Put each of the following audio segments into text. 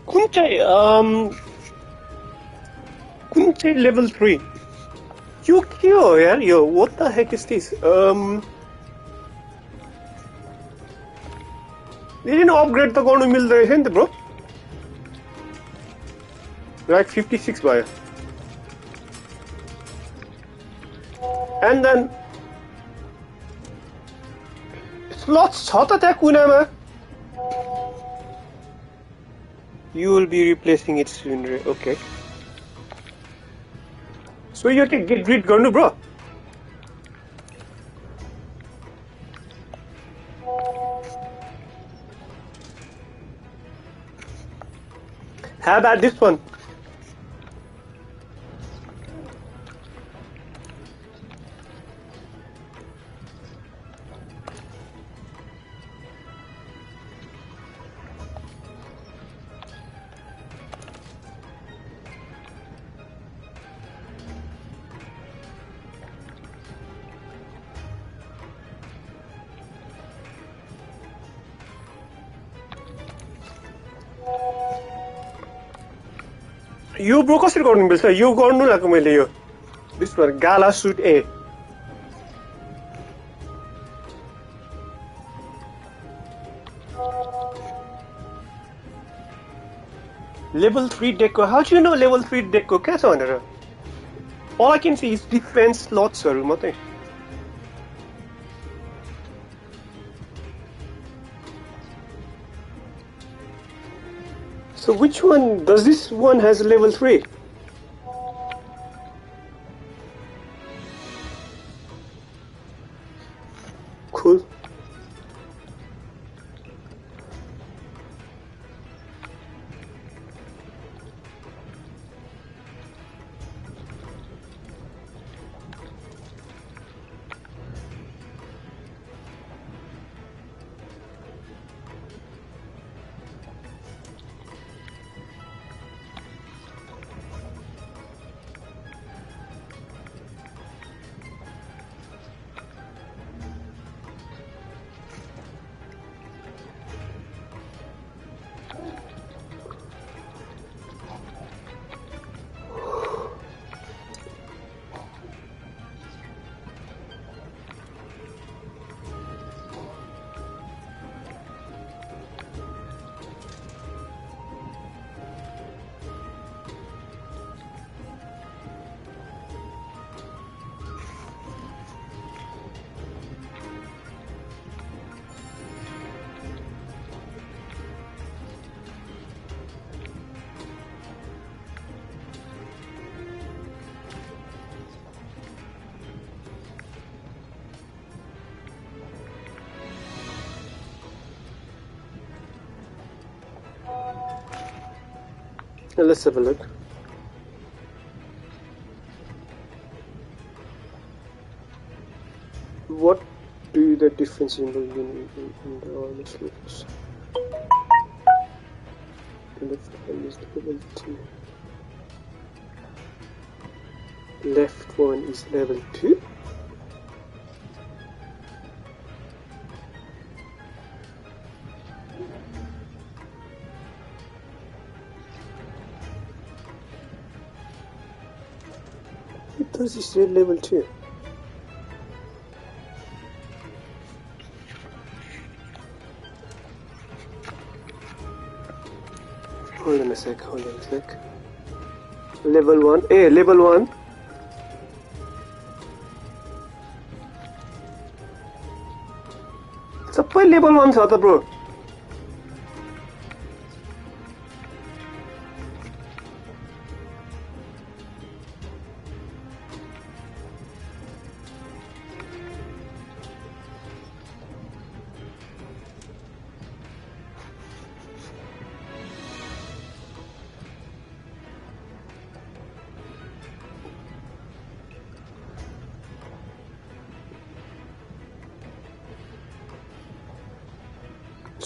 कुन चाहिँ level 3 यो के हो यार यो what the heck is this यसले अपग्रेड त गर्नु मिल्दो रहेछ नि त ब्रो like 56 भयो and then slots छ त त्यहाँ कुनामा you will be replacing it soon okay so you can get rid गर्नु bro how about this one yo bro कसरी गर्नु मिल्छ यो गर्नु लाग्यो मैले यो this one gala suit A level 3 deco how do you know level 3 deco के छ भनेर all I can see is defense slots हरु मात्रै So which one does this one has level 3? Cool. Let's have a look. What do the difference in the armor slots? Left one is level 2. Left one is level 2. This is level 2. Hold on a sec. Level 1. Hey, level 1. सबै level 1 छ त bro.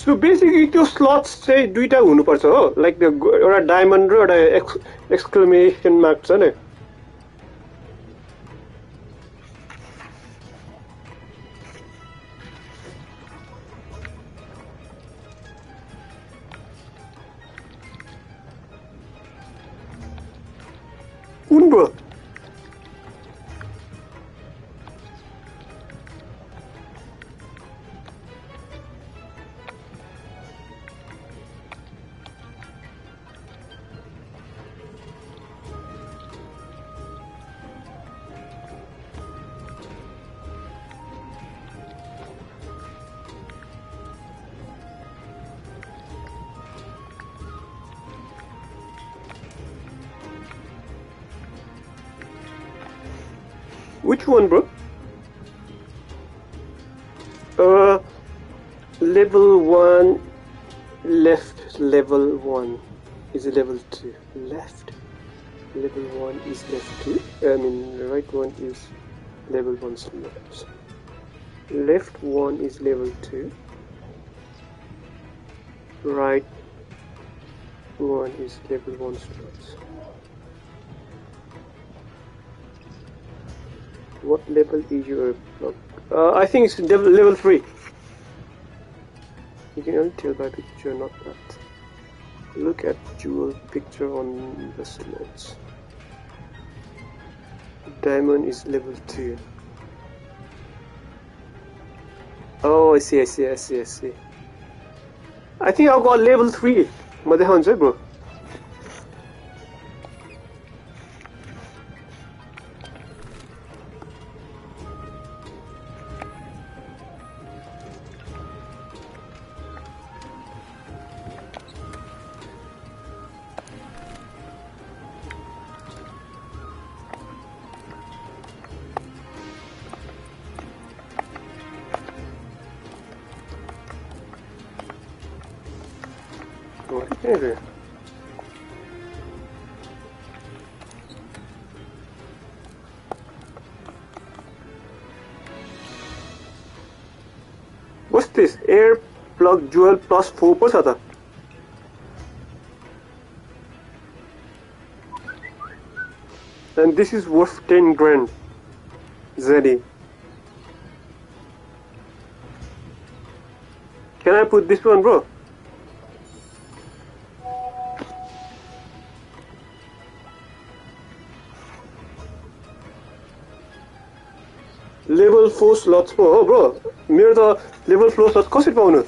So basically त्यो slots चाहिँ दुईटा हुनुपर्छ हो like the एउटा diamond र एउटा exclamation mark छ नि spoon, bro? Which one, bro? Level 1, left, level 1 is level 2. Left, level 1 is left 2. I mean, right one is level 1 slots. Left 1 is level 2. Right 1 is level 1 slots. What level is your block? I think it's level 3. You can only tell by picture, not that. Look at jewel picture on the slots. Diamond is level 2. Oh, I see. I think I've got level 3. Madehanja, bro. Anyway. What's this? Air plug jewel plus 4 per था. And this is worth 10 grand. Zeddy. Can I put this one, bro? Level 4 slots po हो bro. मेरो त level 4 slots कसरी पाउनु?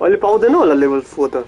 अहिले पाउँदैन होला level 4 त.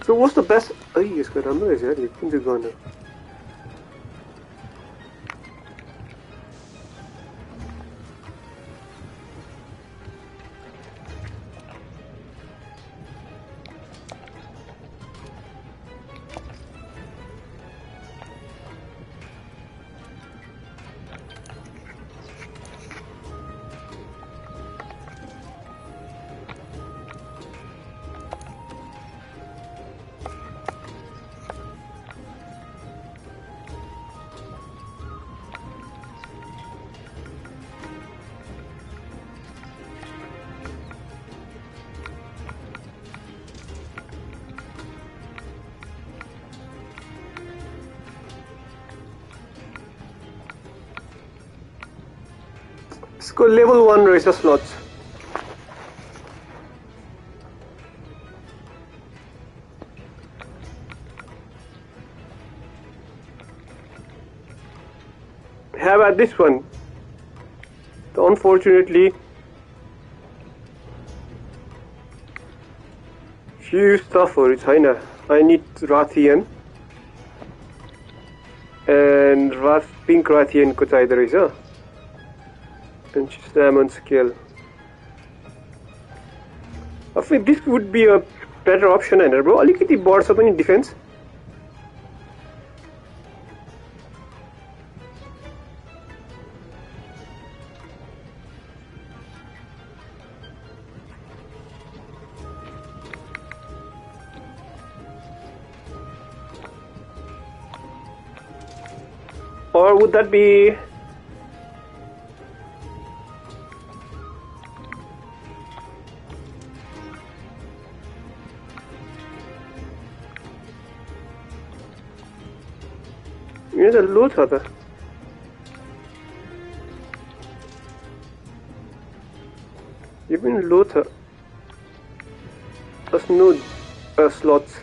So what's the best? Ay, इसका राम्रो रहेछ यार, कुन चाहिँ गर्न? इसको level 1 रहेछ slots. How about this one? So unfortunately, few stuffहरू छैन. I need Rathian and pink Rathian को चाहिँदो रहेछ. And salmon scale. I think this would be a better option, and bro, अलिकति बढ्छ पनि defense. Or would that be a low छ त यो पनि लो छ There's no slots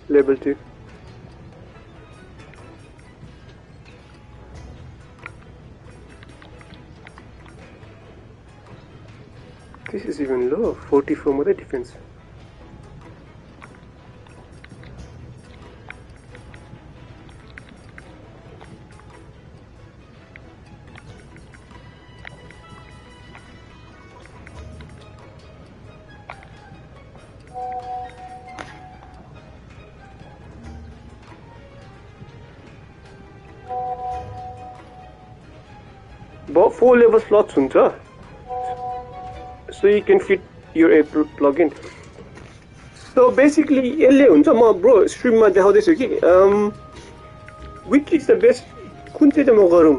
level 2. This is even low, 44 more defense. About 4 level slots हुन्छ. So you can fit your April plugin. So basically यसले हुन्छ म bro stream मा देखाउँदै छु कि which is the best कुन चाहिँ म गरौँ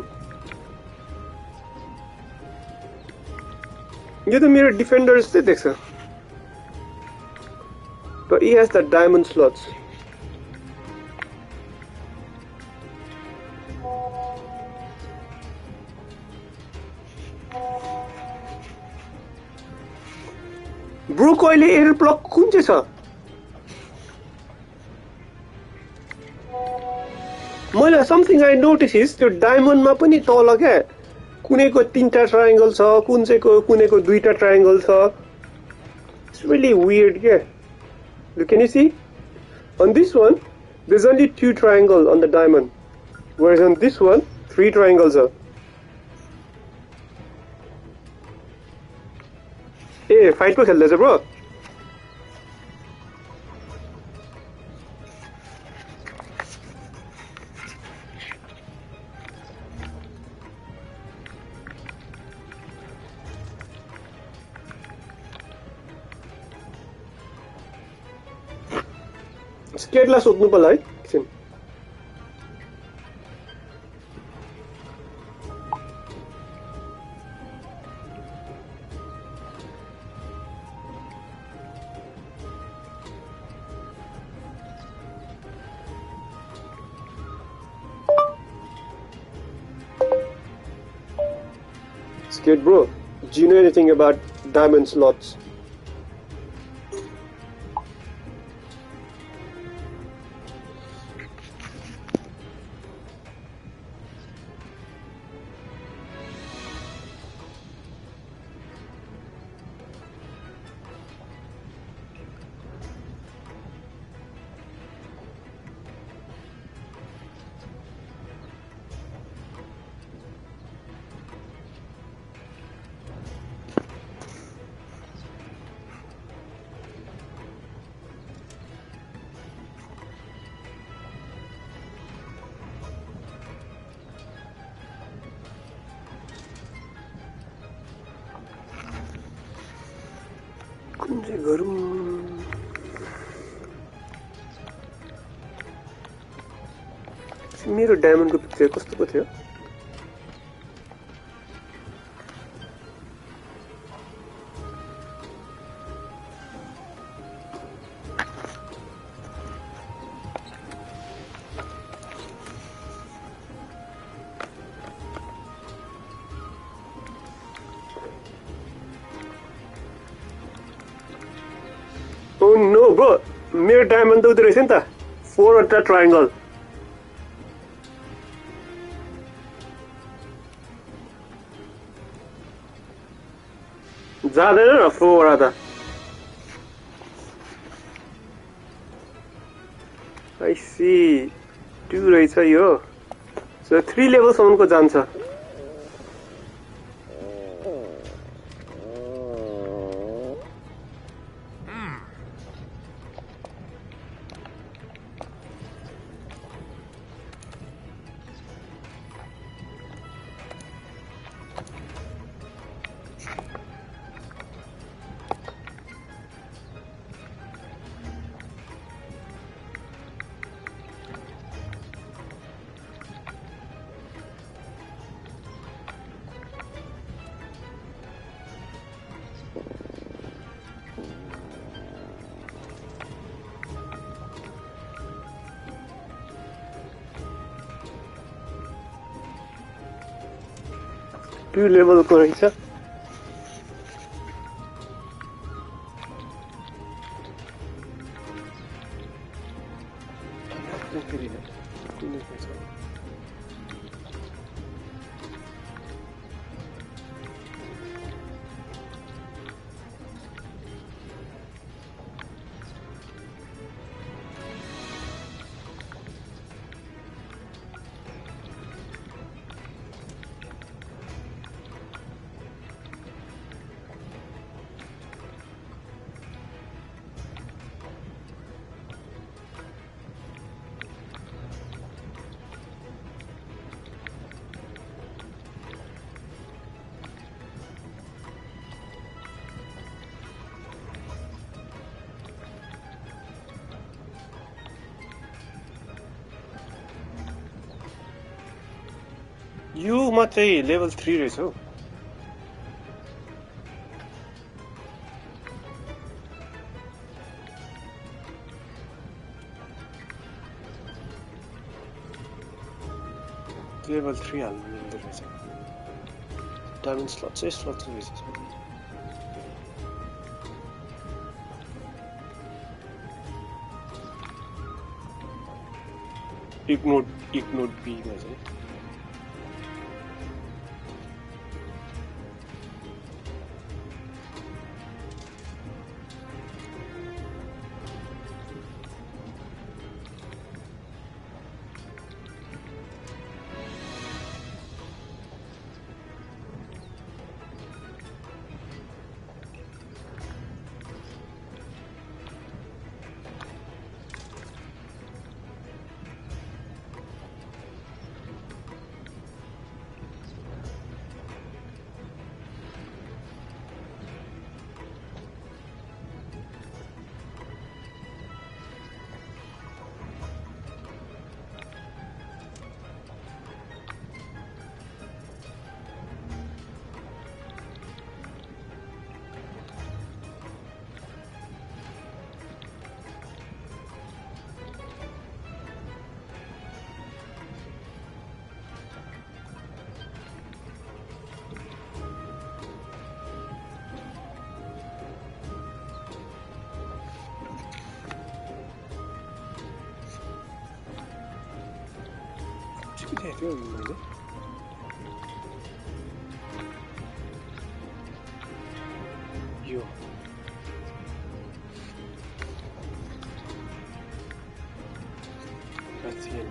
यो त मेरो डिफेन्डर जस्तै देख्छ but he has the diamond slots. Bro को अहिले एयर ब्लक कुन चाहिँ छ मैले something I notice is त्यो डायमन्ड मा पनि तल के कुनैको तीनटा ट्रायंगल छ कुनैको दुईटा ट्रायंगल छ It's really weird के Look, can you see on this one there's only 2 triangles on the diamond whereas on this one 3 triangles are Hey, fight को खेल्दै छ bro स्केटलाई सोध्नु पर्ला है एकछिन Skate bro, do you know anything about diamond slots? मेरो डायमन्डको picture कस्तो थियो Oh no bro मेरो डायमन्ड त उतै रहेछ नि त 4 वटा ट्रायंगल जाँदैन न 4 वटा त I see. 2 रहेछ यो. So 3 लेभलसम्मको जान्छ. Two level को रहेछ. यो मात्रै लेभल 3 रहेछ हौ. लेभल 3 हाल्नु मिल्दो रहेछ. डायमन्ड स्लट चाहिँ रहेछ. इग्नोर बी मा चाहिँ त्यो मैले यो that's it.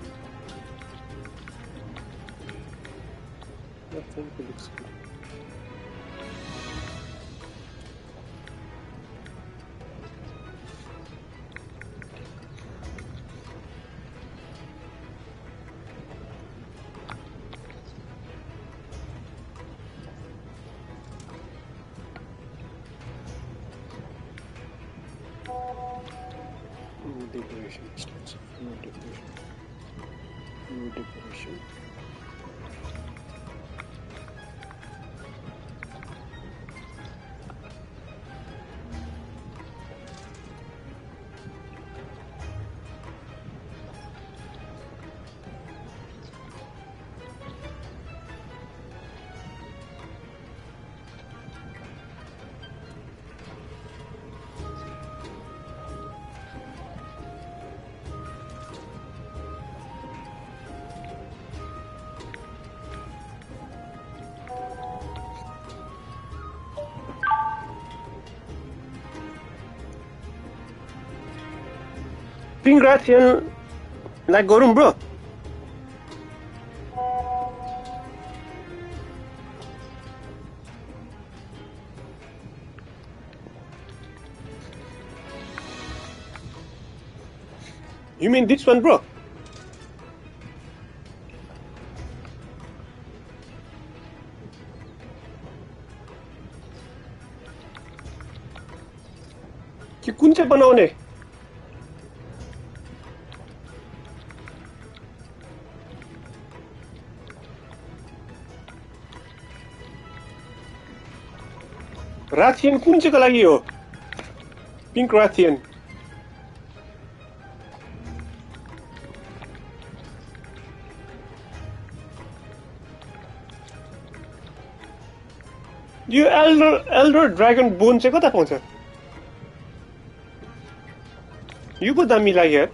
I think it looks good. Decoration starts. No decoration. Pingrathian Like गरौँ bro. You mean this one, bro? कि कुन चाहिँ बनाउने? राथियन कुन चाहिँको लागि हो? पिङ्क राथियन. यो एल्डर ड्रागन बोन चाहिँ कता पाउँछ? यो पो दामी लाग्यो यार.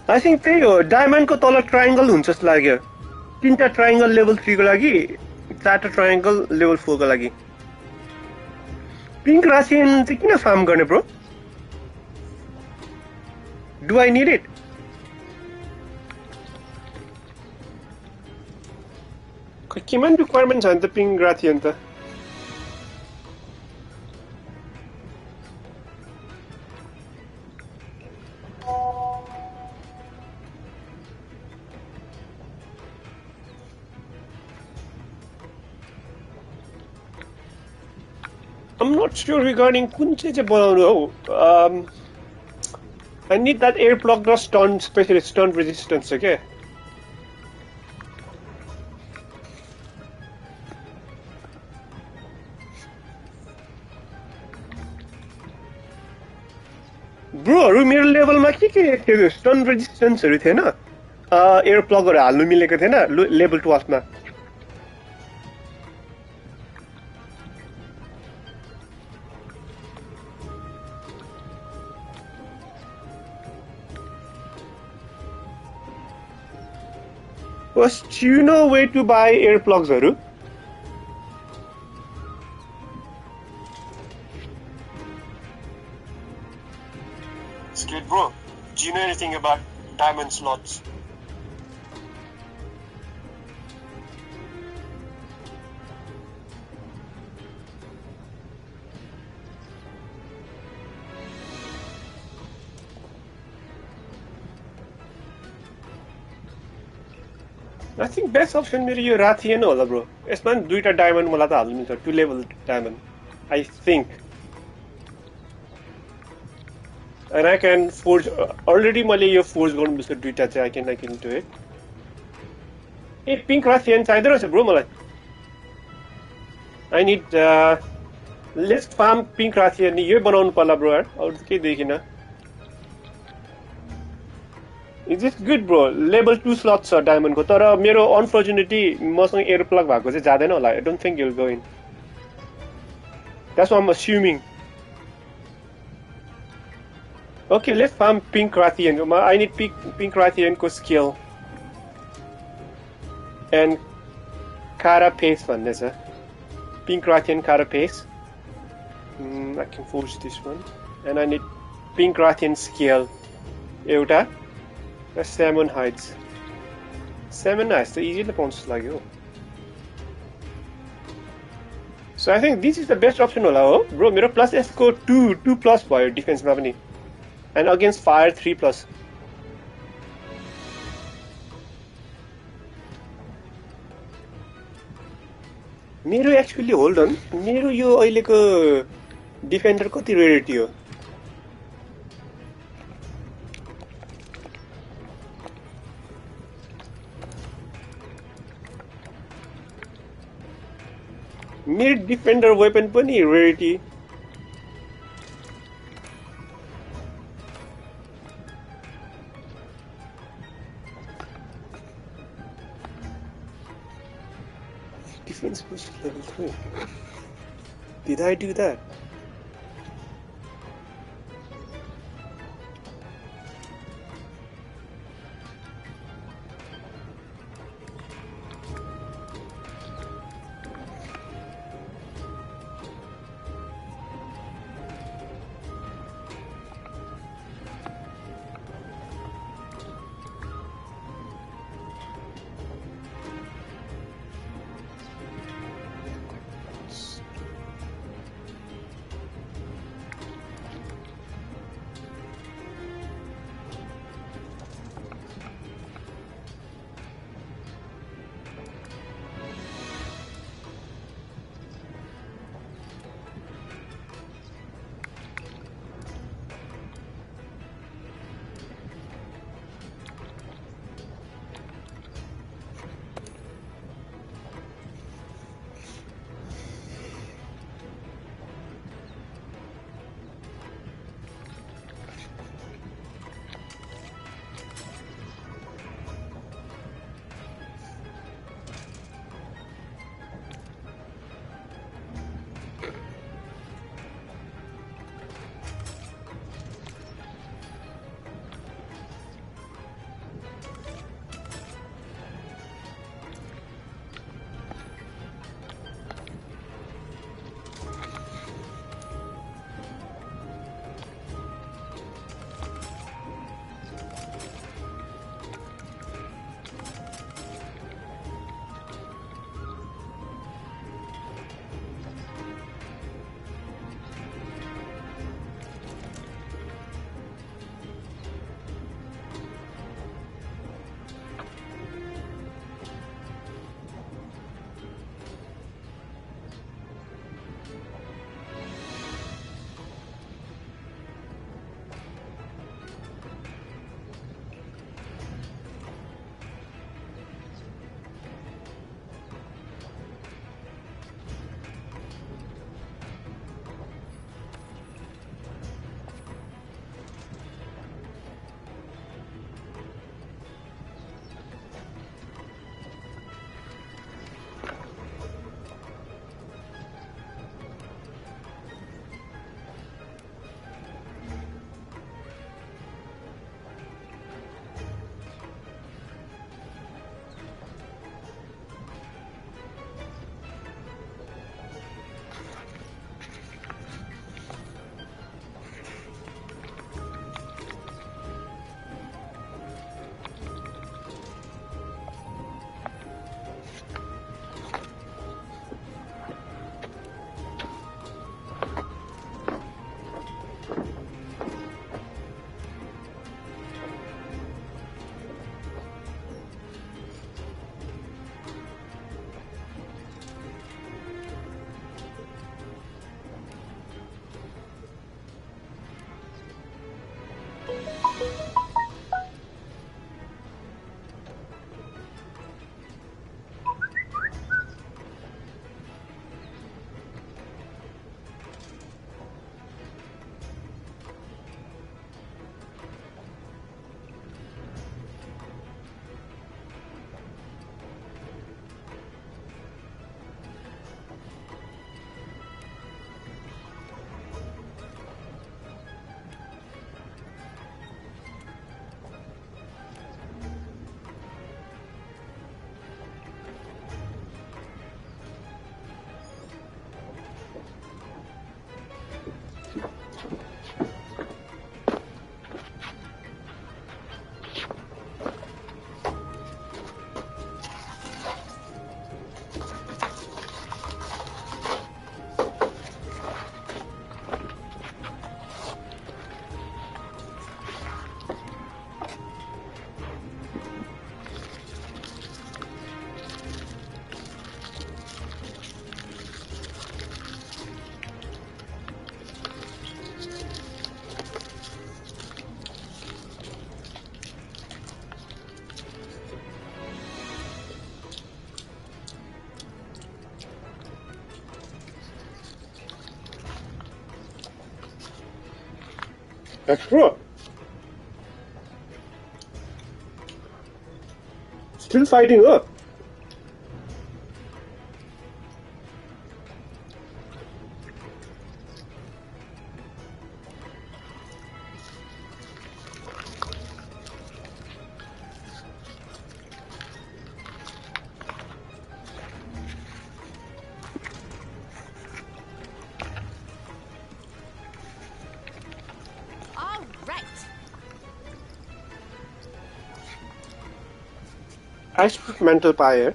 I think त्यही हो, डायमन्डको तल ट्रायंगल हुन्छ जस्तो लाग्यो. 3टा ट्रायंगल लेभल 3 को लागि, 4टा ट्रायंगल लेभल 4 को लागि. पिङ्क राथियन चाहिँ किन फार्म गर्ने bro? Do I need it? खै केमा रिक्वायरमेन्ट छ नि त पिङ्क राथियन त? I'm not sure regarding कुन चाहिँ बनाउनु हो. I need that air block raw stun, especially stun resistance छ के. ब्रोहरु मेरो लेभलमा के थियो? स्टन रेजिस्टेन्सहरु थिएन. एयर प्लगहरु हाल्नु मिलेको थिएन लेभल 12 मा. Was do you know where to buy air plugs? Skid bro, do you know anything about diamond slots? I think best option मेरो यो राथियन होला ब्रो. यसमा नि दुईटा डायमन्ड मलाई त हाल्नु मिल्छ, 2 level diamond. I think. And I can forge already मैले यो forge गर्नु मिल्छ दुईटा चाहिँ I can do it. ए पिङ्क राथियन चाहिँदैन रहेछ ब्रो मलाई. I need let's farm pink Rathian नि यो बनाउनु पर्ला ब्रो यार. अरु त केही देखिन. Is this good bro? Level 2 slots छ डायमन्ड को, तर मेरो अनफर्चुनेटली मसँग एयर प्लग भएको चाहिँ जादैन होला. I don't think you'll go in. That's what I'm assuming. Okay, let's farm pink Rathian. I need pink Rathian को skill. And carapace भन्ने छ. Pink Rathian carapace. I can forge this one. And I need pink Rathian skill. एउटा salmon hides. Salmon hides त easily pound लाग्यो. So I think this is the best option होला हो. Bro, मेरो plus S को 2 plus भयो defense मा पनि. And against fire 3 plus. मेरो actually hold on. मेरो यो अहिलेको defender कति rarity हो? मेरो डिफेन्डर वेपन पनि rarity defence boost level 3. Did I do that? Extra. Still fighting up. All right. Experimental fire.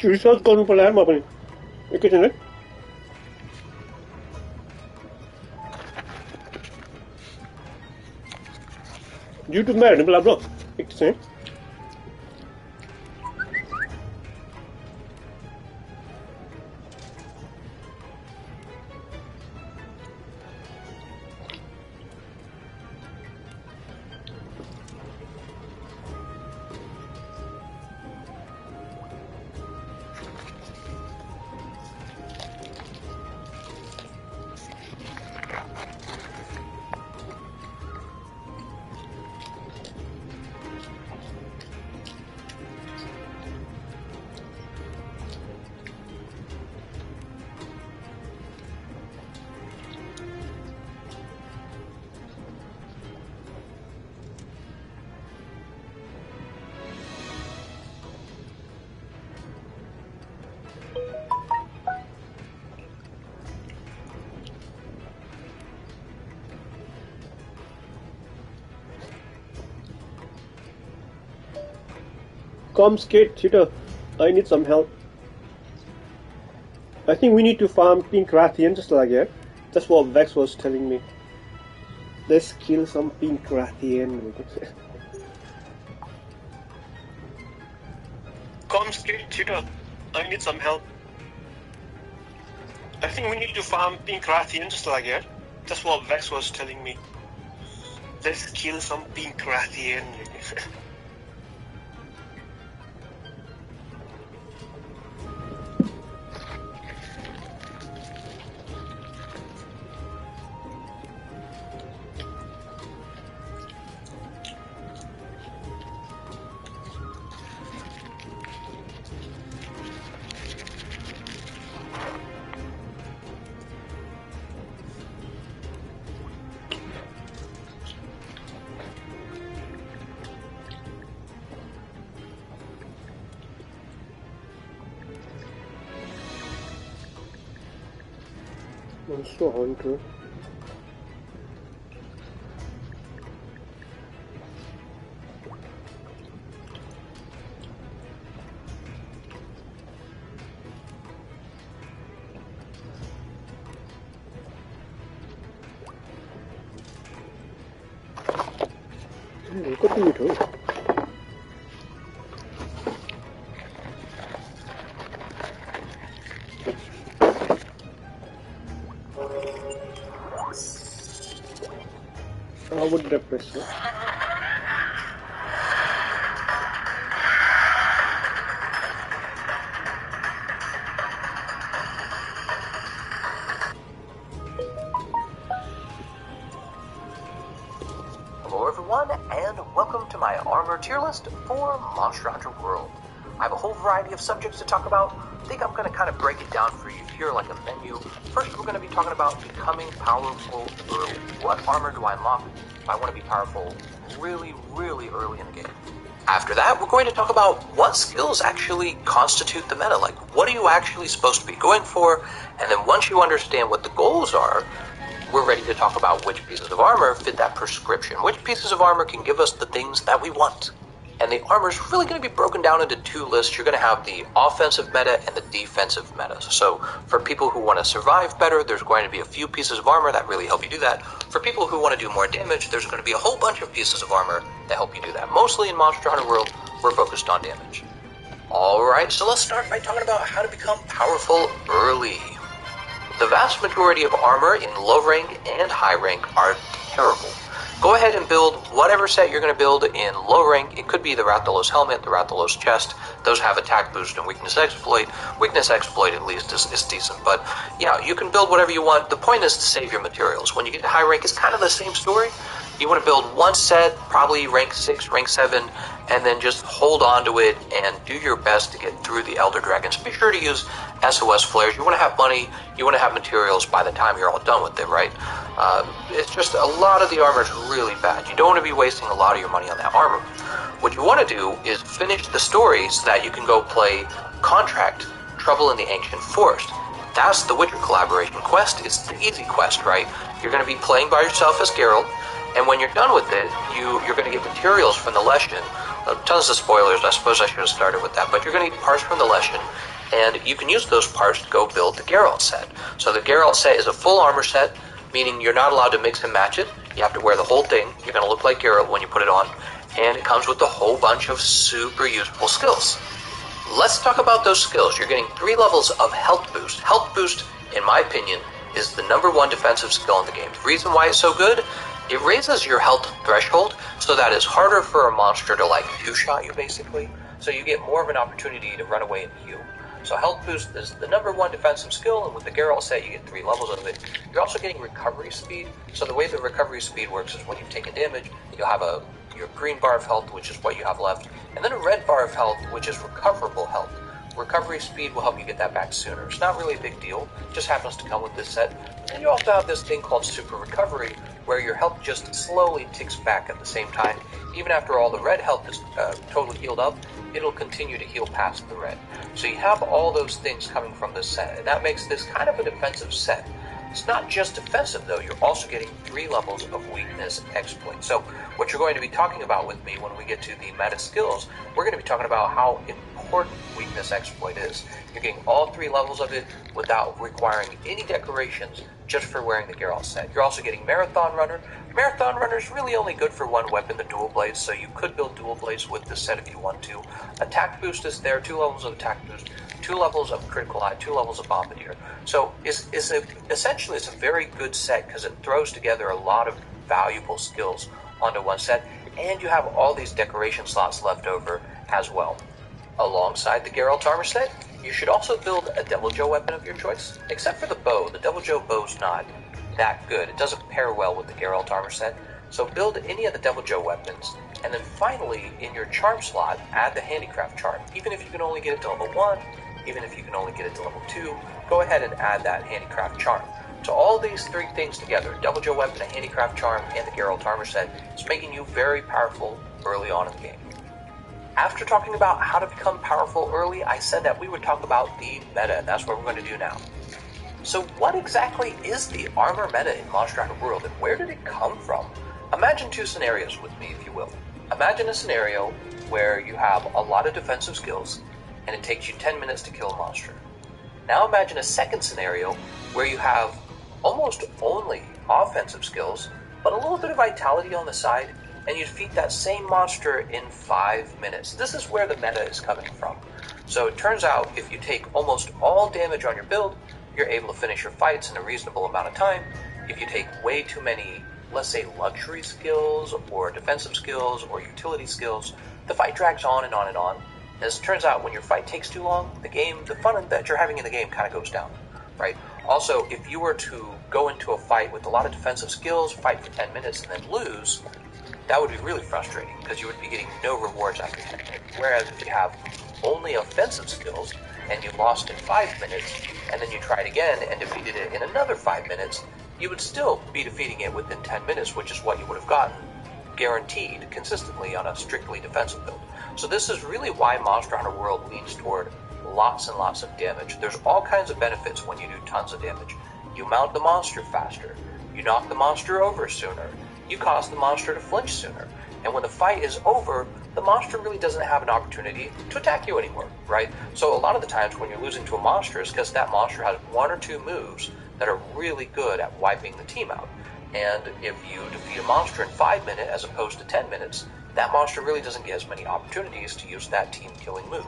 Research गर्नु पर्ला यार म पनि एकैछिन है युट्युबमा हेर्नु पर्ला ब्रो एकैछिन है Come skate, cheater. I need some help. I think we need to farm pink Rathian just like that. That's what Vex was telling me. Let's kill some pink Rathian. Come skate, cheater. I need some help. I think we need to farm pink Rathian just like that. That's what Vex was telling me. Let's kill some pink Rathian. Monster Hunter. कति मिठो How would that pressure? Hello everyone, and welcome to my armor tier list for Monster Hunter World. I have a whole variety of subjects to talk about. I think I'm going to kind of break it down for you here like a menu. First, we're going to be talking about becoming powerful early. What armor do I unlock if I want to be powerful really, really early in the game? After that, we're going to talk about what skills actually constitute the meta. Like, what are you actually supposed to be going for? And then once you understand what the goals are, we're ready to talk about which pieces of armor fit that prescription. Which pieces of armor can give us the things that we want. And the armor is really going to be broken down into two lists. You're going to have the offensive meta and the defensive meta. So for people who want to survive better, there's going to be a few pieces of armor that really help you do that. For people who want to do more damage, there's going to be a whole bunch of pieces of armor that help you do that. Mostly in Monster Hunter World, we're focused on damage. Alright, so let's start by talking about how to become powerful early. The vast majority of armor in low rank and high rank are terrible. Go ahead and build whatever set you're going to build in low rank. It could be the Rathalos helmet, the Rathalos chest. Those have attack boost and weakness exploit. Weakness exploit at least is decent, but yeah, you can build whatever you want. The point is to save your materials. When you get to high rank, it's kind of the same story. You want to build one set, probably rank 6, rank 7, and then just hold on to it and do your best to get through the Elder Dragons. Be sure to use SOS flares. You want to have money, you want to have materials by the time you're all done with it, right? It's just a lot of the armor is really bad. You don't want to be wasting a lot of your money on that armor. What you want to do is finish the story so that you can go play Contract, Trouble in the Ancient Forest. That's the Witcher collaboration quest. It's the easy quest, right? You're going to be playing by yourself as Geralt, and when you're done with it, you're going to get materials from the Leshen. Tons of spoilers, I suppose I should have started with that, but you're going to get parts from the Leshen, and you can use those parts to go build the Geralt set. So the Geralt set is a full armor set, meaning you're not allowed to mix and match it. You have to wear the whole thing. You're going to look like Geralt when you put it on, and it comes with a whole bunch of super useful skills. Let's talk about those skills. You're getting 3 levels of health boost. Health boost, in my opinion, is the #1 defensive skill in the game. The reason why it's so good, it raises your health threshold so that it's harder for a monster to like two-shot you basically. So you get more of an opportunity to run away and heal. So health boost is the #1 defensive skill, and with the Geralt set you get 3 levels of it. You're also getting recovery speed. So the way the recovery speed works is when you've taken damage, you'll have your green bar of health, which is what you have left, and then a red bar of health, which is recoverable health. Recovery speed will help you get that back sooner. It's not really a big deal, it just happens to come with this set. And you also have this thing called super recovery, where your health just slowly ticks back at the same time. Even after all the red health is totally healed up, it'll continue to heal past the red. So you have all those things coming from this set, and that makes this kind of a defensive set. It's not just defensive though, you're also getting 3 levels of weakness exploit. So what you're going to be talking about with me when we get to the meta skills, we're going to be talking about how important weakness exploit is. You're getting all 3 levels of it without requiring any decorations, just for wearing the Geralt set. You're also getting Marathon Runner. Marathon Runner is really only good for one weapon, the Dual Blades, so you could build Dual Blades with this set if you want to. Attack Boost is there, 2 levels of Attack Boost, 2 levels of Critical Eye, 2 levels of Bombardier. So essentially it's a very good set because it throws together a lot of valuable skills onto one set, and you have all these decoration slots left over as well. Alongside the Geralt armor set, you should also build a Deviljho weapon of your choice. Except for the bow, the Deviljho bow's not that good. It doesn't pair well with the Geralt armor set. So build any of the Deviljho weapons, and then finally, in your charm slot, add the handicraft charm. Even if you can only get it to level 1, even if you can only get it to level 2, go ahead and add that handicraft charm. So all these 3 things together, Deviljho weapon, a handicraft charm, and the Geralt armor set, is making you very powerful early on in the game. After talking about how to become powerful early, I said that we would talk about the meta, and that's what we're going to do now. So what exactly is the armor meta in Monster Hunter World, and where did it come from? Imagine 2 scenarios with me, if you will. Imagine a scenario where you have a lot of defensive skills, and it takes you 10 minutes to kill a monster. Now imagine a second scenario where you have almost only offensive skills, but a little bit of vitality on the side, and you defeat that same monster in 5 minutes. This is where the meta is coming from. So it turns out if you take almost all damage on your build, you're able to finish your fights in a reasonable amount of time. If you take way too many, let's say, luxury skills or defensive skills or utility skills, the fight drags on and on and on. As it turns out, when your fight takes too long, the fun that you're having in the game kind of goes down, right? Also, if you were to go into a fight with a lot of defensive skills, fight for 10 minutes, and then lose, that would be really frustrating because you would be getting no rewards after 10 minutes. Whereas if you have only offensive skills and you lost in 5 minutes, and then you tried again and defeated it in another 5 minutes, you would still be defeating it within 10 minutes, which is what you would have gotten guaranteed consistently on a strictly defensive build. So this is really why Monster Hunter World leans toward lots and lots of damage. There's all kinds of benefits when you do tons of damage. You mount the monster faster, you knock the monster over sooner, you cause the monster to flinch sooner, and when the fight is over, the monster really doesn't have an opportunity to attack you anymore, right? So a lot of the times when you're losing to a monster is because that monster has one or two moves that are really good at wiping the team out. And if you defeat a monster in 5 minutes as opposed to 10 minutes, that monster really doesn't get as many opportunities to use that team-killing move.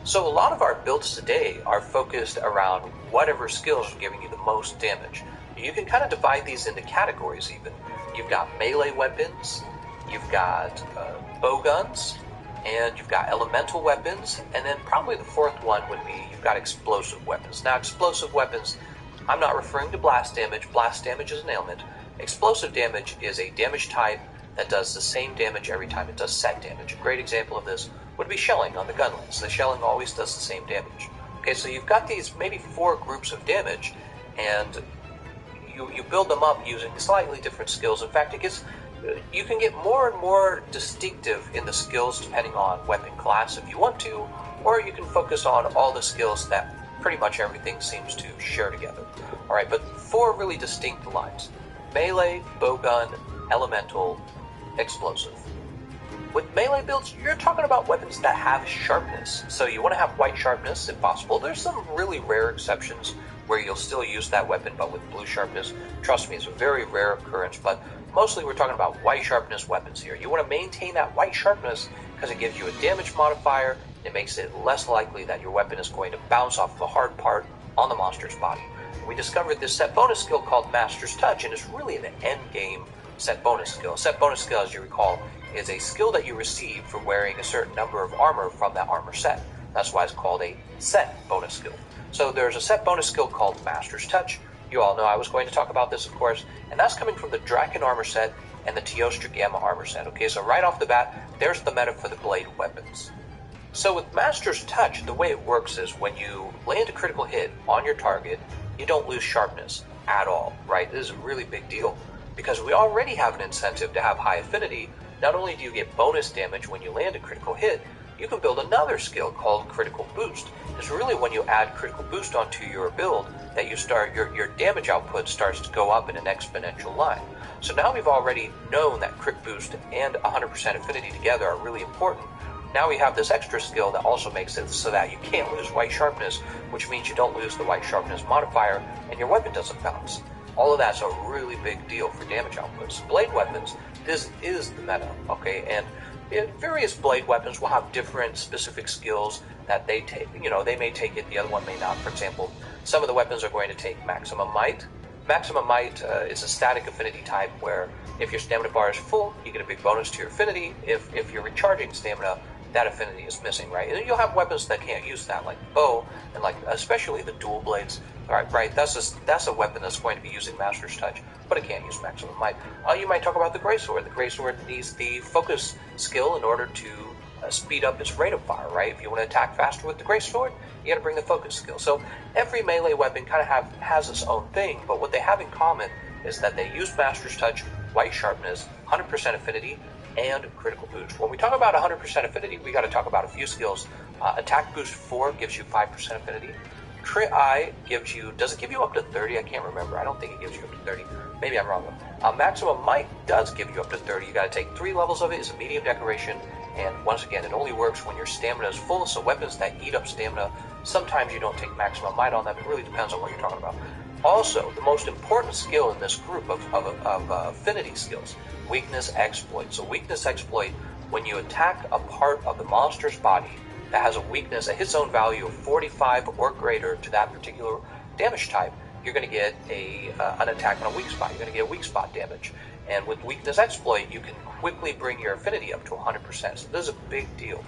So a lot of our builds today are focused around whatever skills are giving you the most damage. You can kind of divide these into categories even. You've got melee weapons, you've got bow guns, and you've got elemental weapons, and then probably the fourth one would be you've got explosive weapons. Now explosive weapons, I'm not referring to blast damage. Blast damage is an ailment. Explosive damage is a damage type that does the same damage every time it does set damage. A great example of this would be shelling on the gunlance. The shelling always does the same damage. Okay, so you've got these maybe 4 groups of damage, and you build them up using slightly different skills. In fact, you can get more and more distinctive in the skills depending on weapon class if you want to, or you can focus on all the skills that pretty much everything seems to share together. Alright, but 4 really distinct lines. Melee, bowgun, elemental, explosive. With melee builds, you're talking about weapons that have sharpness. So you want to have white sharpness if possible. There's some really rare exceptions where you'll still use that weapon, but with blue sharpness, trust me, it's a very rare occurrence, but mostly we're talking about white sharpness weapons here. You want to maintain that white sharpness because it gives you a damage modifier. It makes it less likely that your weapon is going to bounce off of a hard part on the monster's body. We discovered this set bonus skill called Master's Touch, and it's really an end game set bonus skill. Set bonus skill, as you recall, is a skill that you receive for wearing a certain number of armor from that armor set. That's why it's called a set bonus skill. So there's a set bonus skill called Master's Touch. You all know I was going to talk about this, of course, and that's coming from the Draken armor set and the Teostra Gamma armor set. Okay, so right off the bat, there's the meta for the blade weapons. So with Master's Touch, the way it works is when you land a critical hit on your target, you don't lose sharpness at all, right? This is a really big deal because we already have an incentive to have high affinity. Not only do you get bonus damage when you land a critical hit, you can build another skill called Critical Boost. It's really when you add Critical Boost onto your build that you start your damage output starts to go up in an exponential line. So now we've already known that Crit Boost and 100% affinity together are really important. Now we have this extra skill that also makes it so that you can't lose white sharpness, which means you don't lose the white sharpness modifier and your weapon doesn't bounce. All of that's a really big deal for damage outputs. Blade weapons, this is the meta, okay? And various blade weapons will have different specific skills that they take. You know, they may take it, the other one may not. For example, some of the weapons are going to take Maximum Might. Maximum Might is a static affinity type where if your stamina bar is full, you get a big bonus to your affinity. If you're recharging stamina, that affinity is missing, right? And you'll have weapons that can't use that, like the bow, and like especially the dual blades. All right, that's a weapon that's going to be using Master's Touch, but it can't use Maximum Might. You might talk about the Greysword. The Greysword needs the focus skill in order to speed up its rate of fire, right? If you want to attack faster with the Greysword, you got to bring the focus skill. So every melee weapon kind of has its own thing, but what they have in common is that they use Master's Touch, White Sharpness, 100% affinity, and Critical Boost. When we talk about 100% affinity, we got to talk about a few skills. Attack Boost 4 gives you 5% affinity. Crit Eye gives you, does it give you up to 30? I can't remember. I don't think it gives you up to 30. Maybe I'm wrong. Maximum Might does give you up to 30. You got to take 3 levels of it. It's a medium decoration. And once again, it only works when your stamina is full. So weapons that eat up stamina, sometimes you don't take Maximum Might on them. It really depends on what you're talking about. Also, the most important skill in this group of affinity skills, Weakness Exploit. So Weakness Exploit, when you attack a part of the monster's body that has a weakness, a hit zone value of 45 or greater to that particular damage type, you're going to get an attack on a weak spot. You're going to get weak spot damage. And with Weakness Exploit, you can quickly bring your affinity up to 100%. So this is a big deal.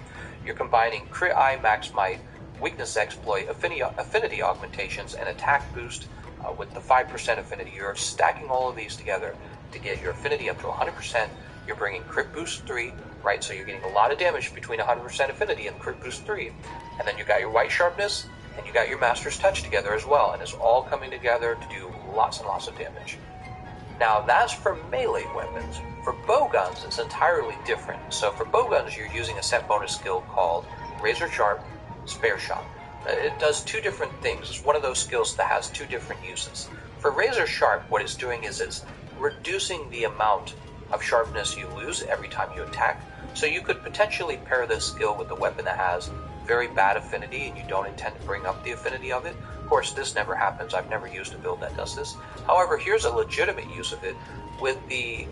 You're combining Crit Eye, Max Might, Weakness Exploit, affinity augmentations, and attack boost with the 5% affinity. You're stacking all of these together to get your affinity up to 100%. You're bringing Crit Boost 3, right? So you're getting a lot of damage between 100% affinity and Crit Boost 3. And then you got your White Sharpness, and you got your Master's Touch together as well. And it's all coming together to do lots and lots of damage. Now that's for melee weapons. For bowguns, it's entirely different. So for bowguns, you're using a set bonus skill called Razor Sharp Spare Shot. It does two different things. It's one of those skills that has two different uses. For Razor Sharp, what it's doing is it's reducing the amount of sharpness you lose every time you attack. So you could potentially pair this skill with a weapon that has very bad affinity and you don't intend to bring up the affinity of it. Of course, this never happens. I've never used a build that does this. However, here's a legitimate use of it with the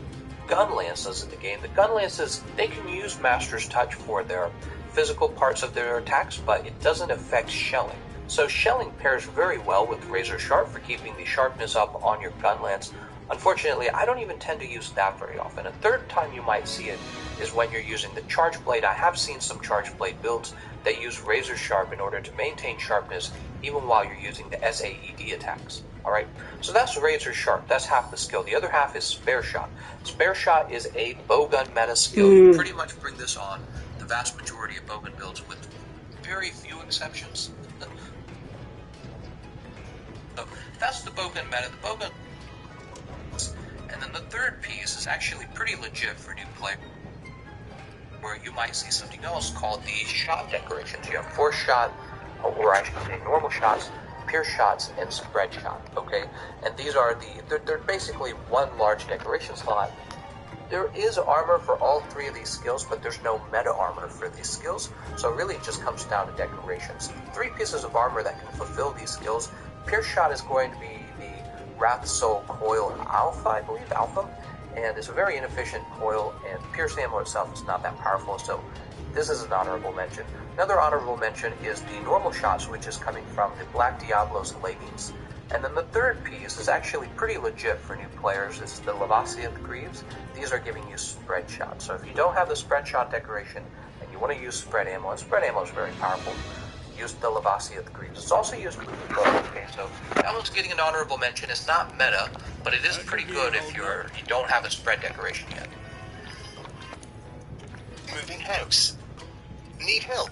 gun lances in the game. The gun lances, they can use Master's Touch for their physical parts of their attacks, but it doesn't affect shelling. So shelling pairs very well with Razor Sharp for keeping the sharpness up on your gun lance. Unfortunately, I don't even tend to use that very often. A third time you might see it is when you're using the Charge Blade. I have seen some Charge Blade builds that use Razor Sharp in order to maintain sharpness even while you're using the SAED attacks. Alright, so that's Razor Sharp. That's half the skill. The other half is Spare Shot. Spare Shot is a bowgun meta skill. You pretty much bring this on the vast majority of bowgun builds with very few exceptions. So that's the bowgun meta. The bowgun. And then the third piece is actually pretty legit for new players, where you might see something else called the shot decorations. You have force shot, or I should say normal shots, pierce shots, and spread shot, okay? And these are they're basically one large decoration slot. There is armor for all three of these skills, but there's no meta armor for these skills, so really it just comes down to decorations. Three pieces of armor that can fulfill these skills. Pierce shot is going to be the Wrath Soul Coil Alpha, I believe, and it's a very inefficient coil, and Pierce ammo itself is not that powerful, so this is an honorable mention. Another honorable mention is the normal shots, which is coming from the Black Diablo's leggings. And then the third piece is actually pretty legit for new players. It's the Lavaciath Greaves. These are giving you spread shots. So if you don't have the spread shot decoration and you want to use spread ammo, and spread ammo is very powerful, use the Lavaciath Greaves. It's also used with the bow. Okay, so that one's getting an honorable mention. It's not meta, but it is pretty good if you don't have a spread decoration yet. Moving house. Need help?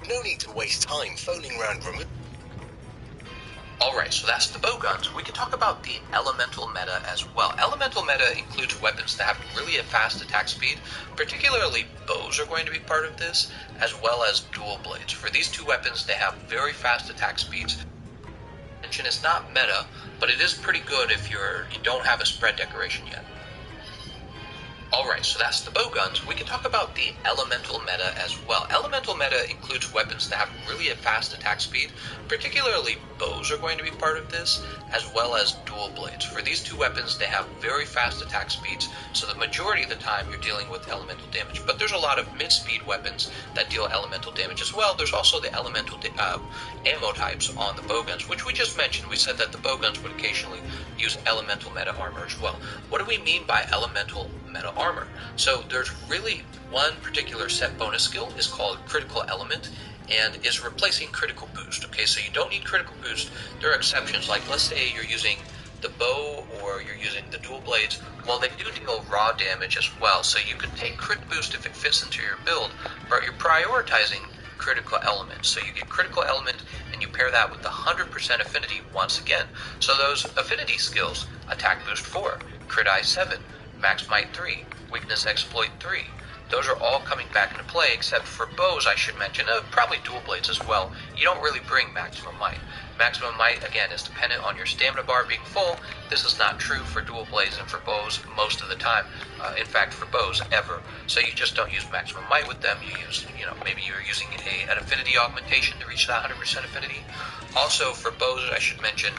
No need to waste time phoning around room. Alright, so that's the bowguns. We can talk about the elemental meta as well. Elemental meta includes weapons that have really a fast attack speed. Particularly bows are going to be part of this, as well as dual blades. For these two weapons, they have very fast attack speeds. It's not meta, but it is pretty good if you don't have a spread decoration yet. Alright, so that's the bowguns. We can talk about the elemental meta as well. Elemental meta includes weapons that have really a fast attack speed. Particularly bows are going to be part of this, as well as dual blades. For these two weapons, they have very fast attack speeds, so the majority of the time you're dealing with elemental damage. But there's a lot of mid-speed weapons that deal elemental damage as well. There's also the elemental ammo types on the bowguns, which we just mentioned. We said that the bowguns would occasionally use elemental meta armor as well. What do we mean by elemental meta armor? So there's really one particular set bonus skill is called Critical Element, and is replacing Critical Boost. Okay, so you don't need Critical Boost. There are exceptions, like let's say you're using the bow or you're using the dual blades. Well, they do deal raw damage as well, so you could take Crit Boost if it fits into your build, but you're prioritizing Critical Element. So you get Critical Element and you pair that with the 100% affinity once again. So those affinity skills, Attack Boost 4, Crit Eye 7, Max Might 3, Weakness Exploit 3, those are all coming back into play, except for bows, I should mention, probably dual blades as well. You don't really bring Maximum Might. Maximum Might, again, is dependent on your stamina bar being full. This is not true for dual blades and for bows most of the time. In fact, for bows, ever. So you just don't use Maximum Might with them. You use, maybe you're using an affinity augmentation to reach that 100% affinity. Also, for bows, I should mention,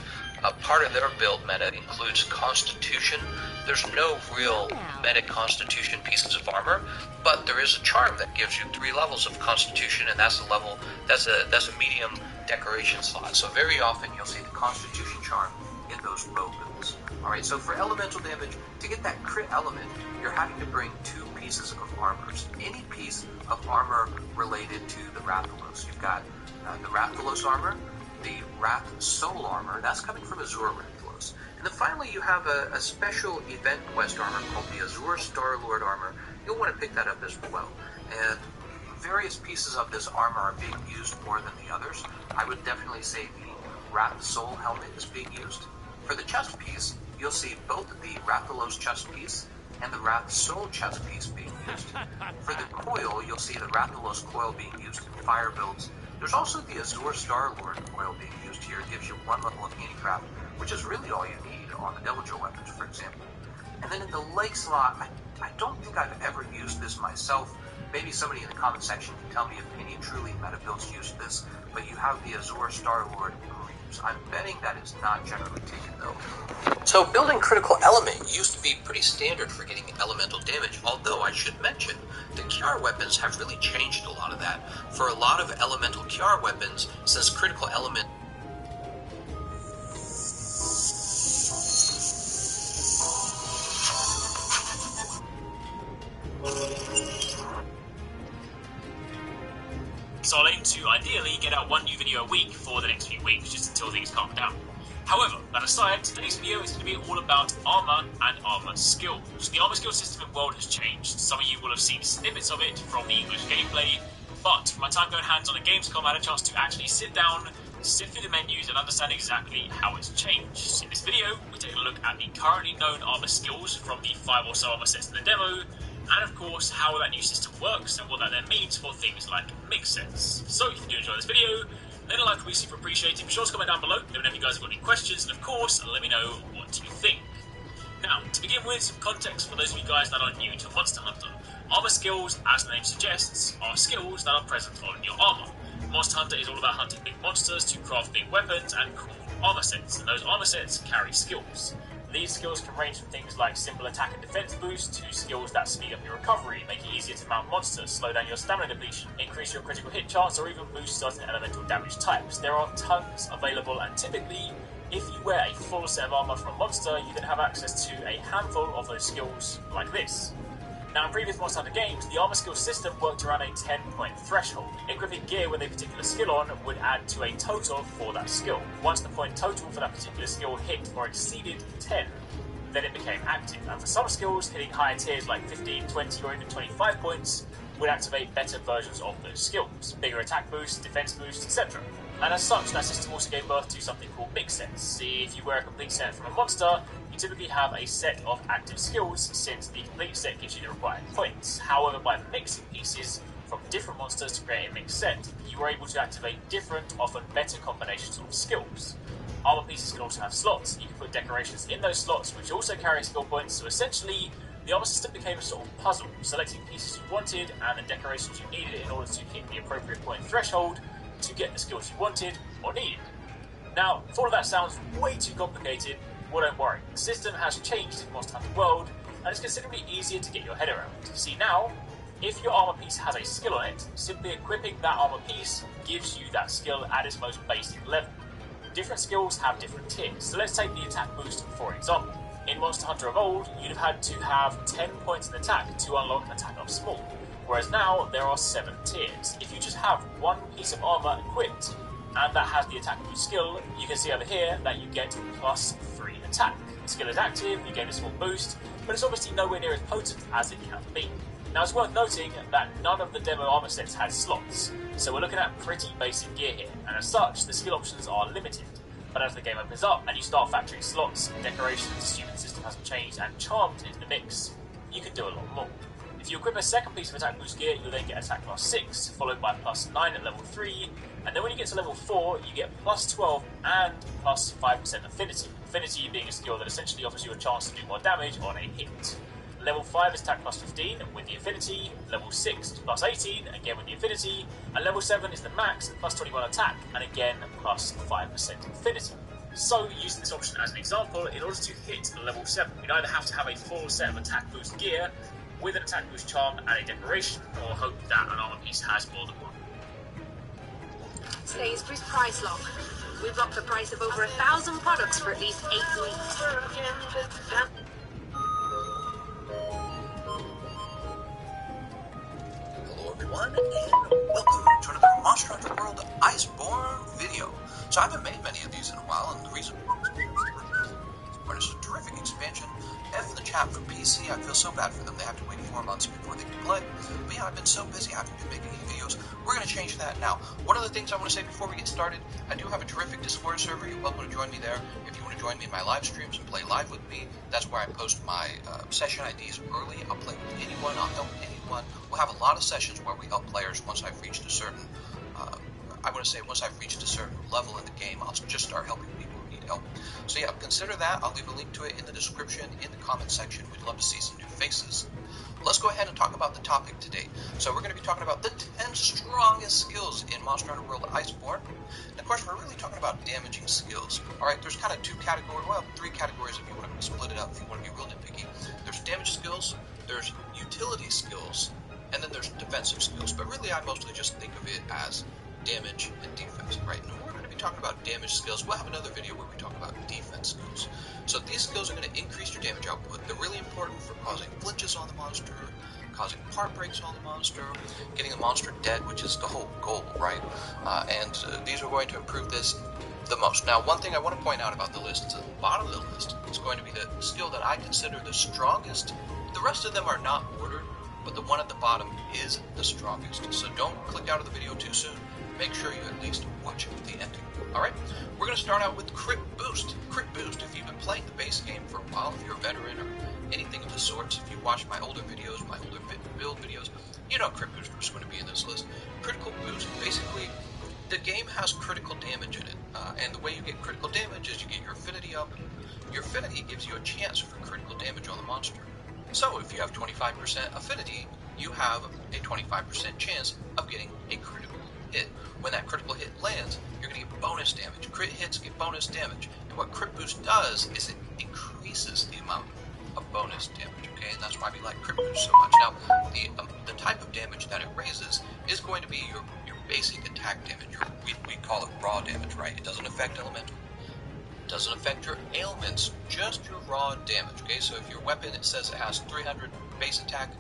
part of their build meta includes Constitution. There's no real meta Constitution pieces of armor, but there is a charm that gives you 3 levels of Constitution, and that's a medium decoration slot. So very often you'll see the Constitution charm in those bow builds. Alright, so for elemental damage, to get that crit element, you're having to bring 2 pieces of armors. Any piece of armor related to the Rathalos. You've got the Rathalos armor, the Wrath Soul armor, that's coming from Azure Rathalos. And then finally you have a special event quest armor called the Azure Star-Lord armor. You'll want to pick that up as well. And various pieces of this armor are being used more than the others. I would definitely say the Wrath Soul helmet is being used. For the chest piece, you'll see both the Rathalos chest piece and the Wrath Soul chest piece being used. For the coil, you'll see the Rathalos coil being used in fire builds. There's also the Azure Star-Lord coil being used here. It gives you 1 level of handicraft, which is really all you need on the Deviljho weapons, for example. And then in the Lake slot, I don't think I've ever used this myself. Maybe somebody in the comment section can tell me if any truly meta builds use this, but you have the Azure Star-Lord Greaves. I'm betting that is not generally taken, though. So building Critical Element used to be pretty standard for getting elemental damage, although I should mention, the Kiar weapons have really changed a lot of that. For a lot of elemental Kiar weapons, since Critical Element so I'll aim to ideally get out 1 new video a week for the next few weeks, just until things calm down. However, that aside, today's video is going to be all about armor and armor skills. The armor skill system in World has changed. Some of you will have seen snippets of it from the English gameplay, but from my time going hands-on at Gamescom, I had a chance to actually sit down, sift through the menus, and understand exactly how it's changed. In this video, we're taking a look at the currently known armor skills from the 5 or so armor sets in the demo, and of course how that new system works and what that then means for things like mix sets. So if you do enjoy this video, then a like will be super appreciated. Be sure to comment down below, let me know if you guys have got any questions, and of course, let me know what you think. Now, to begin with, some context for those of you guys that are new to Monster Hunter. Armor skills, as the name suggests, are skills that are present on your armor. Monster Hunter is all about hunting big monsters to craft big weapons and cool armor sets, and those armor sets carry skills. These skills can range from things like simple attack and defense boost to skills that speed up your recovery, make it easier to mount monsters, slow down your stamina depletion, increase your critical hit chance, or even boost certain elemental damage types. There are tons available, and typically, if you wear a full set of armor from a monster, you then have access to a handful of those skills like this. Now, in previous Monster Hunter games, the armor skill system worked around a 10-point threshold. Equipping gear with a particular skill on would add to a total for that skill. Once the point total for that particular skill hit or exceeded 10, then it became active. And for some skills, hitting higher tiers like 15, 20, or even 25 points would activate better versions of those skills. Bigger attack boosts, defense boosts, etc. And as such, that system also gave birth to something called mix sets. See, if you wear a complete set from a monster, you typically have a set of active skills, since the complete set gives you the required points. However, by mixing pieces from different monsters to create a mixed set, you are able to activate different, often better combinations of skills. Armor pieces can also have slots. You can put decorations in those slots, which also carry skill points, so essentially, the armor system became a sort of puzzle, selecting pieces you wanted and the decorations you needed in order to hit the appropriate point threshold to get the skills you wanted or needed. Now, if all of that sounds way too complicated, well, don't worry. The system has changed in Monster Hunter World, and it's considerably easier to get your head around. See, now, if your armor piece has a skill on it, simply equipping that armor piece gives you that skill at its most basic level. Different skills have different tiers, so let's take the attack boost for example. In Monster Hunter of old, you'd have had to have 10 points in attack to unlock Attack of Small, whereas now there are 7 tiers. If you just have one piece of armor equipped, and that has the attack boost skill, you can see over here that you get plus 3 attack. The skill is active, you gain a small boost, but it's obviously nowhere near as potent as it can be. Now, it's worth noting that none of the demo armor sets had slots, so we're looking at pretty basic gear here, and as such, the skill options are limited. But as the game opens up and you start factoring slots, decorations, assuming the system hasn't changed, and charms into the mix, you can do a lot more. If you equip a second piece of attack boost gear, you'll then get attack plus 6, followed by plus 9 at level 3, and then when you get to level 4, you get plus 12 and plus 5% affinity. Affinity being a skill that essentially offers you a chance to do more damage on a hit. Level 5 is attack plus 15 with the affinity, level 6 is plus 18, again with the affinity, and level 7 is the max, plus 21 attack, and again plus 5% affinity. So, using this option as an example, in order to hit level 7, you'd either have to have a full set of attack boost gear with an attack boost charm and a decoration, or hope that an armor piece has more than one. Sainsbury's Price Lock. We've locked the price of over 1,000 products for at least 8 weeks. Hello everyone, and welcome to another Monster Hunter World Iceborne video. So I haven't made many of these in a while, and the reason is a terrific expansion F in the chat for PC. I feel so bad for them. They have to wait 4 months before they can play. But yeah, I've been so busy. I haven't been making any videos. We're going to change that now. One of the things I want to say before we get started, I do have a terrific Discord server. You're welcome to join me there. If you want to join me in my live streams and play live with me, that's where I post my session IDs early. I'll play with anyone. I'll help anyone. We'll have a lot of sessions where we help players once I've reached a certain, once I've reached a certain level in the game, I'll just start helping people who need help. So yeah, consider that. I'll leave a link to it in the description, in the comment section. We'd love to see some new faces. Let's go ahead and talk about the topic today. So we're going to be talking about the 10 strongest skills in Monster Hunter World Iceborne. And of course, we're really talking about damaging skills. Alright, there's kind of 3 categories if you want to split it up, if you want to be real nitpicky. There's damage skills, there's utility skills, and then there's defensive skills. But really, I mostly just think of it as damage and defense, right? And we're going to be talking about damage skills. We'll have another video where we talk about defense skills. So these skills are going to increase your damage output. They're really important for causing flinches on the monster, causing part breaks on the monster, getting the monster dead, which is the whole goal, right? These are going to improve this the most. Now, one thing I want to point out about the list is at the bottom of the list is going to be the skill that I consider the strongest. The rest of them are not ordered, but the one at the bottom is the strongest. So don't click out of the video too soon. Make sure you at least watch the ending. Alright, we're going to start out with Crit Boost. Crit Boost, if you've been playing the base game for a while, if you're a veteran or anything of the sorts, if you watch my older videos, my older build videos, you know Crit Boost is going to be in this list. Critical Boost, basically, the game has critical damage in it. And the way you get critical damage is you get your affinity up. Your affinity gives you a chance for critical damage on the monster. So if you have 25% affinity, you have a 25% chance of getting a critical hit. When that critical hit lands, you're going to get bonus damage. Crit hits get bonus damage. And what Crit Boost does is it increases the amount of bonus damage, okay? And that's why we like Crit Boost so much. Now, the type of damage that it raises is going to be your basic attack damage. We call it raw damage, right? It doesn't affect elemental. It doesn't affect your ailments, just your raw damage, okay? So if your weapon, it says it has 300 base attack,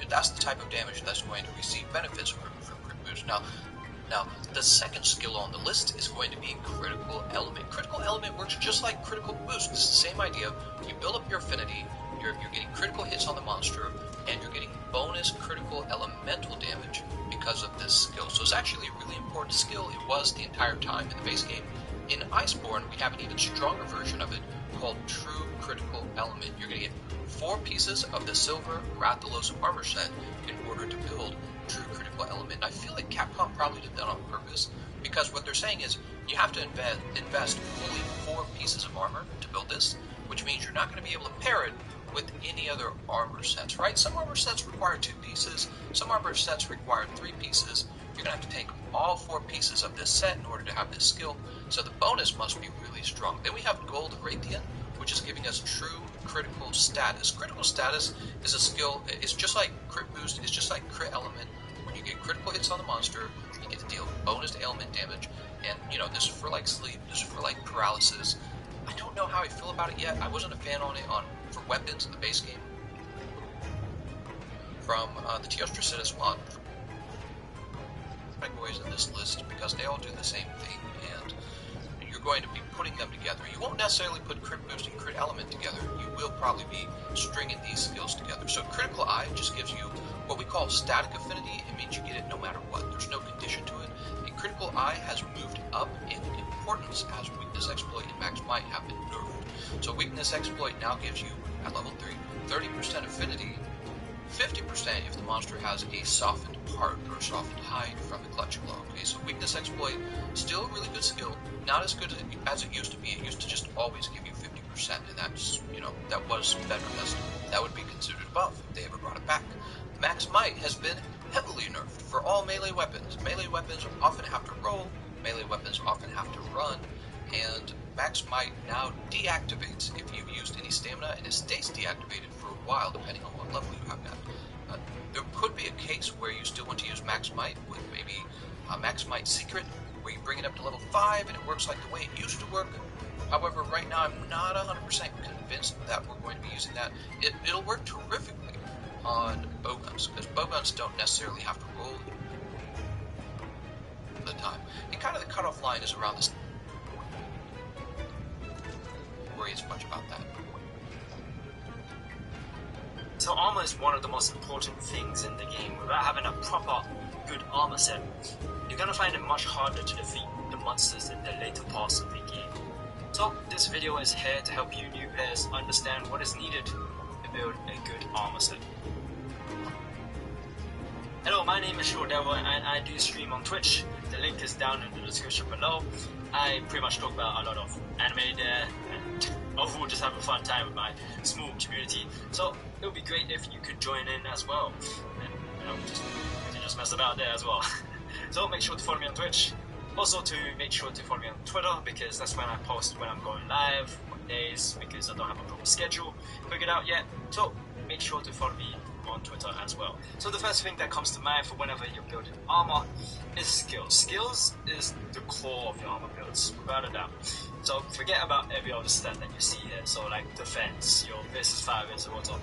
that's the type of damage that's going to receive benefits from Crit Boost. Now, the second skill on the list is going to be Critical Element. Critical Element works just like Critical Boost. It's the same idea. You build up your affinity, you're getting critical hits on the monster, and you're getting bonus critical elemental damage because of this skill. So it's actually a really important skill. It was the entire time in the base game. In Iceborne, we have an even stronger version of it called True Critical Element. You're going to get 4 pieces of the silver Rathalos armor set in order to build True Critical Element. I feel like Capcom probably did that on purpose, because what they're saying is you have to invest fully 4 pieces of armor to build this, which means you're not going to be able to pair it with any other armor sets, right? Some armor sets require 2 pieces, some armor sets require 3 pieces. You're going to have to take all 4 pieces of this set in order to have this skill, so the bonus must be really strong. Then we have Gold Radiant, which is giving us True Critical Status. Critical Status is a skill, it's just like Crit Boost, it's just like Crit Element. When you get critical hits on the monster, you get to deal bonus ailment damage, and you know, this is for like sleep, this is for like paralysis. I don't know how I feel about it yet. I wasn't a fan on it for weapons in the base game from the Teostra Citus mod. Categories in this list because they all do the same thing, and you're going to be putting them together. You won't necessarily put Crit Boost and Crit Element together. You will probably be stringing these skills together. So Critical Eye just gives you what we call static affinity. It means you get it no matter what. There's no condition to it. And Critical Eye has moved up in importance as Weakness Exploit and Max Might have been nerfed. So Weakness Exploit now gives you, at level 3, 30% affinity, 50% if the monster has a softened part or a softened hide from the Clutch Glow. Okay, so Weakness Exploit, still a really good skill, not as good as it used to be. It used to just always give you 50%, and that's, you know, that was better. That would be considered above if they ever brought it back. Max Might has been heavily nerfed for all melee weapons. Melee weapons often have to roll, melee weapons often have to run, and Max Might now deactivates if you've used any stamina, and it stays deactivated for a while depending on what level you have at. There could be a case where you still want to use Max Might with maybe Max Might Secret, where you bring it up to level 5 and it works like the way it used to work. However, right now I'm not 100% convinced that we're going to be using that. It'll work terrifically on bowguns, because bowguns don't necessarily have to roll the time. And kind of the cutoff line is around this. Don't worry as much about that. So armor is one of the most important things in the game. Without having a proper good armor set, you're gonna find it much harder to defeat the monsters in the later parts of the game. So this video is here to help you new players understand what is needed to build a good armor set. Hello, my name is SureDevil and I do stream on Twitch. The link is down in the description below. I pretty much talk about a lot of anime there and overall just have a fun time with my small community. So it would be great if you could join in as well and just mess about there as well. So make sure to follow me on Twitch. Also to make sure to follow me on Twitter because that's when I post when I'm going live, what days, because I don't have a proper schedule figured out yet. So make sure to follow me on Twitter as well. So the first thing that comes to mind for whenever you're building armor is skills. Skills is the core of your armor builds, without a doubt. So forget about every other stat that you see here. So like defense, your versus fire, versus water.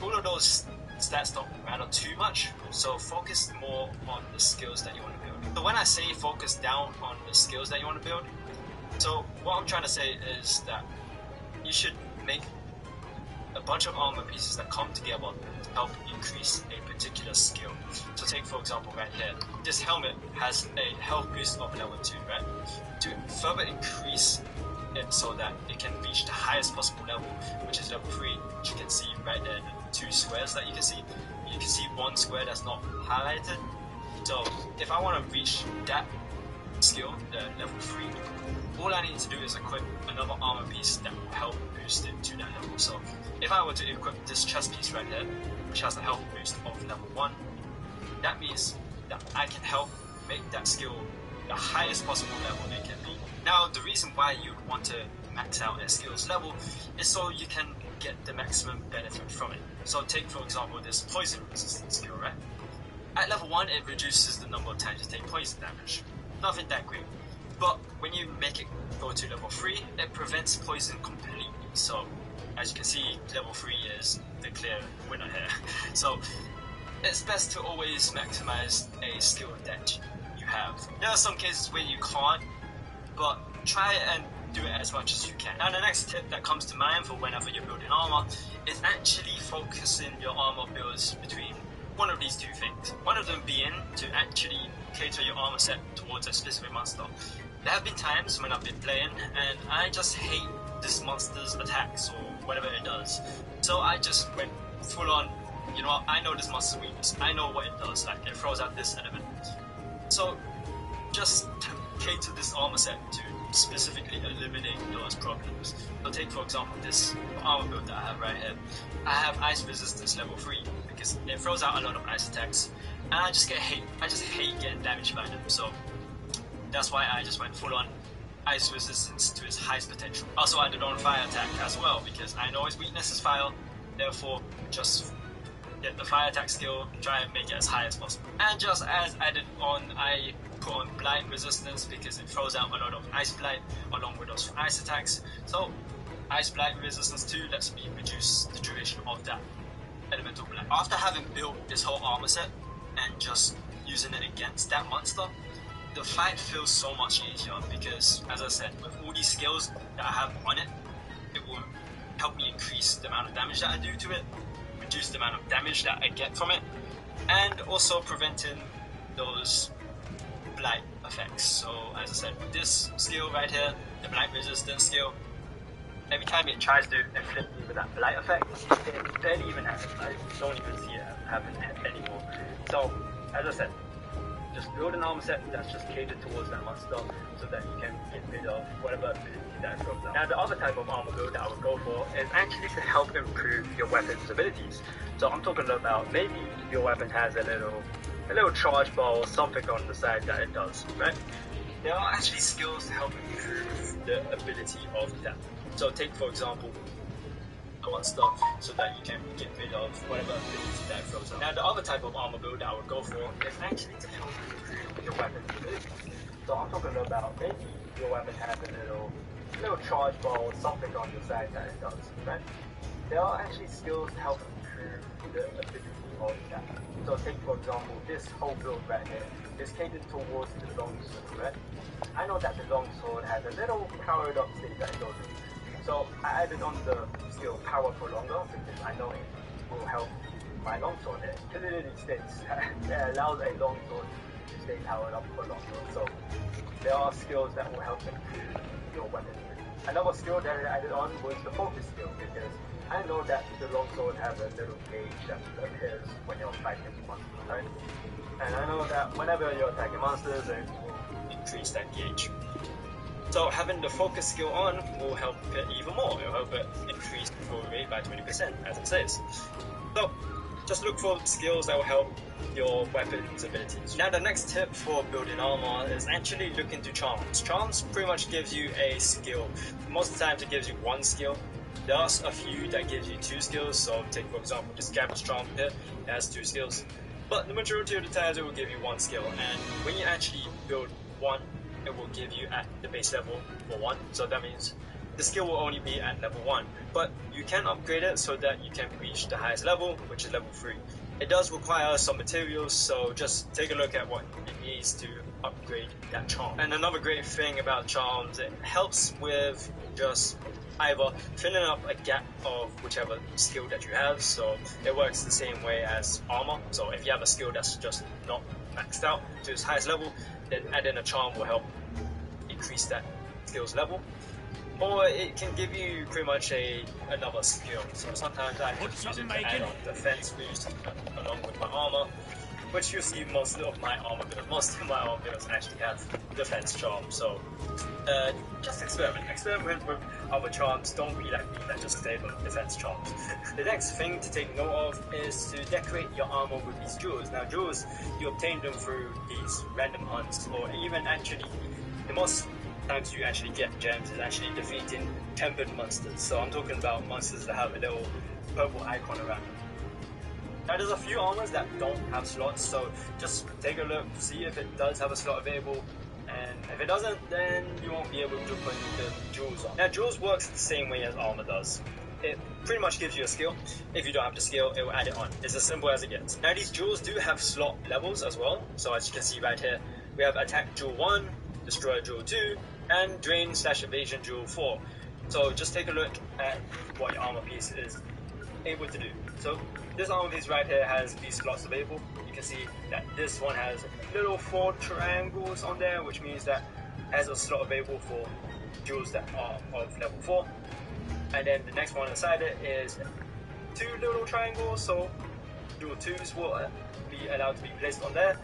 All of those stats don't matter too much. So focus more on the skills that you want to build. So when I say focus down on the skills that you want to build, so what I'm trying to say is that you should make a bunch of armor pieces that come together to help increase a particular skill. So take for example right here, this helmet has a health boost of level 2, right? To further increase it so that it can reach the highest possible level, which is level 3, which you can see right there, the 2 squares that you can see. You can see one square that's not highlighted. So if I want to reach that skill, the level 3, all I need to do is equip another armor piece that will help boost it to that level. So if I were to equip this chest piece right here, which has a health boost of level 1, that means that I can help make that skill the highest possible level it can be. Now the reason why you'd want to max out a skill's level is so you can get the maximum benefit from it. So take for example this poison resistance skill, right? At level 1 it reduces the number of times you take poison damage. Nothing that great. But when you make it go to level 3, it prevents poison completely. So as you can see, level 3 is the clear winner here. So it's best to always maximize a skill that you have. There are some cases where you can't, but try and do it as much as you can. Now the next tip that comes to mind for whenever you're building armor is actually focusing your armor builds between one of these two things. One of them being to actually cater your armor set towards a specific monster. There have been times when I've been playing and I just hate this monster's attacks or whatever it does. So I just went full on, you know what, I know this monster's weakness, I know what it does, like it throws out this element. So just cater this armor set to specifically eliminate those problems. So take for example this armor build that I have right here. I have ice resistance level 3 because it throws out a lot of ice attacks and I just hate getting damaged by them. So that's why I just went full on ice resistance to its highest potential. Also added on fire attack as well because I know its weakness is fire, therefore just get the fire attack skill, try and make it as high as possible. And just as added on, I put on blight resistance because it throws out a lot of ice blight along with those ice attacks. So ice blight resistance 2 lets me reduce the duration of that elemental blight. After having built this whole armor set and just using it against that monster, the fight feels so much easier because, as I said, with all these skills that I have on it, it will help me increase the amount of damage that I do to it, reduce the amount of damage that I get from it, and also preventing those blight effects. So, as I said, with this skill right here, the blight resistance skill, every time it tries to inflict me with that blight effect, it barely even happens. I don't even see it happen anymore. So, as I said, just build an armor set that's just catered towards that monster so that you can get rid of whatever ability that throws out. Now the other type of armor build that I would go for is actually to help improve your weapon's abilities. So I'm talking about maybe your weapon has a little charge bar or something on the side that it does, right? There are actually skills to help improve the ability of that. So take for example monster so that you can get rid of whatever ability that throws out. Now the other type of armor build that I would go for is actually to help improve your weapon's ability. So I'm talking about maybe your weapon has a little charge bar or something on the side that it does, right? There are actually skills to help improve the ability of that. So take for example this whole build right here is catered towards the longsword, right? I know that the longsword has a little powered up state that it goes in. So I added on the skill power for longer because I know it will help my longsword there, because it allows a longsword to stay powered up for longer. So there are skills that will help improve your weapon. Another skill that I added on was the focus skill, because I know that the longsword has a little gauge that appears when you're fighting monsters, right? And I know that whenever you're attacking monsters, it will increase that gauge. So having the focus skill on will help it even more. It will help it increase the throw rate by 20%, as it says. So just look for skills that will help your weapon's abilities. Now the next tip for building armor is actually look into charms. Charms pretty much gives you a skill. Most of the times it gives you one skill. There are a few that gives you 2 skills, so take for example the Scabbard's Charm here, it has 2 skills. But the majority of the times it will give you 1 skill, and when you actually build one, it will give you at the base level for 1, so that means the skill will only be at level 1, but you can upgrade it so that you can reach the highest level, which is level 3. It does require some materials, so just take a look at what it needs to upgrade that charm. And another great thing about charms, it helps with just either filling up a gap of whichever skill that you have, so it works the same way as armor. So if you have a skill that's just not maxed out to its highest level, then adding a charm will help increase that skill's level. Or it can give you pretty much another skill. So sometimes I just use it to add on defense boost along with my armor, which you see most of my armor builds actually have defense charms. So just experiment with other charms. Don't be like me that just stay on defense charms. The next thing to take note of is to decorate your armor with these jewels. Now jewels, you obtain them through these random hunts, or even actually the most times you actually get gems is actually defeating tempered monsters. So I'm talking about monsters that have a little purple icon around them. Now there's a few armors that don't have slots, so just take a look, see if it does have a slot available, and if it doesn't, then you won't be able to put the jewels on. Now jewels works the same way as armor does. It pretty much gives you a skill. If you don't have the skill, it will add it on. It's as simple as it gets. Now these jewels do have slot levels as well, so as you can see right here, we have attack jewel 1, destroy jewel 2, and drain/evasion jewel 4. So just take a look at what your armor piece is able to do. So this armor piece right here has these slots available. You can see that this one has little 4 triangles on there, which means that it has a slot available for jewels that are of level 4. And then the next one inside it is 2 little triangles, so jewel 2s will be allowed to be placed on there.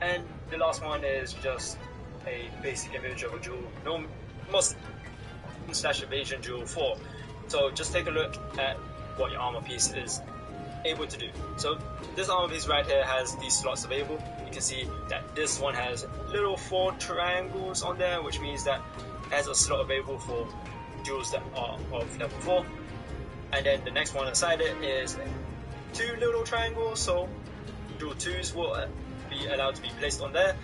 And the last one is just a basic image of a jewel, most /evasion jewel 4. So just take a look at what your armor piece is able to do. So this armor piece right here has these slots available. You can see that this one has little 4 triangles on there, which means that it has a slot available for jewels that are of level 4. And then the next one inside it is 2 little triangles, so jewel 2s will be allowed to be placed on there.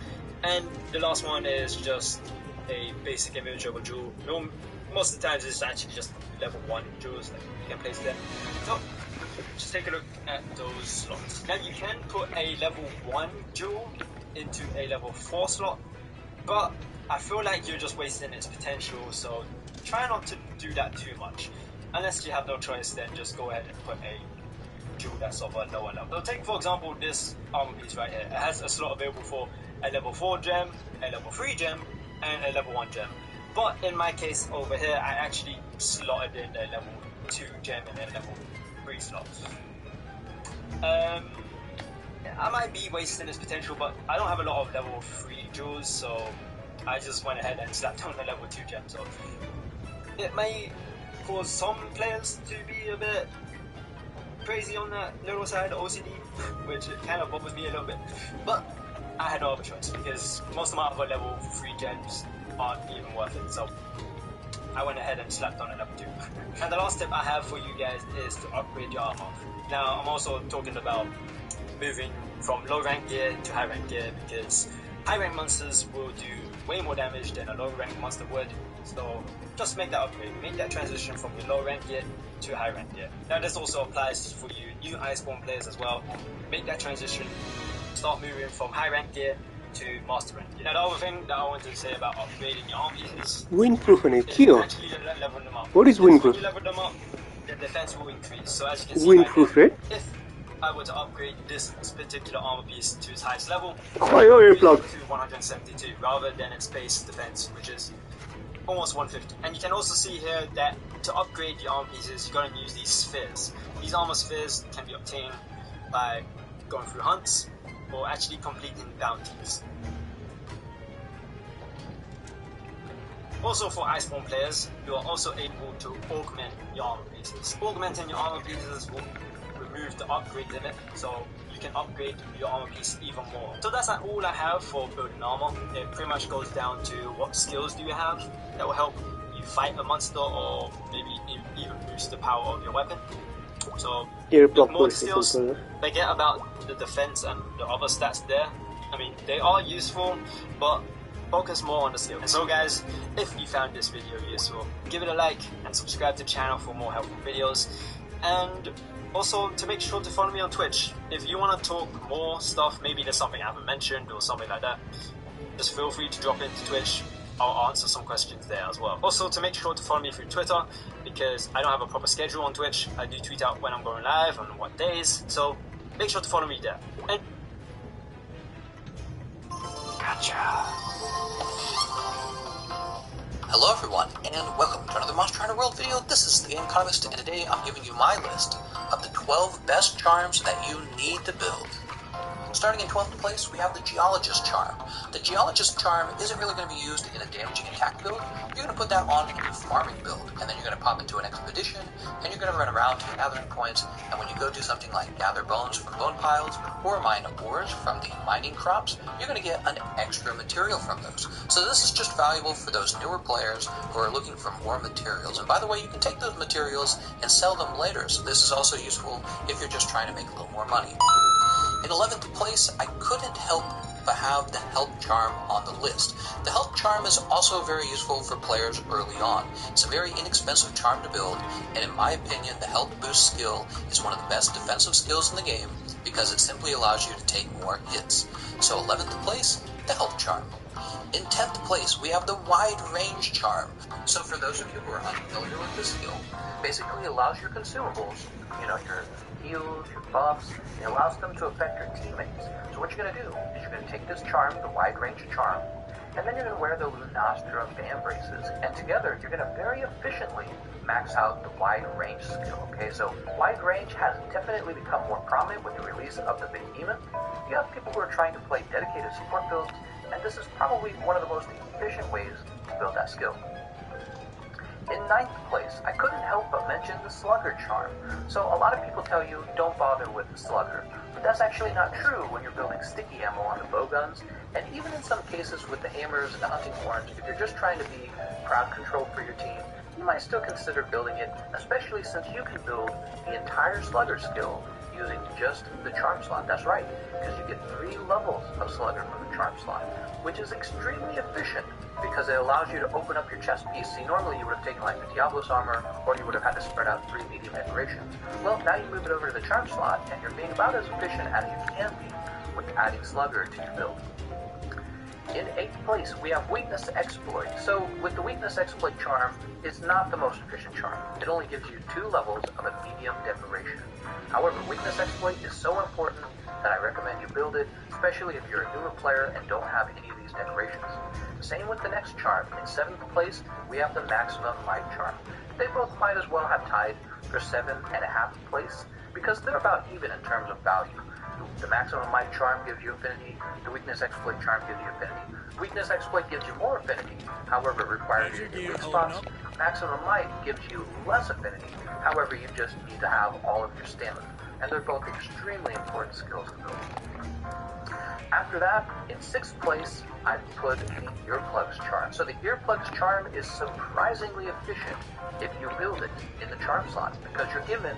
And the last one is just a basic image of a jewel. Most of the times it's actually just level 1 jewels that you can place there. So just take a look at those slots. Now you can put a level 1 jewel into a level 4 slot, but I feel like you're just wasting its potential, so try not to do that too much. Unless you have no choice, then just go ahead and put a jewel that's of a lower level. So take for example this armor piece right here. It has a slot available for a level 4 gem, a level 3 gem, and a level 1 gem. But in my case over here, I actually slotted in a level 2 gem and a level 3 slot. I might be wasting its potential, but I don't have a lot of level 3 jewels, so I just went ahead and slapped on a level 2 gem. So it may cause some players to be a bit crazy on that little side of OCD, which it kind of bothers me a little bit. But I had no other choice, because most of my other level 3 gems aren't even worth it, so I went ahead and slapped on a level 2. And the last tip I have for you guys is to upgrade your armor. Now I'm also talking about moving from low rank gear to high rank gear, because high rank monsters will do way more damage than a low rank monster would, so just make that upgrade, make that transition from your low rank gear to high rank gear. Now this also applies for you new Iceborne players as well. Make that transition, start moving from high rank gear to master rank gear. Now the other thing that I wanted to say about upgrading your armies is Windproof and a kill. actually level them up. What is When windproof? you level them up, the defense will increase. So as you can see, Windproof, right? if I were to upgrade this particular armor piece to its highest level, Oh, you're earplug. to 172 rather than its base defense, which is almost 150. And you can also see here that to upgrade the armor pieces, you're going to use these spheres. These armor spheres can be obtained by going through hunts or actually completing bounties. Also for Iceborne players, you are also able to augment your armor pieces. Augmenting your armor pieces will remove the upgrade limit, so you can upgrade your armor piece even more. So that's all I have for building armor. It pretty much goes down to what skills do you have that will help you fight a monster or maybe even boost the power of your weapon. So with more skills, forget about the defense and the other stats there. I mean, they are useful, but focus more on the skill. And so guys, if you found this video useful, give it a like and subscribe to the channel for more helpful videos. And also to make sure to follow me on Twitch. If you want to talk more stuff, maybe there's something I haven't mentioned or something like that, just feel free to drop into Twitch. I'll answer some questions there as well. Also to make sure to follow me through Twitter, because I don't have a proper schedule on Twitch. I do tweet out when I'm going live and what days, so make sure to follow me there. And Gotcha. Hello everyone, and welcome to another Monster Hunter World video. This is the Game Economist, and today I'm giving you my list of the 12 best charms that you need to build. Starting in 12th place, we have the Geologist Charm. The Geologist Charm isn't really going to be used in a damaging attack build. You're going to put that on in a farming build, and then you're going to pop into an expedition, and you're going to run around to gathering points, and when you go do something like gather bones from bone piles, or mine ores from the mining crops, you're going to get an extra material from those. So this is just valuable for those newer players who are looking for more materials. And by the way, you can take those materials and sell them later, so this is also useful if you're just trying to make a little more money. In 11th place, I couldn't help but have the Help Charm on the list. The Help Charm is also very useful for players early on. It's a very inexpensive charm to build, and in my opinion, the Help Boost skill is one of the best defensive skills in the game because it simply allows you to take more hits. So 11th place, the Help Charm. In 10th place, we have the Wide Range Charm. So for those of you who are unfamiliar with this skill, basically allows your consumables, your heals, your buffs, it allows them to affect your teammates. So what you're going to do is you're going to take this charm, the Wide Range Charm, and then you're going to wear the Lunastra fan braces, and together you're going to very efficiently max out the Wide Range skill. Okay, so Wide Range has definitely become more prominent with the release of the Behemoth. You have people who are trying to play dedicated support builds, and this is probably one of the most efficient ways to build that skill. In 9th place, I couldn't help but mention the Slugger Charm. So a lot of people tell you don't bother with the Slugger, but that's actually not true when you're building sticky ammo on the bowguns, and even in some cases with the hammers and the hunting horns. If you're just trying to be crowd control for your team, you might still consider building it, especially since you can build the entire Slugger skill using just the charm slot. That's right, because you get 3 levels of Slugger from the charm slot, which is extremely efficient because it allows you to open up your chest piece. See, normally you would have taken like the Diablos armor, or you would have had to spread out 3 medium decorations. Well, now you move it over to the charm slot, and you're being about as efficient as you can be with adding Slugger to your build. In 8th place, we have Weakness Exploit. So with the Weakness Exploit charm, it's not the most efficient charm. It only gives you 2 levels of a medium decoration. However, Weakness Exploit is so important that I recommend you build it, especially if you're a newer player and don't have any of these decorations. Same with the next charm. In 7th place, we have the Maximum Might charm. They both might as well have tied for 7.5th place because they're about even in terms of value. The Maximum Might charm gives you affinity, the Weakness Exploit charm gives you affinity. Weakness Exploit gives you more affinity, however it requires you to do weak spots. Maximum Might gives you less affinity, however you just need to have all of your stamina. And they're both extremely important skills to build. After that, in 6th place, I put the Earplugs charm. So the Earplugs charm is surprisingly efficient if you build it in the charm slot because you're given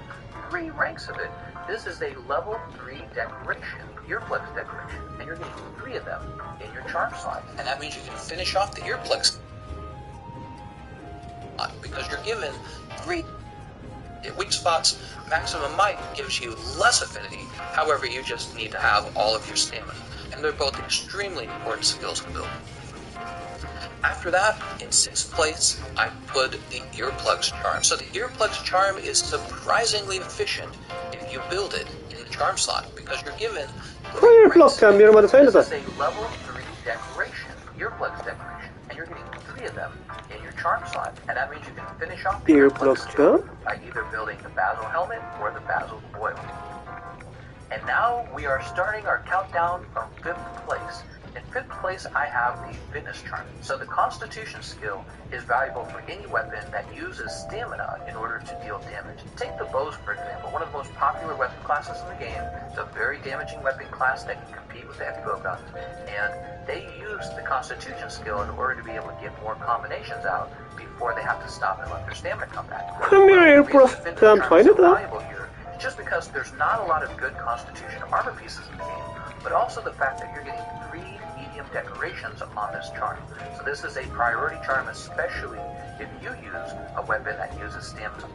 3 ranks of it. This is a level 3 decoration, Earplugs decoration, and you're getting 3 of them in your charm slot. And that means you can finish off the Earplugs because you're given 3 weak spots. Maximum Might gives you less affinity, however you just need to have all of your stamina. And they're both extremely important skills to build. After that, in 6th place, I put the Earplugs charm. So the Earplugs charm is surprisingly efficient if you build it in the charm slot, because you're given Earplugs kan bir numara söyle de. This is a level 3 decoration, Earplugs decoration, and you're getting 3 of them in your charm slot, and that means you can finish off the Earplugs skill by either building the Basil helmet or the Basil boil. And now we are starting our countdown from 5th place. In 5th place, I have the Fitness Charm. So the Constitution skill is valuable for any weapon that uses stamina in order to deal damage. Take the bows, for example, one of the most popular weapon classes in the game. It's a very damaging weapon class that can compete with the heavy bow guns. And they use the Constitution skill in order to be able to get more combinations out before they have to stop and let their stamina come back. Valuable here, just because there's not a lot of good Constitution armor pieces in the game, but also the fact that you're getting 3 medium decorations on this charm. So this is a priority charm, especially if you use a weapon that uses stamina.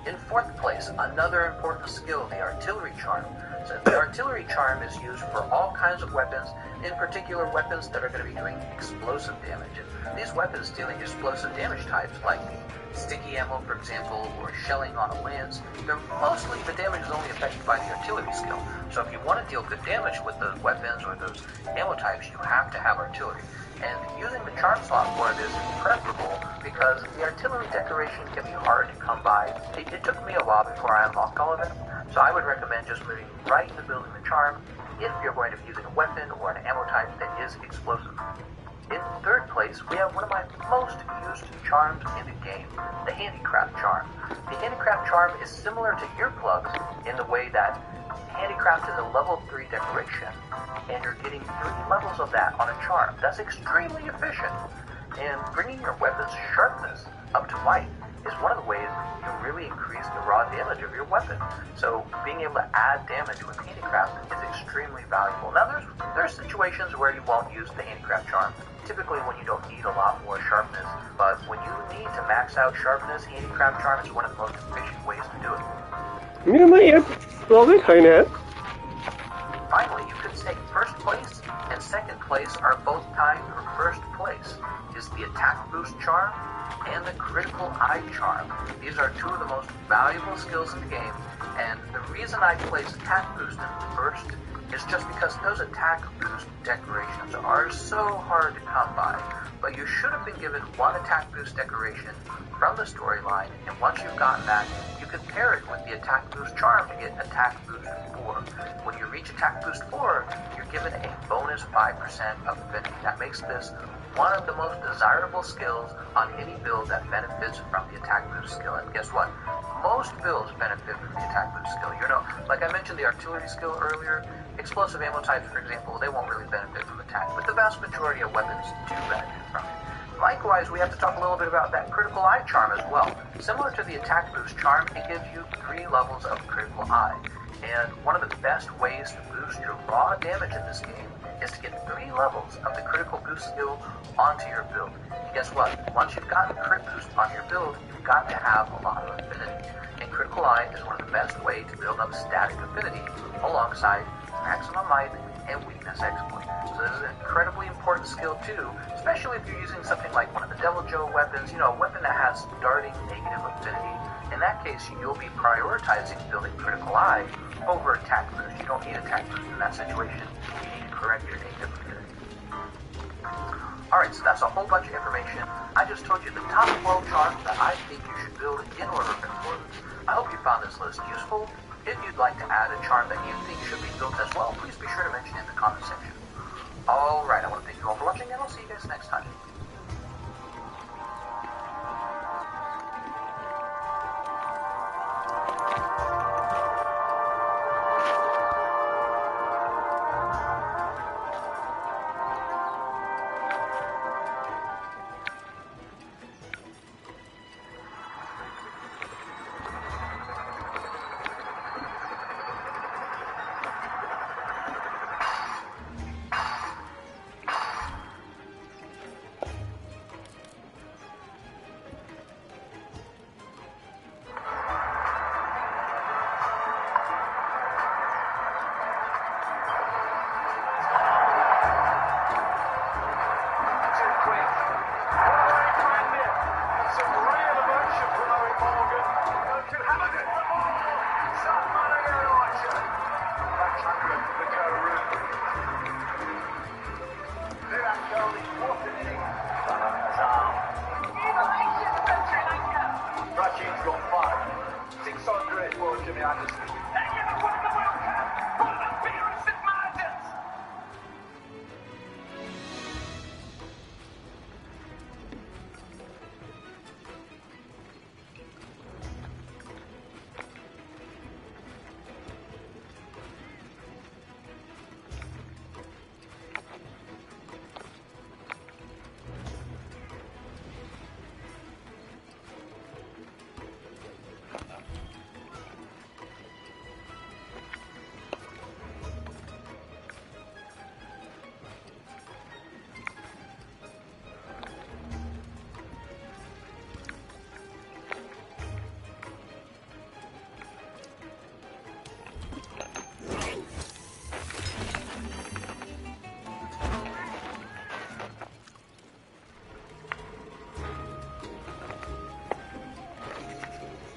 In 4th place, another important skill, the Artillery Charm. So the Artillery Charm is used for all kinds of weapons, in particular weapons that are going to be doing explosive damage. And these weapons dealing explosive damage types, like the sticky ammo, for example, or shelling on a lance, mostly the damage is only affected by the artillery skill. So if you want to deal good damage with those weapons or those ammo types, you have to have artillery. And using the charm slot for it is preferable because the artillery decoration can be hard to come by. It took me a while before I unlocked all of it, so I would recommend just moving right into building the charm if you're going to be using a weapon or an ammo type that is explosive. In 3rd place, we have one of my most used charms in the game, the Handicraft Charm. The Handicraft Charm is similar to Earplugs in the way that Handicraft is a level 3 decoration, and you're getting 3 levels of that on a charm. That's extremely efficient. And bringing your weapon's sharpness up to white is one of the ways you really increase the raw damage of your weapon. So being able to add damage with Handicraft is extremely valuable. Now there's situations where you won't use the Handicraft Charm, typically when you don't need a lot more sharpness, but when you need to max out sharpness, Handicraft Charm is one of the most efficient ways to do it. Finally, you could say 1st place and 2nd place are both tied for 1st place. Is the Attack Boost Charm and the Critical Eye Charm. These are 2 of the most valuable skills in the game, and the reason I place Attack Boost in 1st is just because those Attack Boost decorations are so hard to come by. But you should have been given 1 Attack Boost decoration from the storyline, and once you've gotten that, you can pair it with the Attack Boost Charm to get Attack Boost 4. When you reach Attack Boost 4, you're given a bonus 5% of affinity. That makes this one of the most desirable skills on any build that benefits from the Attack Boost skill. And guess what? Most builds benefit from the Attack Boost skill. You know, like I mentioned the artillery skill earlier, explosive ammo types, for example, they won't really benefit from attack, but the vast majority of weapons do benefit from it. Likewise, we have to talk a little bit about that Critical Eye Charm as well. Similar to the Attack Boost Charm, it gives you 3 levels of Critical Eye. And one of the best ways to boost your raw damage in this game is to get 3 levels of the Critical Boost skill onto your build. And guess what? Once you've gotten Crit Boost on your build, you've got to have a lot of affinity. And Critical Eye is one of the best ways to build up static affinity alongside Maximum Might and Weakness Exploit. So this is an incredibly important skill too, especially if you're using something like one of the Devil Joe weapons, you know, a weapon that has starting negative affinity. In that case, you'll be prioritizing building Critical Eye over Attack Boost. You don't need Attack Boost in that situation. You need to correct your negative affinity. Alright, so that's a whole bunch of information. I just told you the top 12 charms that I think you should build in order of importance. I hope you found this list useful. If you'd like to add a charm that you think should be built as well, please be sure to mention it in the comment section. Alright, I want to thank you all for watching, and I'll see you guys next time.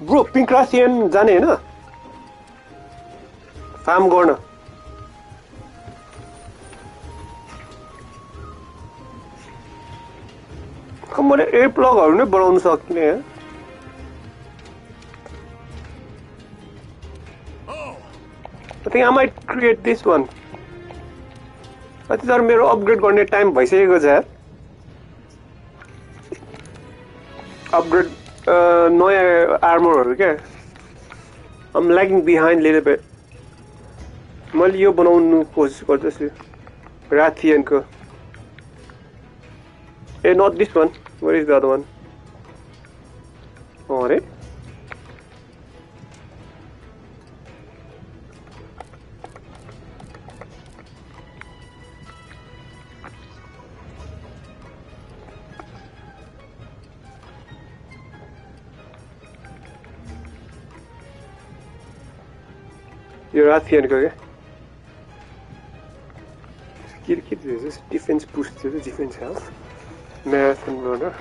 Bro pink Rathian जाने हैन farm गर्न मैले air प्लगहरु नै बनाउन सक्ने I think I might create this one. I think मेरो upgrade गर्ने time भइसकेको छ अपग्रेड नयाँ आर्मरहरु के I'm lagging behind a little bit. मैले यो बनाउनु कोसिस गर्दैछु राथियनको not this one. Where is the other one? Oh, right? You're Rathian, okay? Skill this defense boost to the defense health. Marathon runner.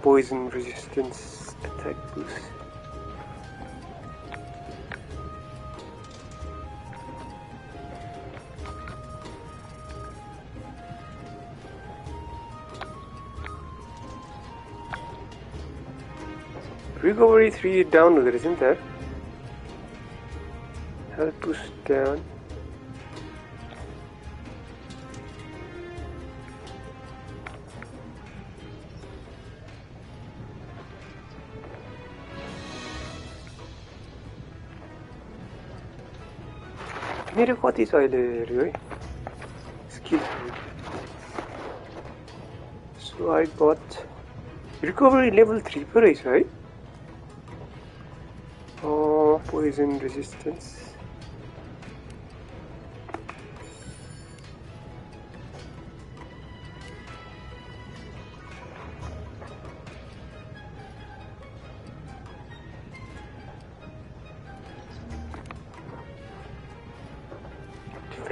Poison resistance attack boost. Recovery 3 down there, isn't there? Health boost down. मेरो कति छ अहिले हेर्यो है skill so I got recovery level 3 पो रहेछ है poison resistance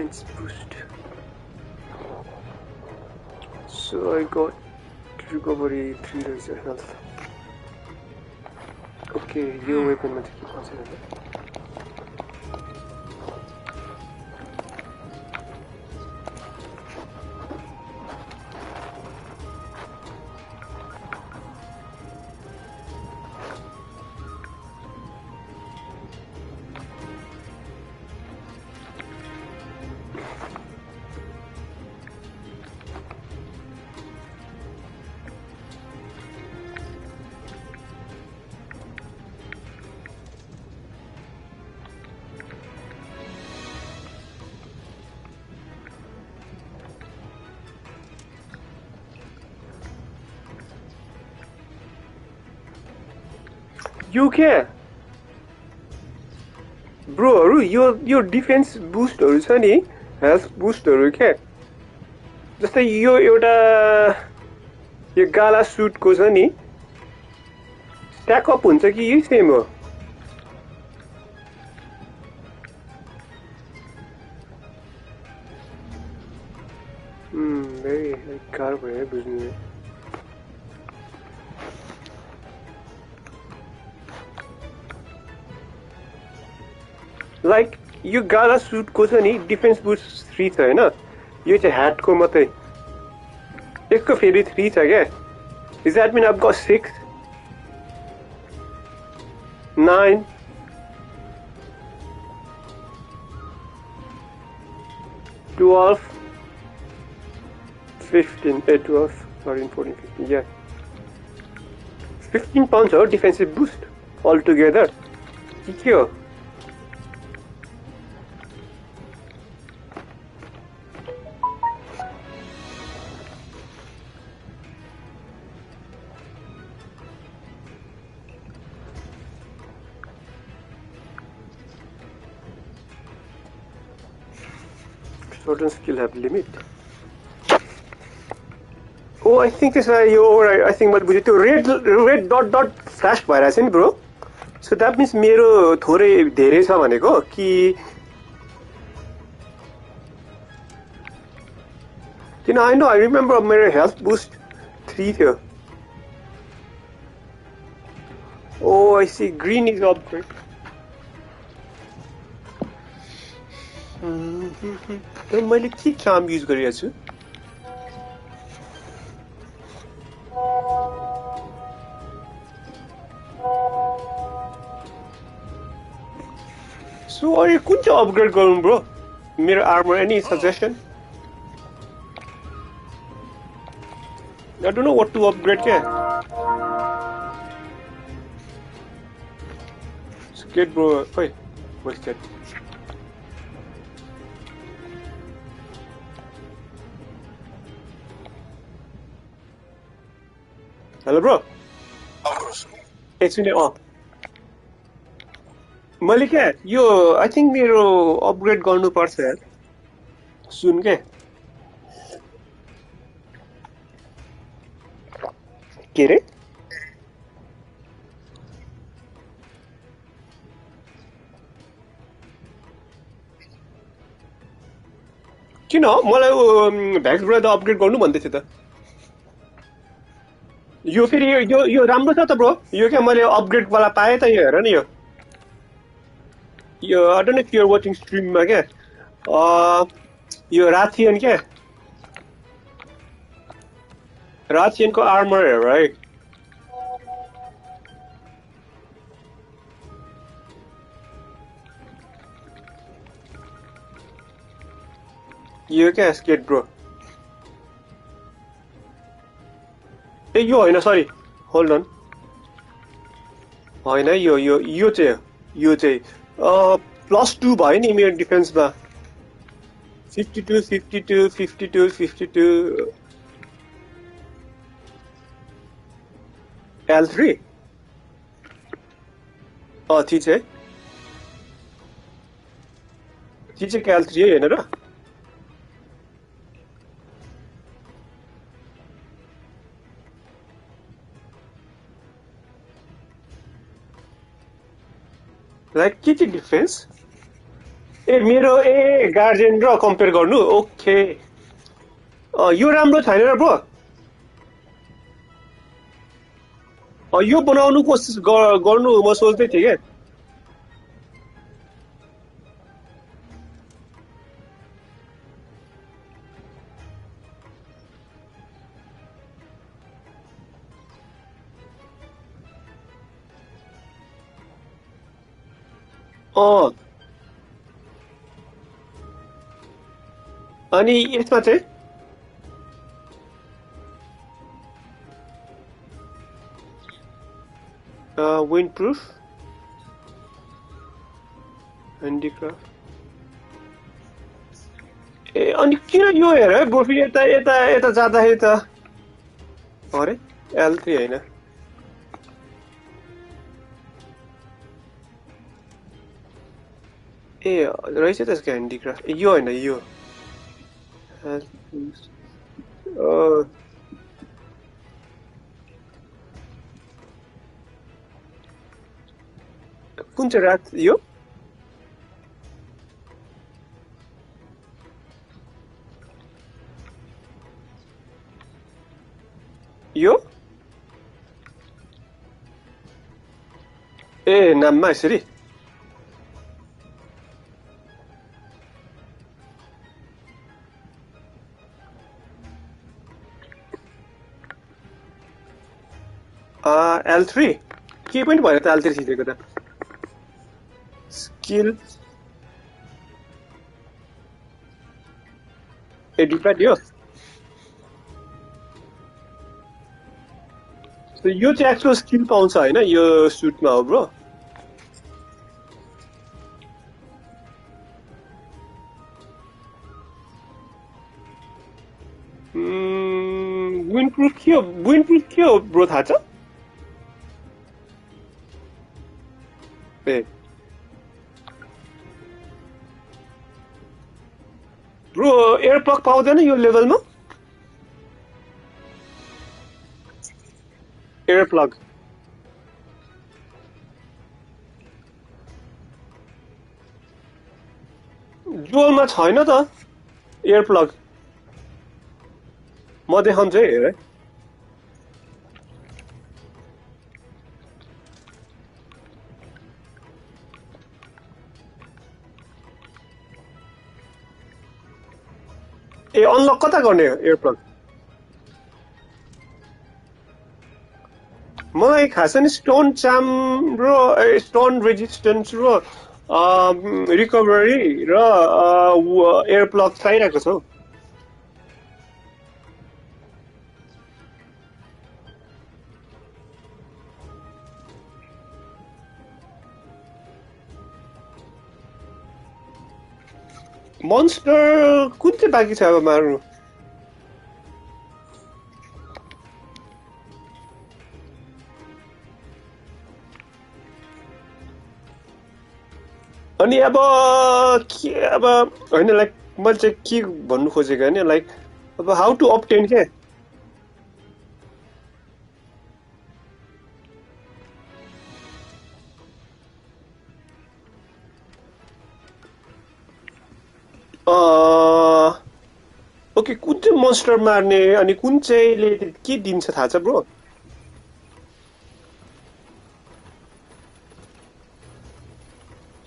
defense boost. So I got recovery 3 razor health. Okay, your weapon must keep considered. You can, bro. Your defense booster is any health booster, okay? Just like your gala suit goes any stack up on the key same. Very carboy business. Like you gala suit को छ नि defence boost 3 छ हैन यो चाहिँ ह्याट को मात्रै यसको फेरि 3 छ के is that mean I've got 6 9 12 15 12 13 14 15 yeah 15 pounds of defensive boost all together के हो certain skill have limit. Oh, I think this you're I think मैले बुझे त्यो red dot flash भइरहेछ नि bro. So that means मेरो थोरै धेरै छ भनेको कि I know I remember मेरो health boost 3 थियो. Oh, I see. Green is upgrade. मैले के charm use गरिरहेको छु? So, are you कुन चाहिँ upgrade गरौँ bro? मेरो armor, any suggestion? I don't know what to upgrade क्या. Skate bro, wait, what's that? Hello bro. It's in the मैले क्या यो I think मेरो upgrade गर्नु पर्छ यार. सुन के. के रे? किन मलाई भ्याक्सबाट अपग्रेड गर्नु भन्दै थियो त यो फेरि यो राम्रो छ त ब्रो यो के मैले अपग्रेड वाला पाए त यो हेर नि यो I don't know if you're watching stream मा के यो राथियन के राथियन को आर्मर हेर है यो क्या स्केट ब्रो ए यो हैन सरी होल्ड अन हैन यो चाहिँ +2 भयो नि मेरो डिफेन्समा 52 52 52 52 L3 ठीक छ L3 हैन र लाइक के चाहिँ डिफरेन्स ए मेरो गार्जियन र कम्पेयर गर्नु ओके यो राम्रो छैन र ब्रो यो बनाउनु कोसिस गर्नु म सोच्दै थिएँ के अनि यसमा चाहिँ विन्ड प्रुफ ह्यान्डिक्राफ्ट ए अनि किन यो हेर है ब्रो फेरि यता जाँदाखेरि त अरे L3 हैन ए रहेछ त्यसको ह्यान्डिक्राफ्ट यो हैन यो कुन चाहिँ रात यो ए नाममा यसरी L3 के पनि भएन त L3 थिचेको त स्किल एडिप्याड यो यो चाहिँ एक्चुअल स्किल पाउँछ हैन यो सुटमा हो ब्रो विन्डप्रुफ के हो ब्रो थाहा छ ब्रो एयर प्लग पाउँदैन यो लेभलमा एयर प्लग जुअलमा छैन त एयर प्लग म देखाउँछु है हेर ए अनलक कता गर्ने एयरप्लग मलाई खास नि स्टोन चाम र स्टोन रेजिस्टेन्स र रिकभरी र एयरप्लग चाहिरहेको छ मन्स्टर कुन चाहिँ बाँकी छ अब मार्नु अनि अब के अब होइन लाइक मैले चाहिँ के भन्नु खोजेको होइन लाइक अब हाउ टु अब्टेन के ओके कुन चाहिँ मोन्स्टर मार्ने अनि कुन चाहिँले के दिन्छ थाहा छ ब्रो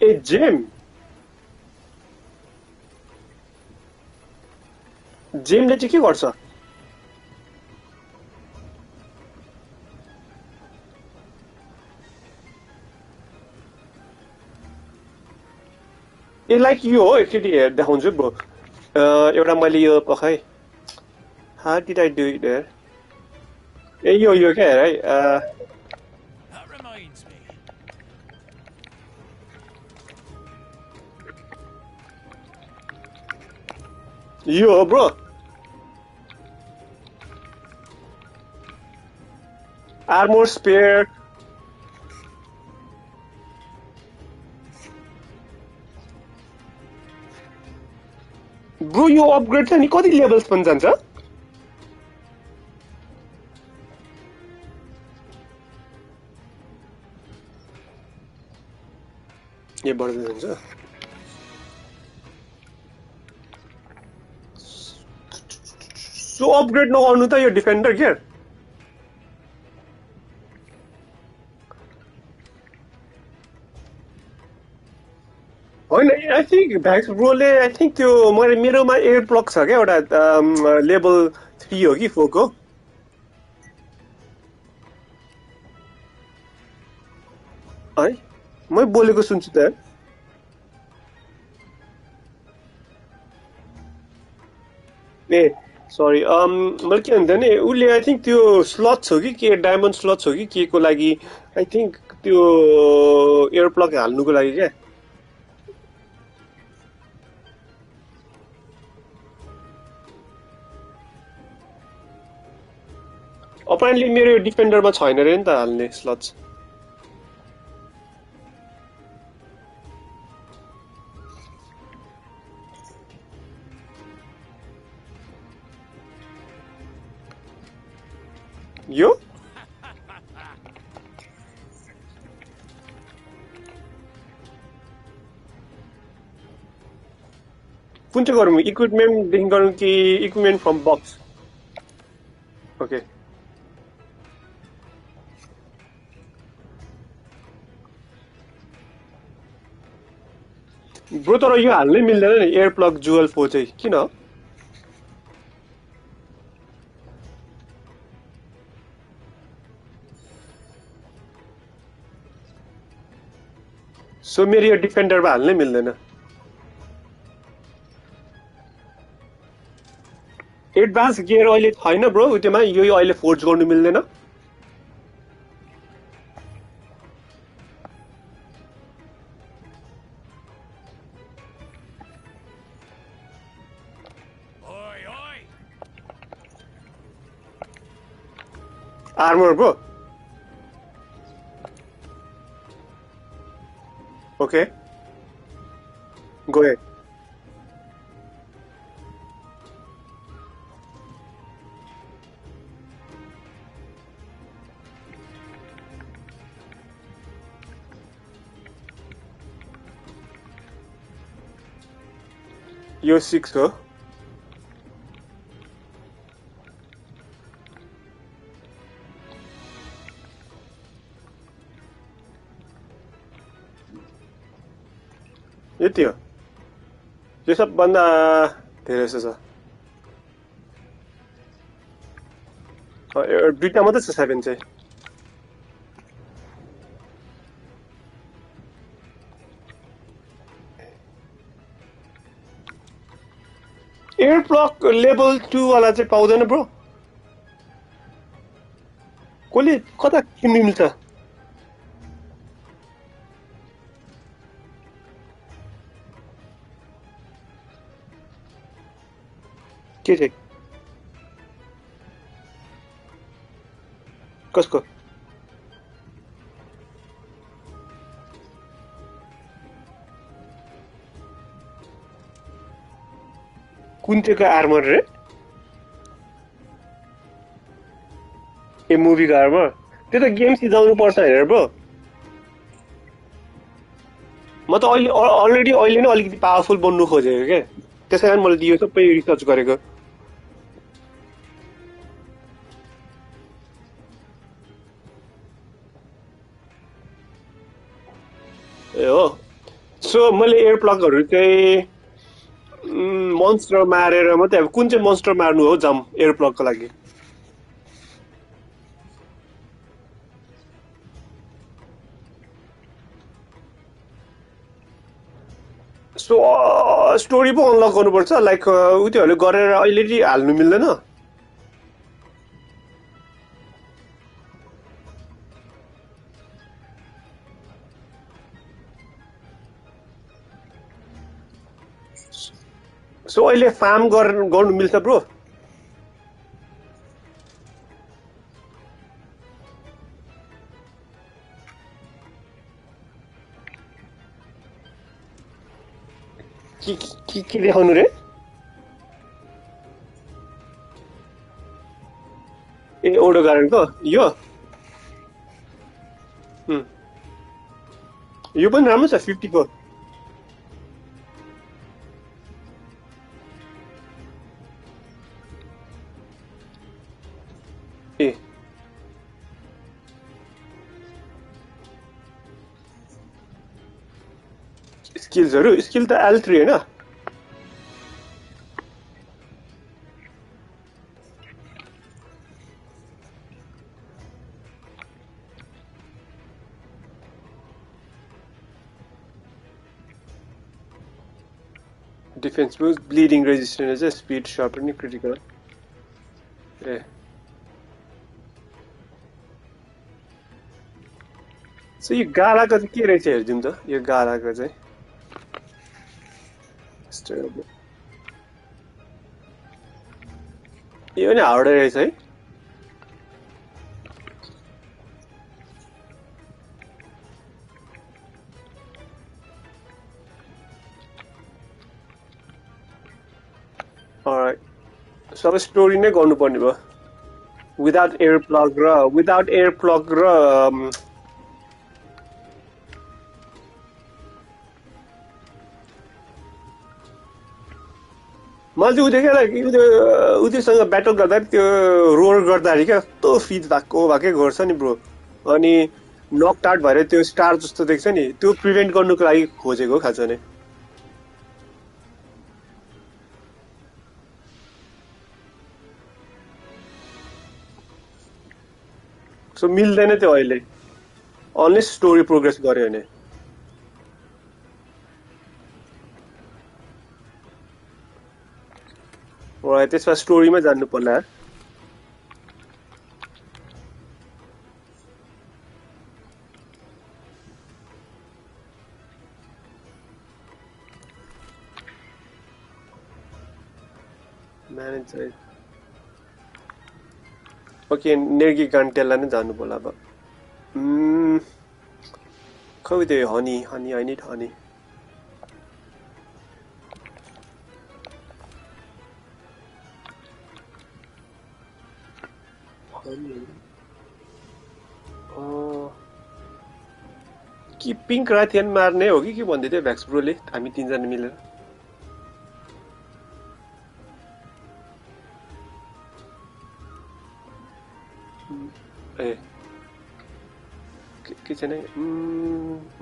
ए जेमले चाहिँ के गर्छ ए लाइक यो हो एकचोटि देखाउँछु ब्रो एउटा मैले यो पखाएँ how did I do it there ए यो क्या हेर है That reminds me. यो हो ब्रो आर्मोर स्पेयर ब्रो यो अपग्रेड छ नि कति लेभल्स पनि जान्छ ए बढ्दै जान्छ सो अपग्रेड नगर्नु त यो डिफेन्डर के होइन आई थिङ्क भ्याक्स ब्रोले आई थिङ्क त्यो मेरोमा एयर प्लग छ क्या एउटा लेभल 3 हो कि 4 को है मै बोलेको सुन्छु त ए सरी मैले के भन्दा नि उसले आई थिङ्क त्यो स्लट हो कि के डायमन्ड स्लट हो कि के को लागि आई थिङ्क त्यो एयर प्लग हाल्नुको लागि क्या अपेरेन्टली मेरो डिफेन्डरमा छैन रे नि त हाल्ने स्लट्स यो कुन चाहिँ गरौँ इक्विपमेन्टदेखि गरौँ कि equipment from box okay bro तर यो हाल्नै मिल्दैन नि एयर प्लग जुअल 4 चाहिँ किन सो मेरो यो डिफेन्डरमा हाल्नै मिल्दैन एडभान्स गियर अहिले छैन ब्रो त्यसमा यो अहिले फोर्ज गर्नु मिल्दैन armour bro okay go ahead यो 6 हो यति हो यो सबभन्दा धेरै छ दुईटा मात्रै छ 7 चाहिँ एयर प्लग लेभल 2 वाला चाहिँ पाउँदैन ब्रो कसले कता किन्नु मिल्छ के चाहिँ कसको कुन चाहिँको आर्मर रे ए मुभीको आर्मर त्यो त गेम सिधाउनु पर्छ हेर ब्रो म त अलरेडी अहिले नै अलिकति पावरफुल बन्नु खोजेको के त्यसैकारण मैले यो सबै रिसर्च गरेको ए हो सो मैले एयर प्लगहरु चाहिँ मोन्स्टर मारेर मात्रै अब कुन चाहिँ मोन्स्टर मार्नु हो जम एयर प्लगको लागि सो स्टोरी पो अनलक गर्नुपर्छ लाइक उतिहरूले गरेर अहिले हाल्नु मिल्दैन सो अहिले फार्म गर्नु मिल्छ ब्रो के देखाउनु रे ए ओडो गार्डनको यो यो पनि राम्रो छ 50 को ए स्किल्सहरु स्किल त L3 हैन डिफेन्स बुस्ट ब्लिडिङ रेजिस्टेन्स है स्पिड शार्पनिङ क्रिटिकल ए सो यो गालाको चाहिँ के रहेछ हेर्दिउँ त यो गालाको चाहिँ यो पनि हार्ड रहेछ है अलराइट सबै स्टोरी नै गर्नुपर्ने भयो विदाउट एयर प्लग र मैले चाहिँ उदेखिसँग ब्याटल गर्दा त्यो रोल गर्दाखेरि क्या कस्तो फिज भएकै गर्छ नि ब्रो अनि नक आउट भएर त्यो स्टार जस्तो देख्छ नि त्यो प्रिभेन्ट गर्नुको लागि खोजेको खास नै सो मिल्दैन त्यो अहिले अनलेस स्टोरी प्रोग्रेस गर्यो भने त्यसमा स्टोरीमा जान्नु पर्ला म्यानेजर ओके नेर्गी गान्टेललाई नै जानु पर्ला अब खै त्यो हनी आई निड हनी कि पिङ्क राथियन मार्ने हो कि भन्दै थियो भ्याक्स ब्रोले हामी तीनजना मिलेर ए के छैन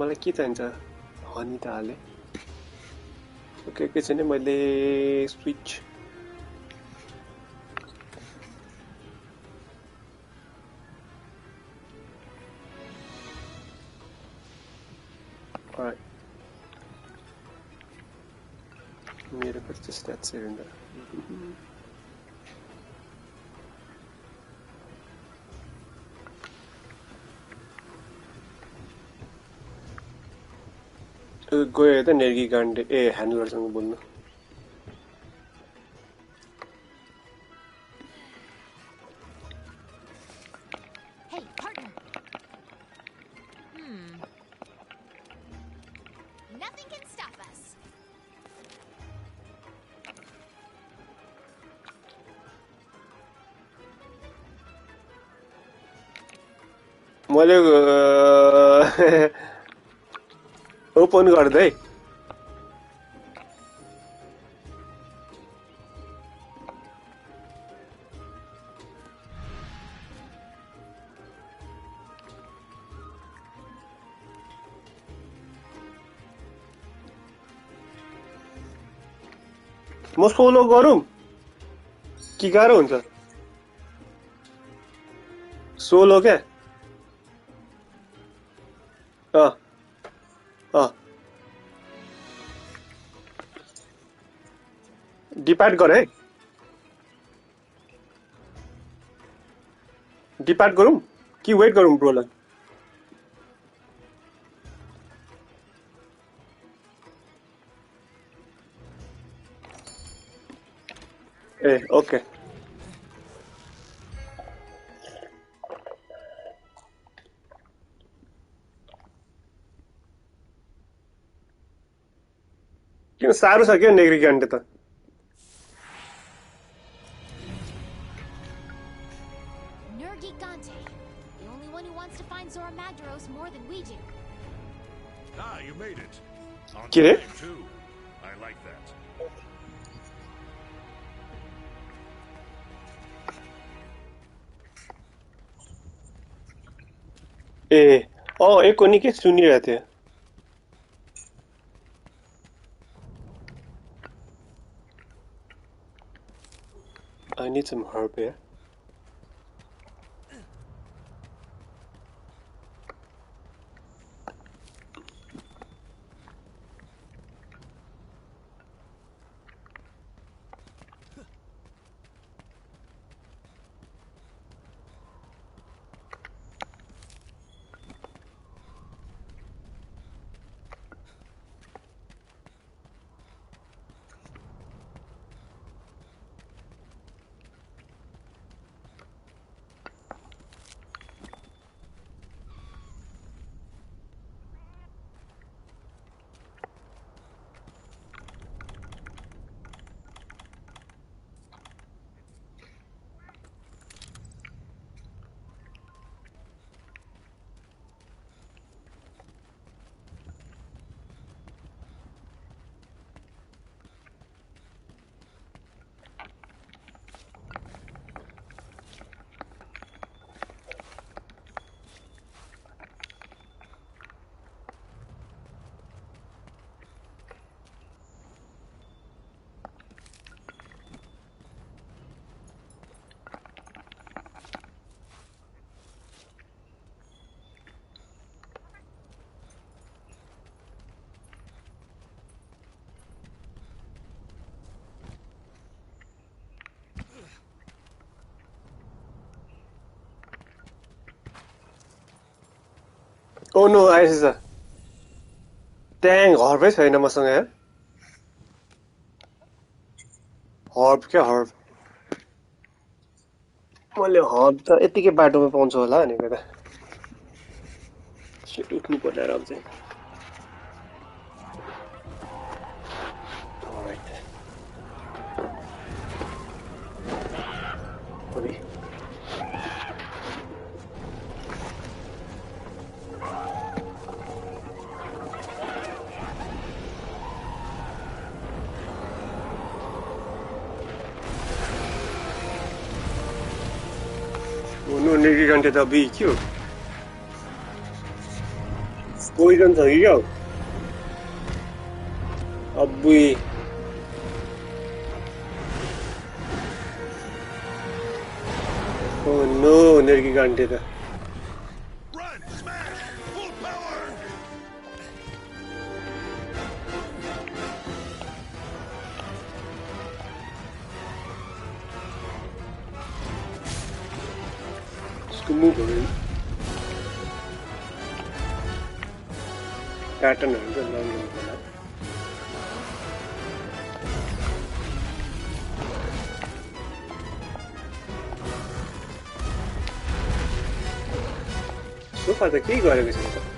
मलाई के चाहिन्छ हनी त हाले ओके के छैन मैले स्विच मेरो कति स्ट्याट्स हेर्दा गयो त नेर्गी गान्डे ए ह्यान्डलरसँग बोल्नु Hey, partner. Nothing can stop us. मैले ओपन गर्दै म सोलो गरौँ कि गाह्रो हुन्छ सोलो क्या डिपार्ट गर है डिपार्ट गरौँ कि वेट गरौँ ब्रोलाई ए ओके किन साह्रो छ क्या नेग्री गान्डे त Nergigante, the only one who wants to find Zora Magdaros more than we do. Ah, you made it. On Get it? time, too. I like that. ए एको निकै सुनिरहेको थियो I need some herb here. Oh no, आएछ ट्याङ हर्बै छैन मसँग यार herb क्या herb मैले herb त यतिकै बाटोमा पाउँछु होला भनेको त उठ्नु पर्ला अब चाहिँ No, Nergigante त बी के हो पोइजन छ कि क्या हो अब्बुई Oh no, Nergigante त Run! Smash! Full power! उसको मुभहरू प्याटर्नहरू चाहिँ लाउनु होला सोफा त केही गरेको छैन त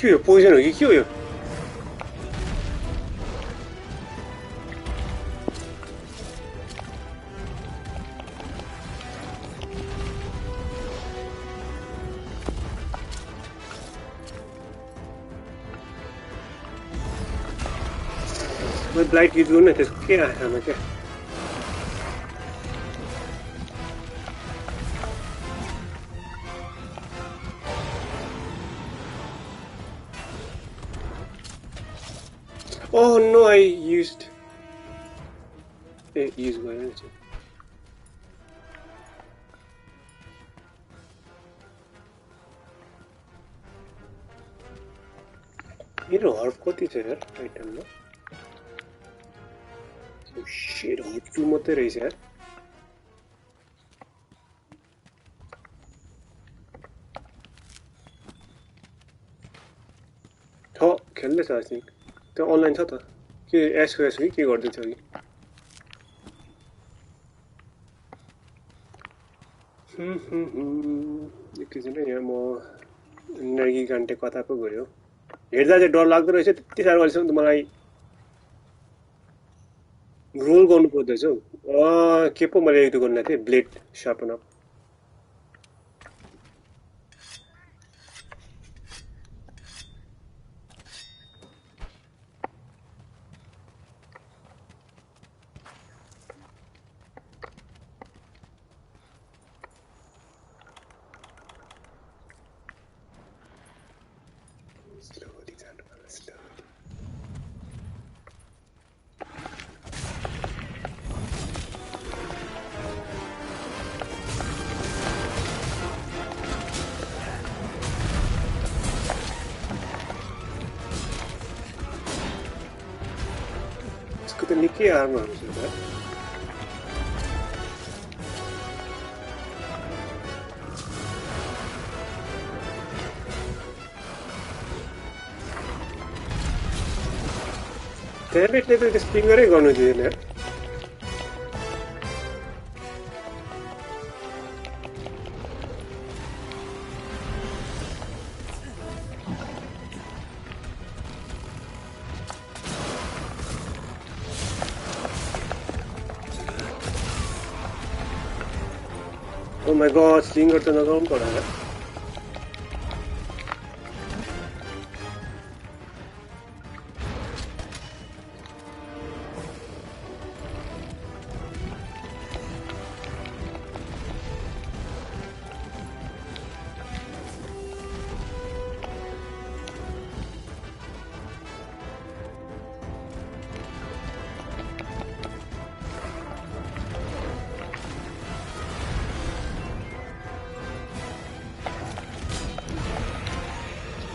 के हो पोइजन हो कि के हो यो ब्लाइट युज गर्नु त्यसको के आँखामा क्या Oh no, I used use my energy. मेरो हर्फ कति छ यार आइटममा oh shit हर्फ 2 मात्रै रहेछ यार छ खेल्दैछ आई थिंक त्यो अनलाइन छ त के एसओएस हो के गर्दै छ कि एकैछिन यहाँ म नर्गी घन्टे कता पो गयो हेर्दा चाहिँ डर लाग्दो रहेछ त्यति साह्रो अहिलेसम्म त मलाई रोल गर्नु पर्दैछ हौ के पो मैले त्यो गर्नु थिएँ ब्लेड शार्पन अप निकै आर्मरहरु छ ग्रेभिटले त स्प्रिङ्गरै गर्नु दिएन Oh my god, स्लिङ्गर त नगाउनु पर्यो होला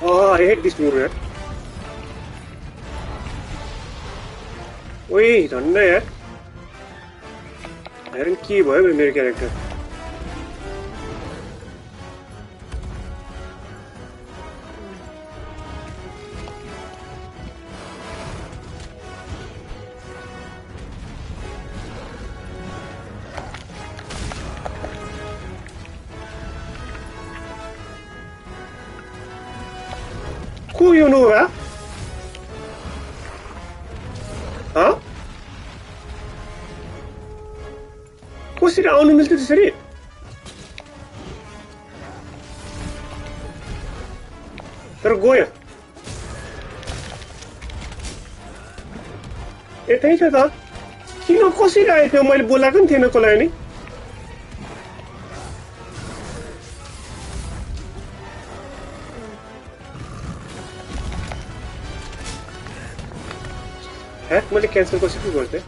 Oh, I hate this move, यार ओइ धन्न यार हेरौँ के भयो मेरो क्यारेक्टर को यो नोभा कसरी आउनु मिल्छ त्यसरी तर गयो यतै छ त किन कसरी आएको थियो मैले बोलाएको नि थिएन कसलाई नि ह्याक मैले क्यान्सल कसरी गर्थेँ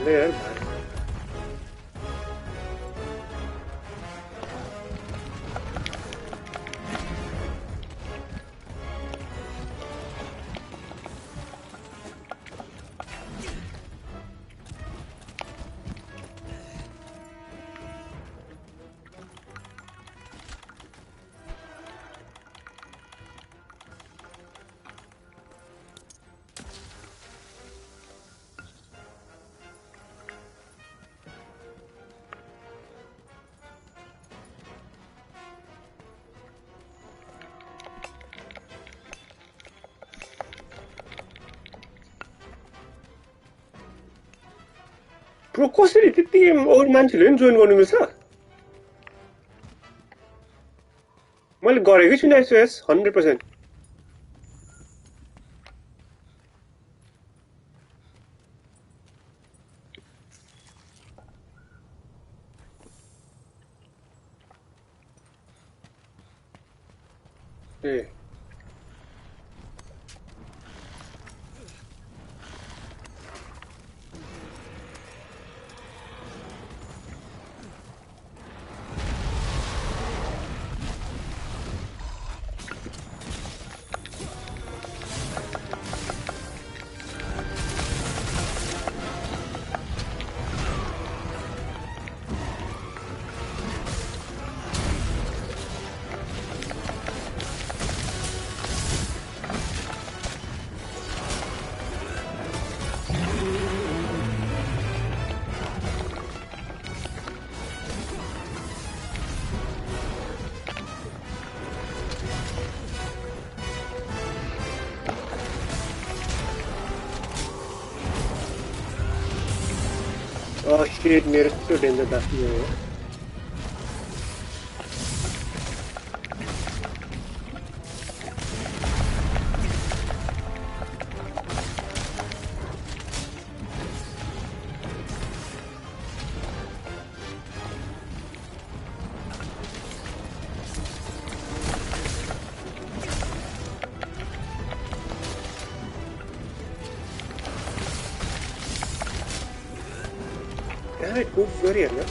there. Bro, कसरी त्यति अरू मान्छेले पनि जोइन गर्नु मिल्छ मैले गरेकै छुइनँ एसओएस 100% ए Oh shit, मेरो त्यो डेन्जर बाँकी हो Alright, move very well.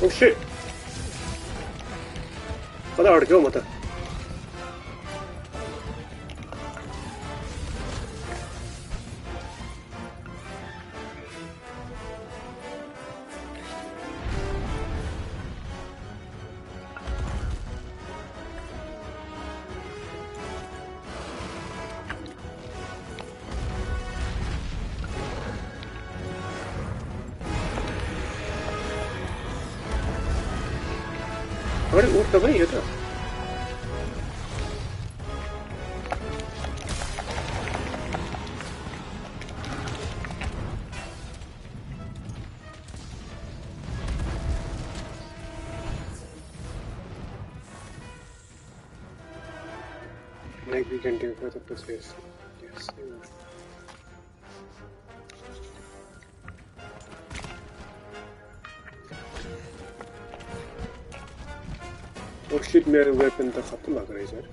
Oh shit! कता अड्क्यो म त अरे उठ त पनि यो त Like we can do for the process. Yes. Oh shit, मेरो weapon त खत्तम भएको रहेछ यार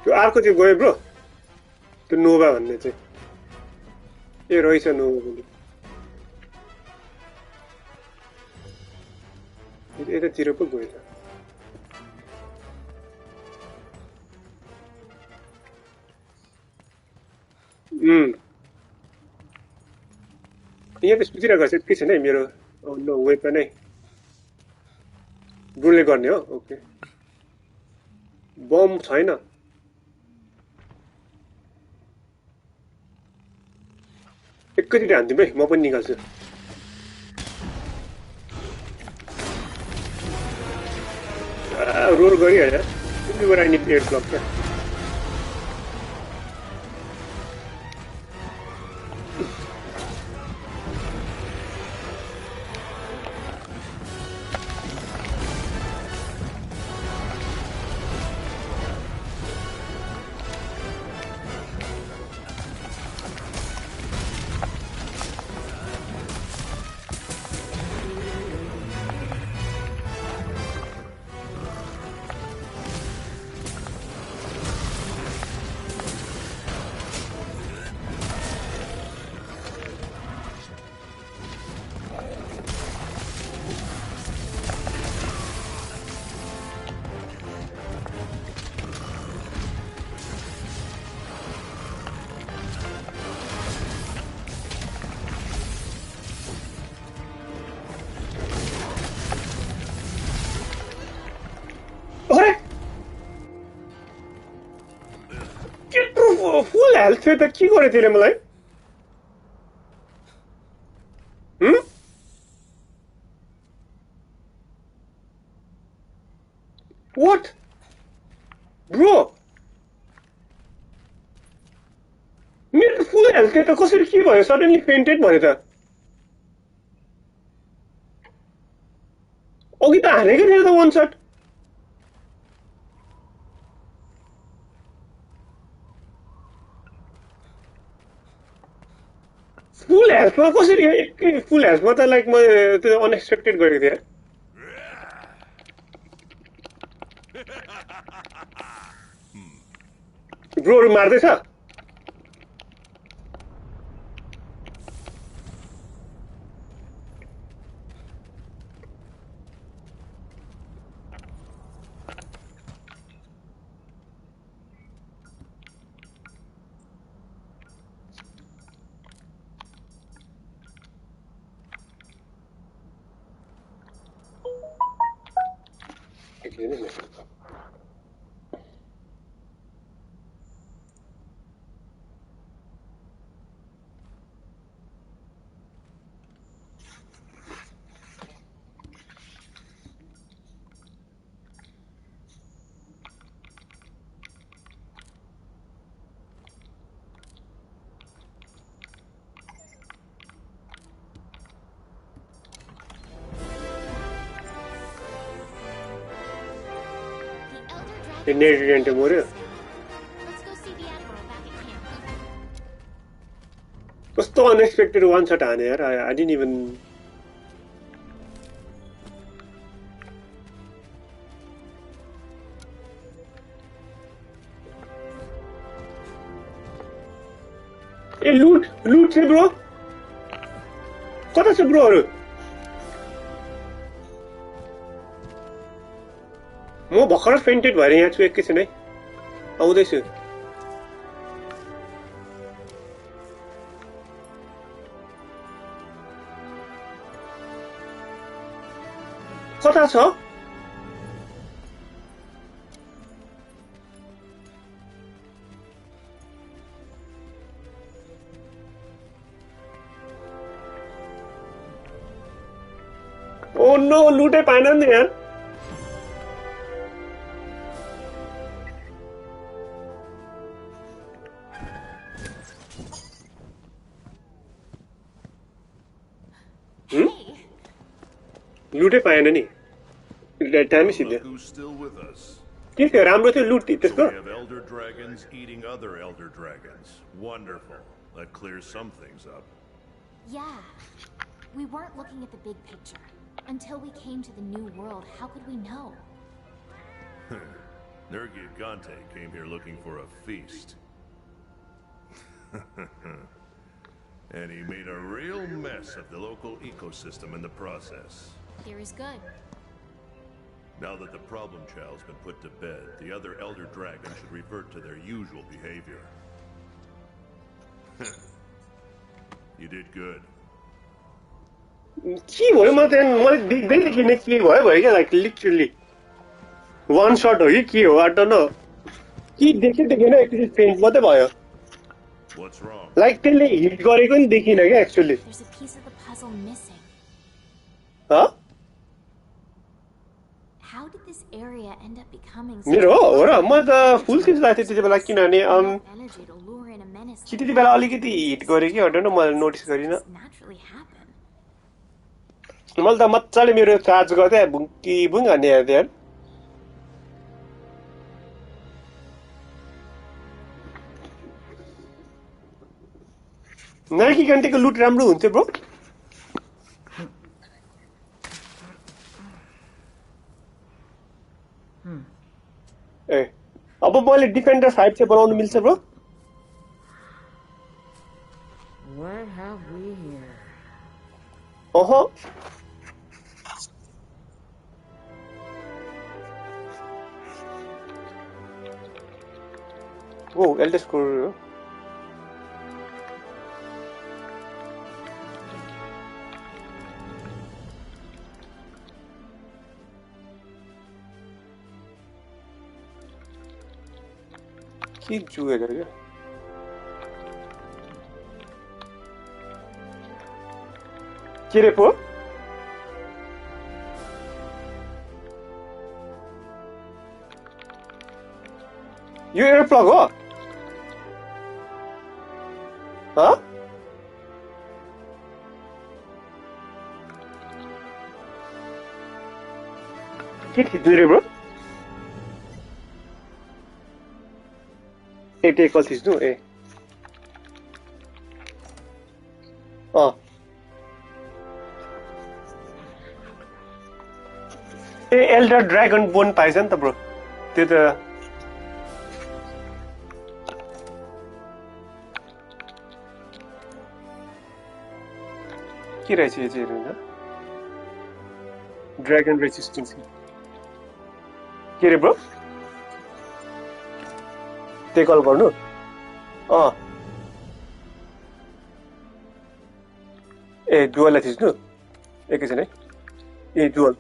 त्यो अर्को चाहिँ गयो ब्रो त्यो नोभा भन्ने चाहिँ ए रहेछ नोभा पनि यतातिर पो गयो त यहाँ त सुतिरहेको छ के छैन है मेरो नो वेपन है ब्रोले गर्ने हो ओके बम छैन एकैचोटि हान्दिउँ है म पनि निकाल्छु रोल गरिहाल्यो तिमीबाट नि एयर ब्लक क्या full health थियो त के गरे तिमीले मलाई What? Bro? मेरो full health थियो त कसरी के भयो suddenly fainted भने त अघि त हानेकै थियो त one shot full health मा कसरी full health मा त like म त्यो unexpected गरेको थिएँ Bro मार्दै छ Netherlands मोरे कस्तो unexpected one shot हाने यार I didn't even ए लूट छ ब्रो कता छ ब्रोहरु म भर्खर फेन्टेड भएर यहाँ छु एकैछिन है आउँदै छु कता छ ओ नो लुटै पाएन नि यार लुटै पाएन नि टाइमै सिद्धि के थियो राम्रो थियो लुट त्यसको elder dragons eating other elder dragons. Wonderful. That clears some things up. Yeah. We weren't looking at the big picture. Until we came to the new world, how could we know? Nergigante came here looking for a feast. And he made a real mess of the local ecosystem in the process. Theory's good. Now that the problem child's been put to bed, the other elder dragons should revert to their usual behavior. You did good. के भयो म त मलाई देख्दै देखिने के भयो क्या लाइक लिटरली one shot हो कि के हो I don't know के देखेन एकचोटि फेन्ट मात्रै भयो What's wrong? लाइक त्यसले हिट गरेको नि देखिन क्या actually There's a piece of the puzzle missing. Huh? How did this area end up becoming मेरो हो र म त फुल थिस लाग्थ्यो त्यति बेला किनभने energy to lure in a menace? कि त्यति बेला अलिकति हिट गरे कि I don't know मैले नोटिस गरिन Naturally happen. मैले त मज्जाले मेरो चार्ज गर्थे भुङ्की भुङ हान्ने हेर्दै यार नर्गिगन्टेको लुट राम्रो हुन्थ्यो ब्रो ए अब मैले डिफेन्डर 5 चाहिँ बनाउन मिल्छ bro What have we here? Whoa, Elder Scrolls. के जुएगा क्या के रे पो यो एयर प्लग हो के खिच्नु रे ब्रो एक कल थिच्नु ए ए एल्डर ड्रागन बोन पाइछ नि त ब्रो त्यो त के रहेछ यो चाहिँ हेर्नु त ड्रागन रेसिस्टेन्स के रे ब्रो टेकल गर्नु ए डुअललाई थिच्नु एकैछिन है ए डुअल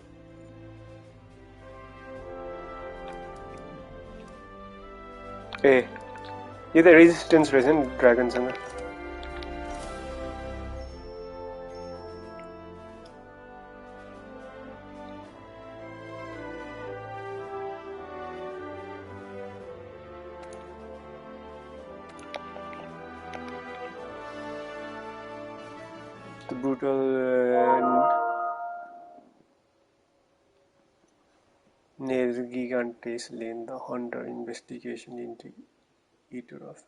ए यो त रेजिस्टेन्स रहेछ नि ड्रागनसँग brutal Nergigantes lane the hunter investigation into Eater of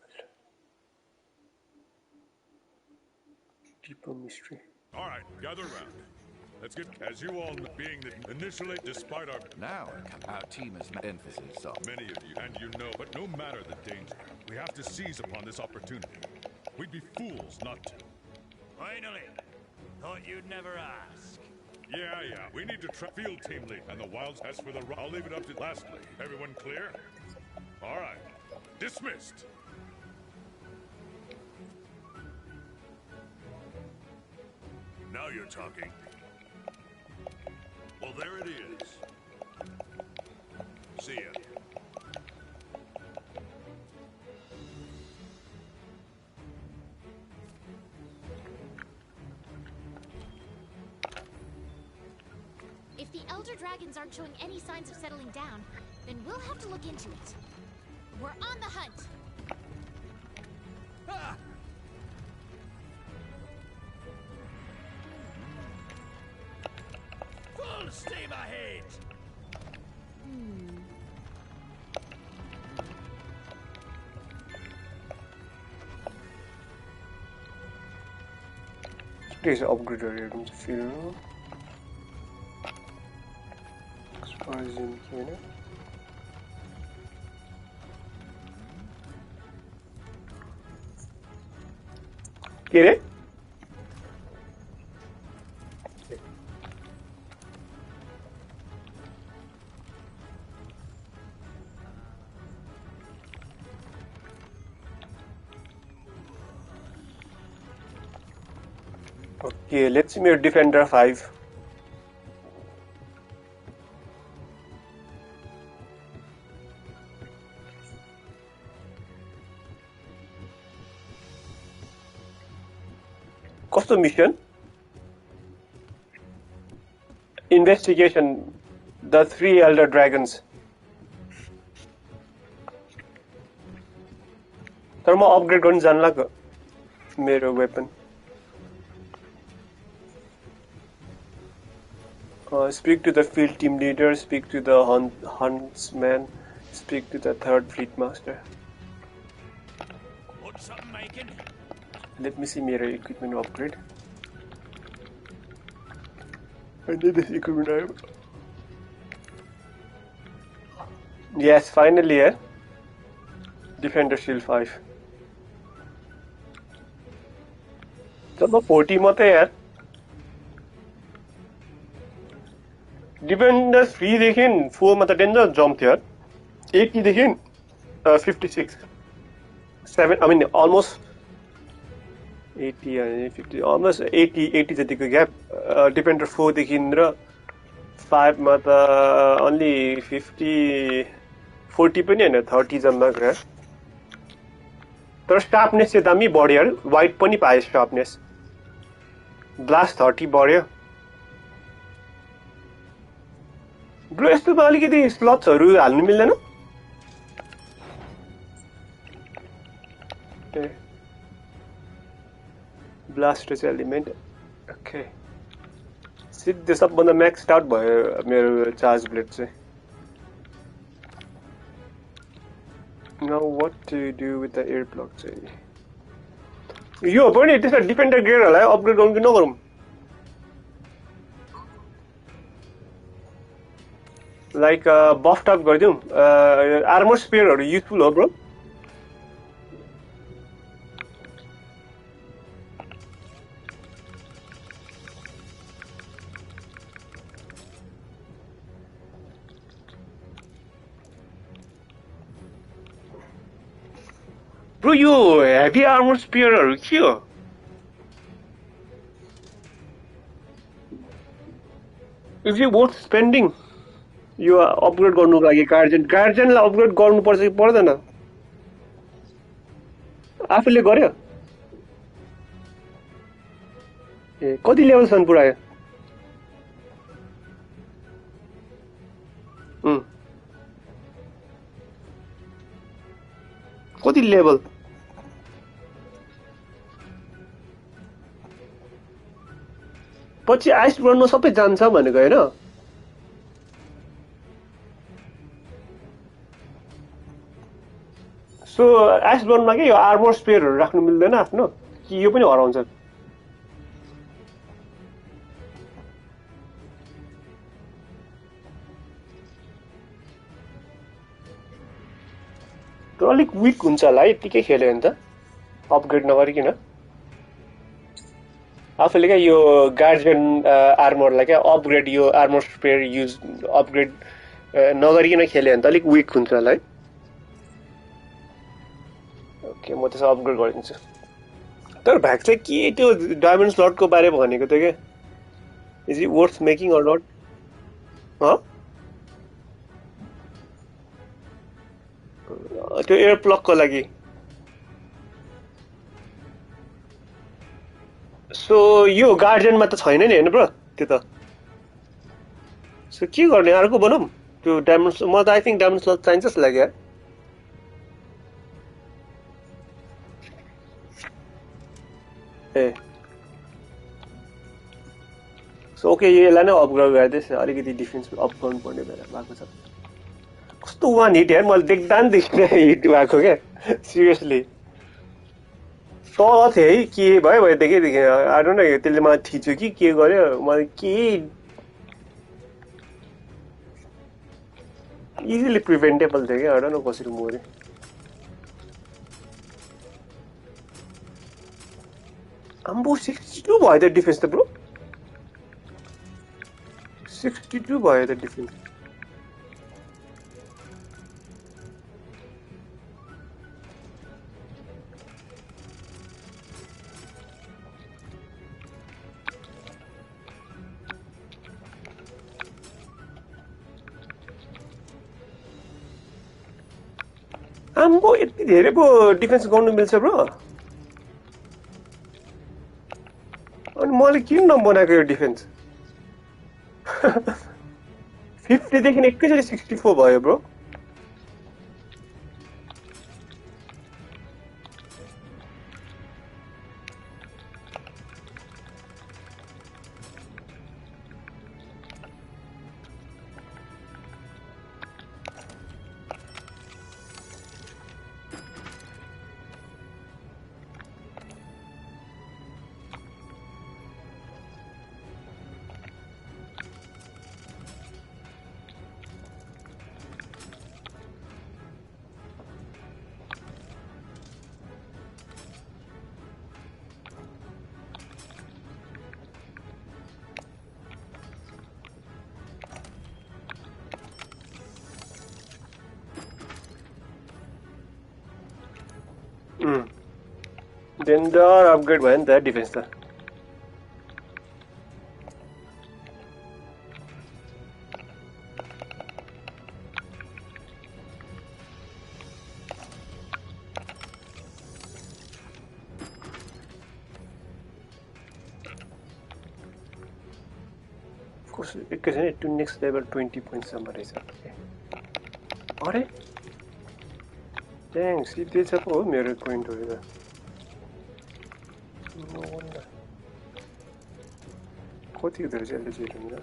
deeper mystery. Alright, gather around. Let's get, as you all know, being the initially, despite our team has emphasis on many of you, and you know, but no matter the danger, we have to seize upon this opportunity. We'd be fools not to. Finally! Thought you'd never ask. Yeah. We need to field team lead, and the Wilds as for the. I'll leave it up to. Lastly, everyone clear? All right, dismissed. Now you're talking. Well, there it is. See ya. If the Elder Dragons aren't showing any signs of settling down, then we'll have to look into it. We're on the hunt! Ah! Full steam ahead! Please upgrade our items field. Explosion here. Get it? Okay, let's see your Defender 5. Custom mission. Investigation. The 3 Elder Dragons. तर म upgrade गर्न जान लाग्यो मेरो weapon speak to the field team leader, speak to the huntsman, speak to the 3rd fleet master. What's something making? Let me see my equipment upgrade. I need this equipment. Yes, finally, yeah. Defender Shield 5. चलो 40 मात्रै यार. Defender 3 देखि 4 मा त danger jump थियो यार. 80 देखि 56. 7 I mean almost 80 and 50 almost 80 जतिको ग्याप. Defender 4 देखि र 5 मा त only 40 पनि हैन 30 जम्मा गरे. तर स्टार्पनेस चाहिँ दामी बढ्यो यार. वाइट पनि पाए स्टार्पनेस. Blast 30 बढ्यो ब्रो यस्तोमा अलिकति स्लट्सहरु हाल्नु मिल्दैन ए ब्लास्ट एलिमेन्ट ओके सिधै सबभन्दा म्याक्स आउट भयो मेरो चार्ज ब्लेड चाहिँ Now what to do with the air block चाहिँ यो पनि त्यसमा डिफेन्डर गियरहरुलाई अपग्रेड गर्नु कि नगरौँ लाइक बफ्ड अप गरिदिउँ आर्मर स्पेयरहरु युजफुल हो ब्रो Bro, यो heavy armor spearहरु के हो Is it worth spending? Yo upgrade गर्नुको लागि गार्जियनलाई अपग्रेड गर्नु पर्छ कि पर्दैन आफूले गर्यो ए कति लेभलसम्म पुर्यायो कति लेभल पछि आइस ब्रनमा सबै जान्छ भनेको हैन सो आइस ब्रनमा के यो आर्मर स्पेयरहरु राख्नु मिल्दैन आफ्नो कि यो पनि हराउँछ त्यो अलिक वीक हुन्छ होला है यतिकै खेल्यो भने त अपग्रेड नगरिकिन आफूले क्या यो गार्जियन आर्मरलाई क्या अपग्रेड यो आर्मर स्पेयर युज अपग्रेड नगरिकिन खेल्यो भने त अलिक वीक हुन्छ होला है ओके म त्यसो अपग्रेड गरिदिन्छु तर भ्याक चाहिँ के त्यो डायमन्ड स्लटको बारे भनेको थियो के इज इट वर्थ मेकिङ अर नट त्यो एयर प्लगको लागि सो यो गार्जियनमा त छैन नि हैन ब्रो त्यो त सो के गर्ने अर्को बनाऊँ त्यो डायमन्ड म त आई थिंक डायमन्ड स्लट चाहिन्छ जस्तो लाग्यो ए सो ओके यसलाई नै अपग्रेड गर्दैछ अलिकति डिफेन्स अप गर्नु पर्ने भएको छ कस्तो वान हिट यार मैले देख्दा नि देखिन हिट भएको क्या सिरियसली तल थिएँ है के भयो देखेँ आई डोन्ट नो त्यसले मलाई थिच्यो कि के गर्यो मलाई के इजिली प्रिभेन्टेबल थियो क्या आई डोन्ट नो कसरी मर्यो आम्बो 62 भयो त डिफेन्स त ब्रो 62 भयो त डिफेन्स आम्बो यति धेरै पो डिफेन्स गर्नु मिल्छ ब्रो अनि मैले किन नबनाएको यो डिफेन्स 50 देखि एकैचोटि 64 भयो ब्रो डेन्जर अपग्रेड भयो नि त डिफेन्स त एकैछिन टु नेक्स्ट लेभल 20 पोइन्टसम्म रहेछ अरे ड्याङ सिधै छ पो हो मेरो पोइन्टहरु त नो वन्डर कति हुँदो रहेछ यसले चाहिँ हेरौँ न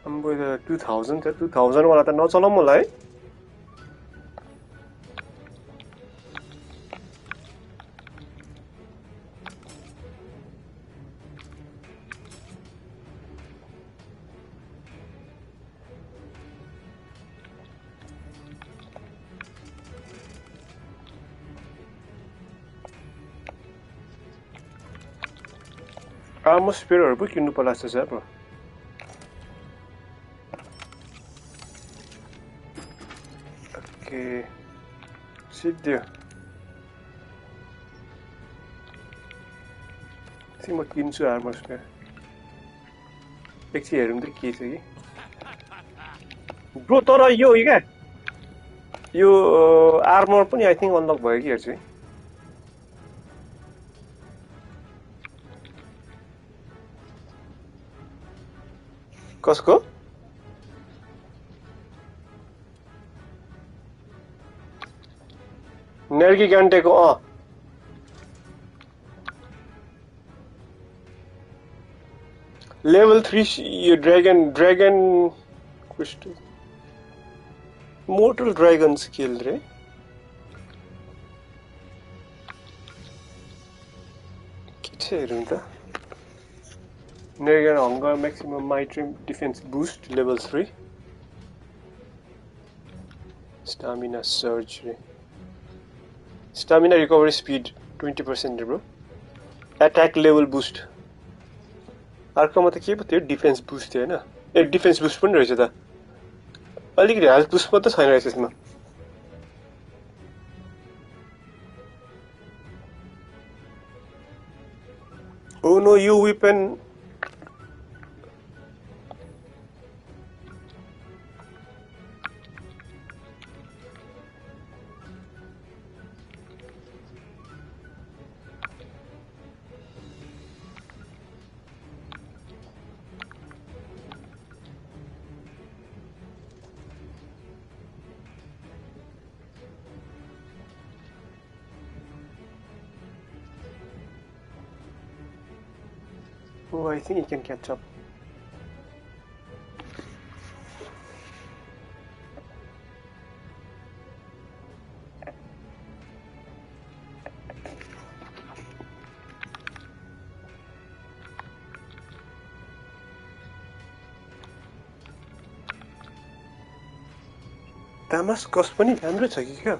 अम्बो 2000 छ 2000 वाला त नचलाऊ मलाई आर्मर स्पेयरहरु पो किन्नु पर्ला जस्तो छ ब्रो ओके सिद्धो म किन्छु आर्मर स्पेयर एकछिन हेरौँ त के छ कि ब्रो तर यो क्या यो आर्मर पनि आई थिंक अनलक भयो कि हेर्छु कसको नेर्गी गान्टेको लेभल 3 यो dragon crystal mortal dragon skill रे के छ हेरौँ त Nergan Hunger maximum Mitrim defense boost level 3 stamina surge stamina recovery speed 20% bro attack level boost अर्कोमा त के पो थियो डिफेन्स बूस्ट थियो हैन ए डिफेन्स बूस्ट पनि रहेछ त अलिकति हेल्थ बूस्ट मात्र छैन रहेछ यसमा ओ नो यो weapon Oh, I think he can catch up. Damascus पनि राम्रो छ कि क्या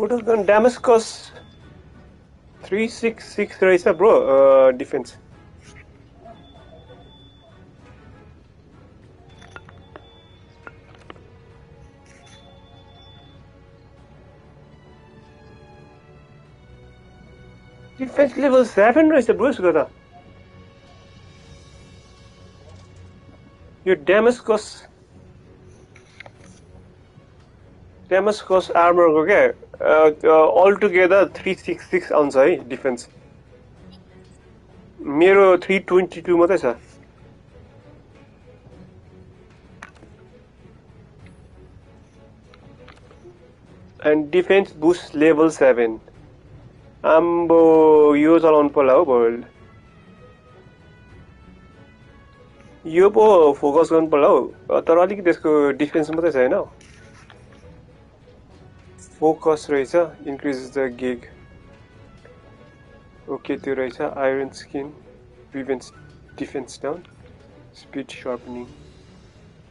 What gun Damascus 366 रहेछ bro defense defense level 7 रहेछ bro यसको त यो Damascus armor को क्या all together 366 आउँछ है डिफेन्स मेरो 322 मात्रै छ and defense boost level 7 आम्बो यो चलाउनु पर्ला हो भोल यो पो फोकस गर्नु पर्ला हो तर अलिकति त्यसको डिफेन्स मात्रै छैन Focus रहेछ increases the gig. Okay, त्यो रहेछ iron skin prevents defense down. Speed sharpening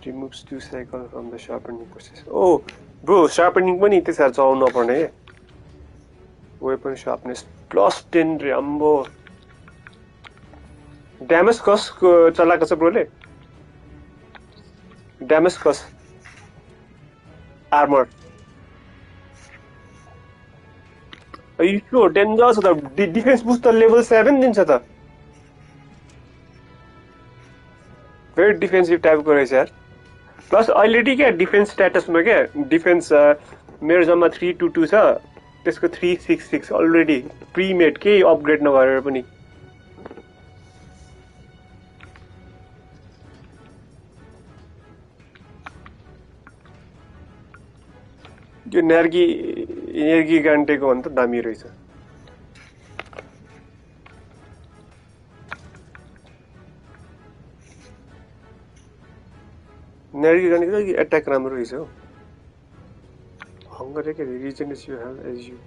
removes 2 cycle from the sharpening process. Oh, bro, sharpening पनि त्यति साह्रो चलाउनु नपर्ने के weapon sharpness plus 10 रे अम्बो Damascus को चलाएको छ ब्रोले Damascus armor. You sure? Danger छ त defense boost त level 7 दिन्छ त. Very defensive type को रहेछ यार. Plus already क्या defense status मा क्या defense मेरो जम्मा 322 छ. त्यसको 366 already pre-made केही upgrade नगरेर पनि. यो नेर्गी गान्टेको भन्त दामी रहेछ. नेर्गी गान्टेको अट्याक राम्रो रहेछ हो. Hunger के regenerate you have as you.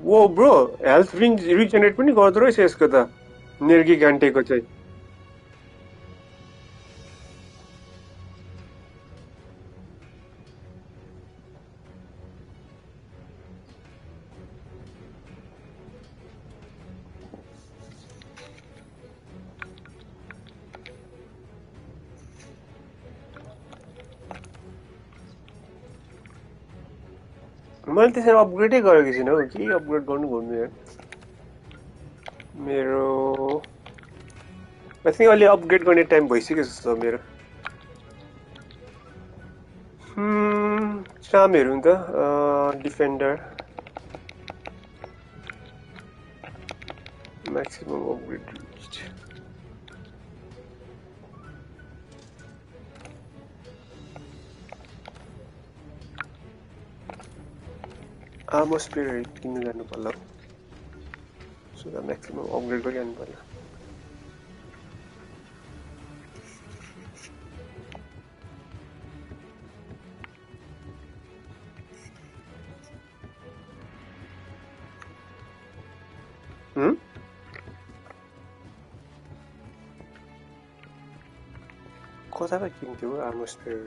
Whoa bro, health regenerate पनि गर्दो रहेछ यसको त. नेर्गी गान्टेको चाहिँ. मैले त्यसरी अपग्रेडै गरेको छैन हो. के अपग्रेड गर्नु यार. मेरो I think अहिले अपग्रेड गर्ने टाइम भइसक्यो जस्तो छ मेरो. काम हेरौँ त. Defender maximum upgrade reached. Armor spear किन्नु जानु पर्ला. So the maximum upgrade गरिहाल्नु पर्ला. कताबाट किन्थ्यो आर्मर स्पेयर?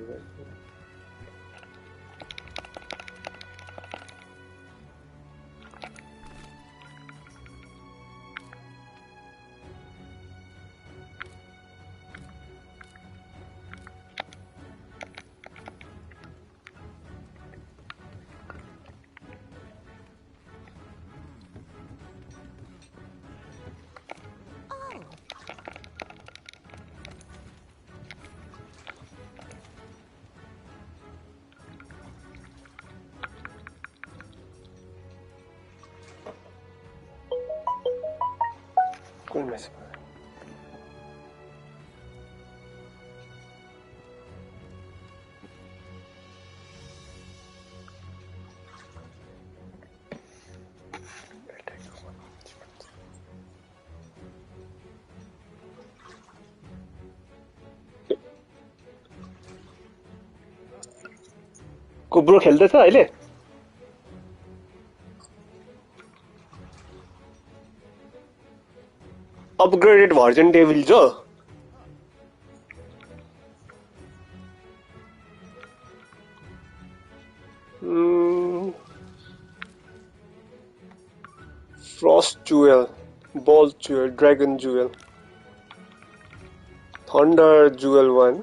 Cool mess. को ब्रो खेल्दैछ अहिले? Upgraded version devil jo. Frost jewel, bolt jewel, dragon jewel, thunder jewel 1,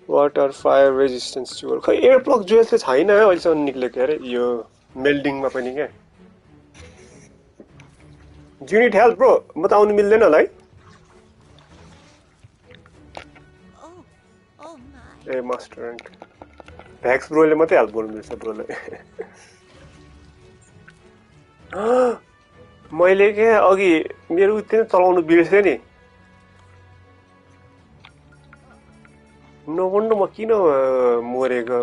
water fire resistance jewel. खै air block jewel चाहिँ छैन अहिलेसम्म निक्लेको अरे यो मेल्डिङ मा पनि के. Do you need help, bro? म त आउनु मिल्दैन होला है. ए मास्टर र्याङ्क. भ्याक्स ब्रोले मात्रै हेल्प गर्नु मिल्छ ब्रोलाई. मैले के अघि मेरो उति चलाउनु बिर्सेँ नि. नभन्नु म किन मरेको.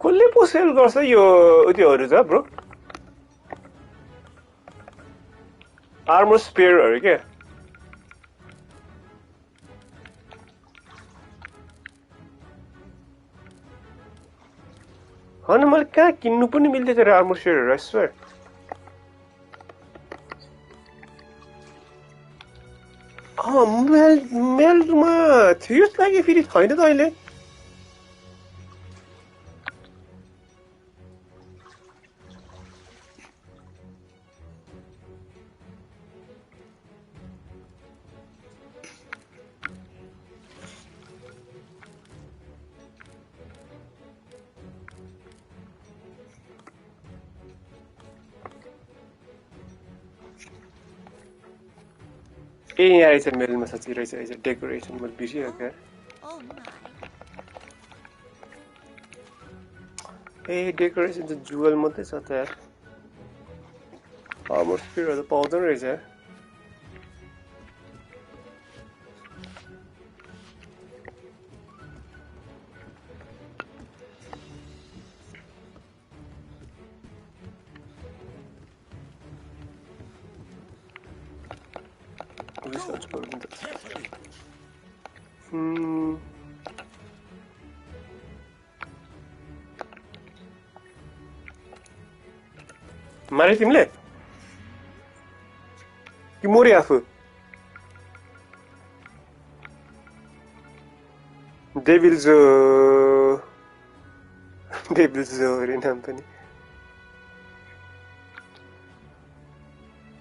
कसले पो सेल गर्छ यो उत्योहरु छ ब्रो? आर्मर स्पेयरहरु के? हन मैले कहाँ किन्नु पनि मिल्दैन रे आर्मर स्पेयरहरु, आई स्वेयर. मेलमा थियो जस्तो लाग्यो फेरि छैन त अहिले ए यहाँ रहेछ मेलमा साँच्चै रहेछ डेकोरेसन मैले बिर्सियो क्या ए डेकोरेसन त जुवेल मात्रै छ त यार आर्मर स्पियरहरु त पाउँदैन रहेछ research गरौँ त मारे तिमीले कि मोरे आफू डेभिल्जो अरे नाम पनि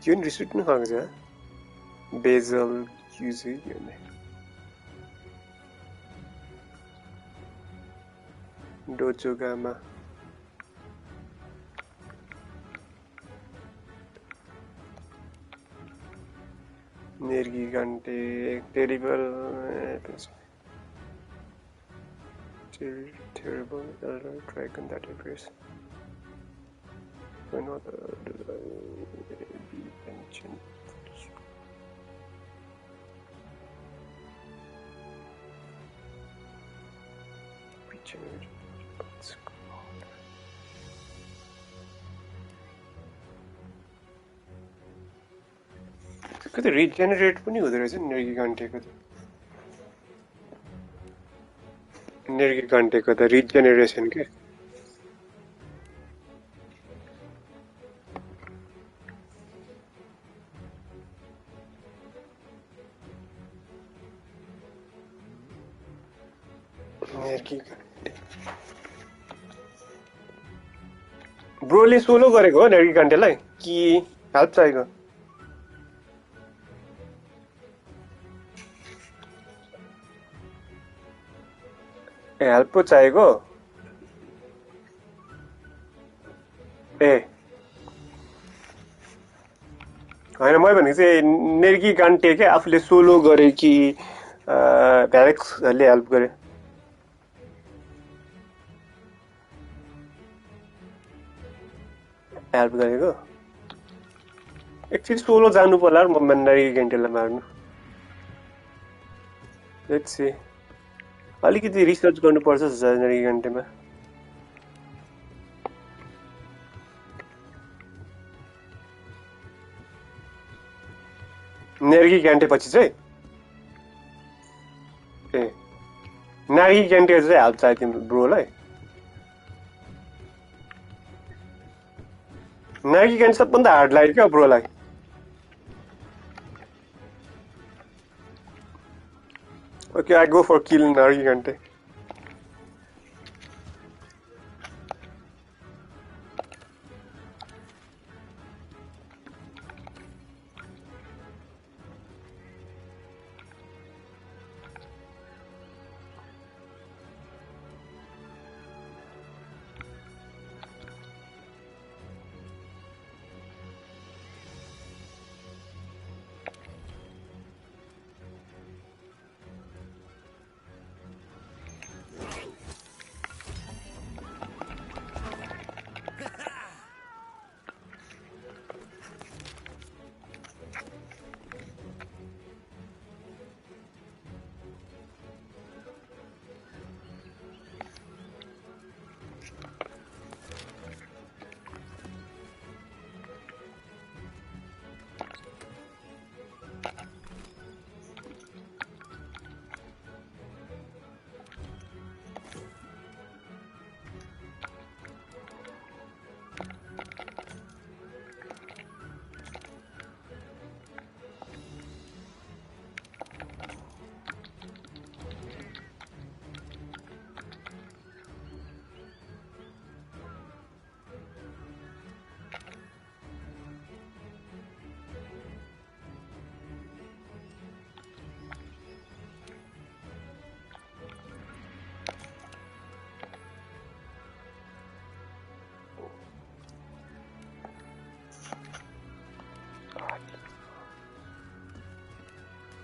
यो नि रिस उठ्नु खाएको छ बेजल युज है डोजोगामा नेर्गी घन्टे terrible terrible elder dragon that appears when other be mentioned. कति रिजेनेरेट पनि हुँदो रहेछ नि नेर्गी घन्टेको त रिजेनेरेसन के ब्रोले सोलो गरेको हो नेर्गी घन्टेलाई कि हेल्प चाहिएको हेल्प पो चाहिएको ए होइन मैले भनेको चाहिँ नेर्गी घन्टे के आफूले सोलो गरे कि भ्यालेक्सले हेल्प गरे हेल्प गरेको एकचोटि सोलो जानु पर्ला म नेर्गी घन्टेलाई मार्नु लेट्स सी अलिकति रिसर्च गर्नुपर्छ नेर्गी घन्टेमा नेर्गी घन्टे पछि चाहिँ ए नेर्गी घन्टे चाहिँ हेल्प चाहियो तिम्रो ब्रोलाई नेर्गी घन्टे सबभन्दा हार्ड लाग्यो क्या ब्रोलाई Okay, I go for kill Nergi Ghante.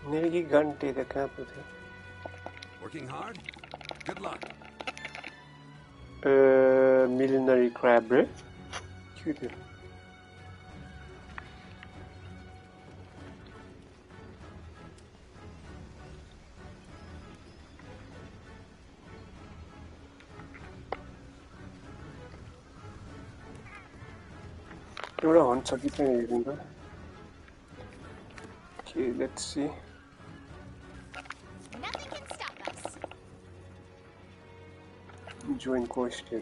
Nergi Gante the camp with him. Working hard? Good luck. Millinery crab, right? Cute. Okay, let's see. Nothing can stop us. Join quest here.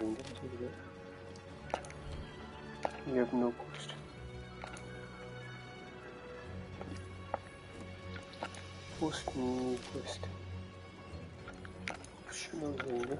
You have no quest. Post new quest. Optional window.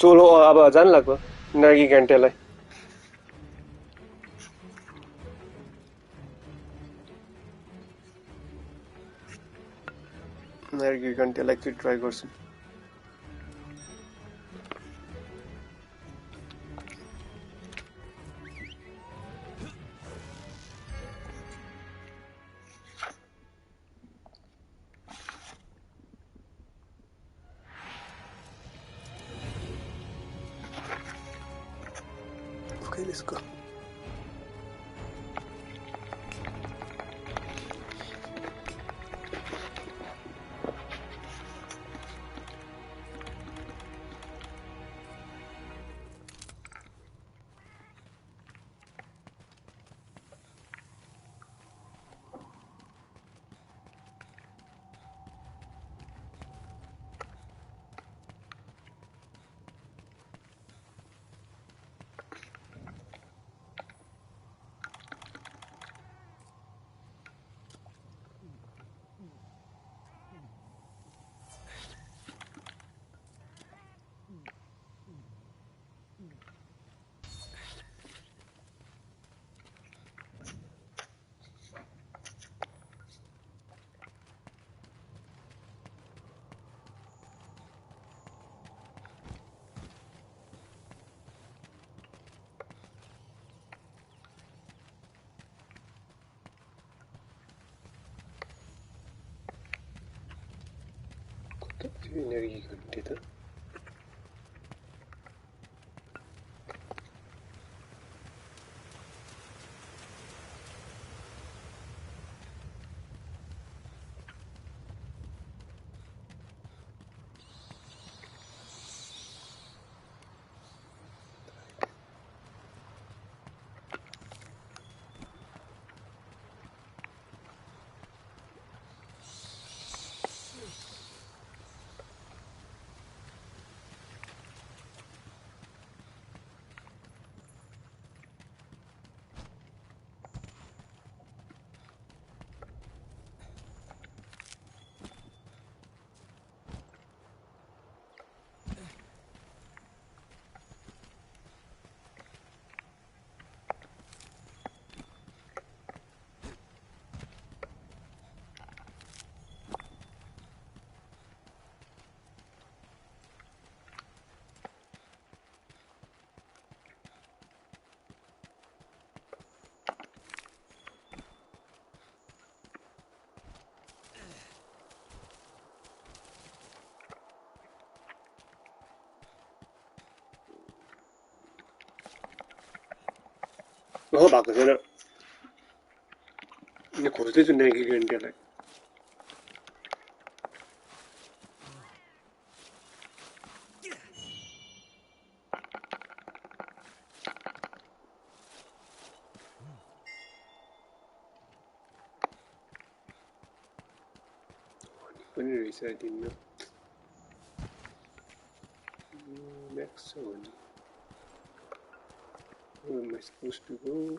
चोलो अब जान लाग्यो नर्गी घन्टेलाई नर्गी घन्टेलाई चाहिँ try गर्छु Let's go. Energy घन्टे त हो भएको छैन यो खोज्दै छु नेगी घन्टेलाई पनि रहेछ दिनमा Saxony. Where am I supposed to go?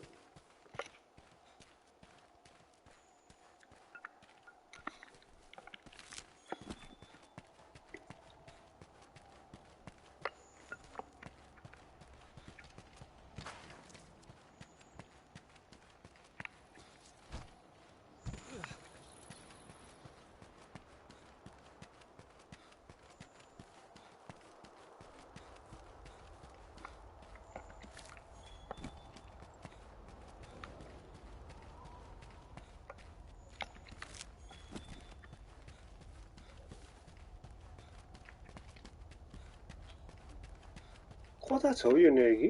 Kota छ यो नेगी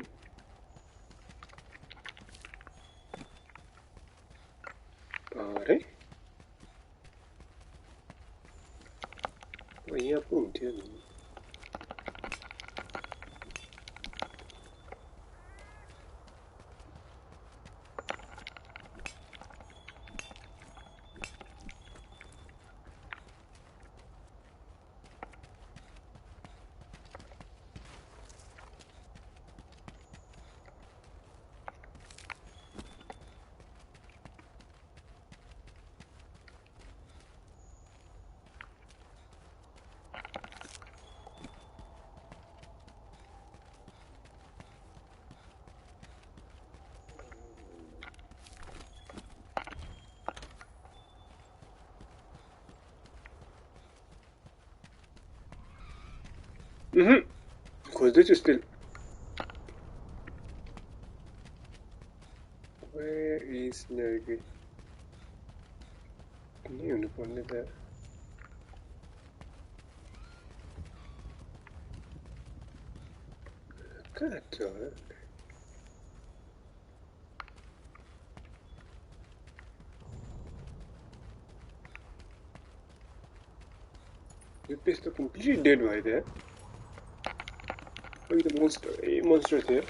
अरे यहाँ पो हुन्थ्यो नि खोज्दैछु still. Where is Nergi? नि हुनुपर्ने त कहाँ छ यो पेज त कम्प्लिटली डेड भयो त अघि त मोन्स्टर थियो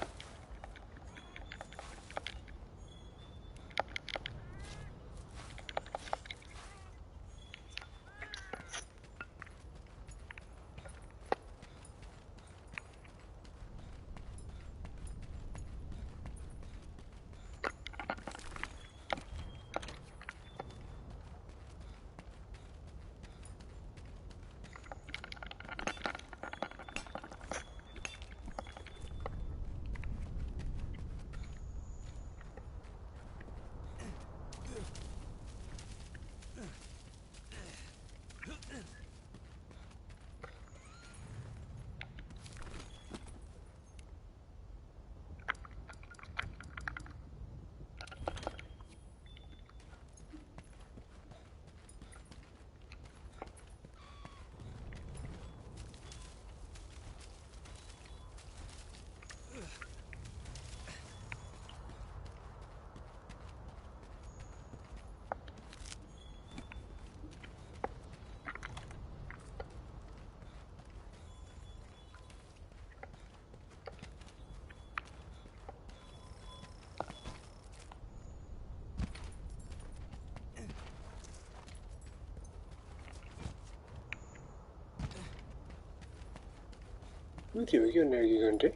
Nu थियो कि Nergi घन्टे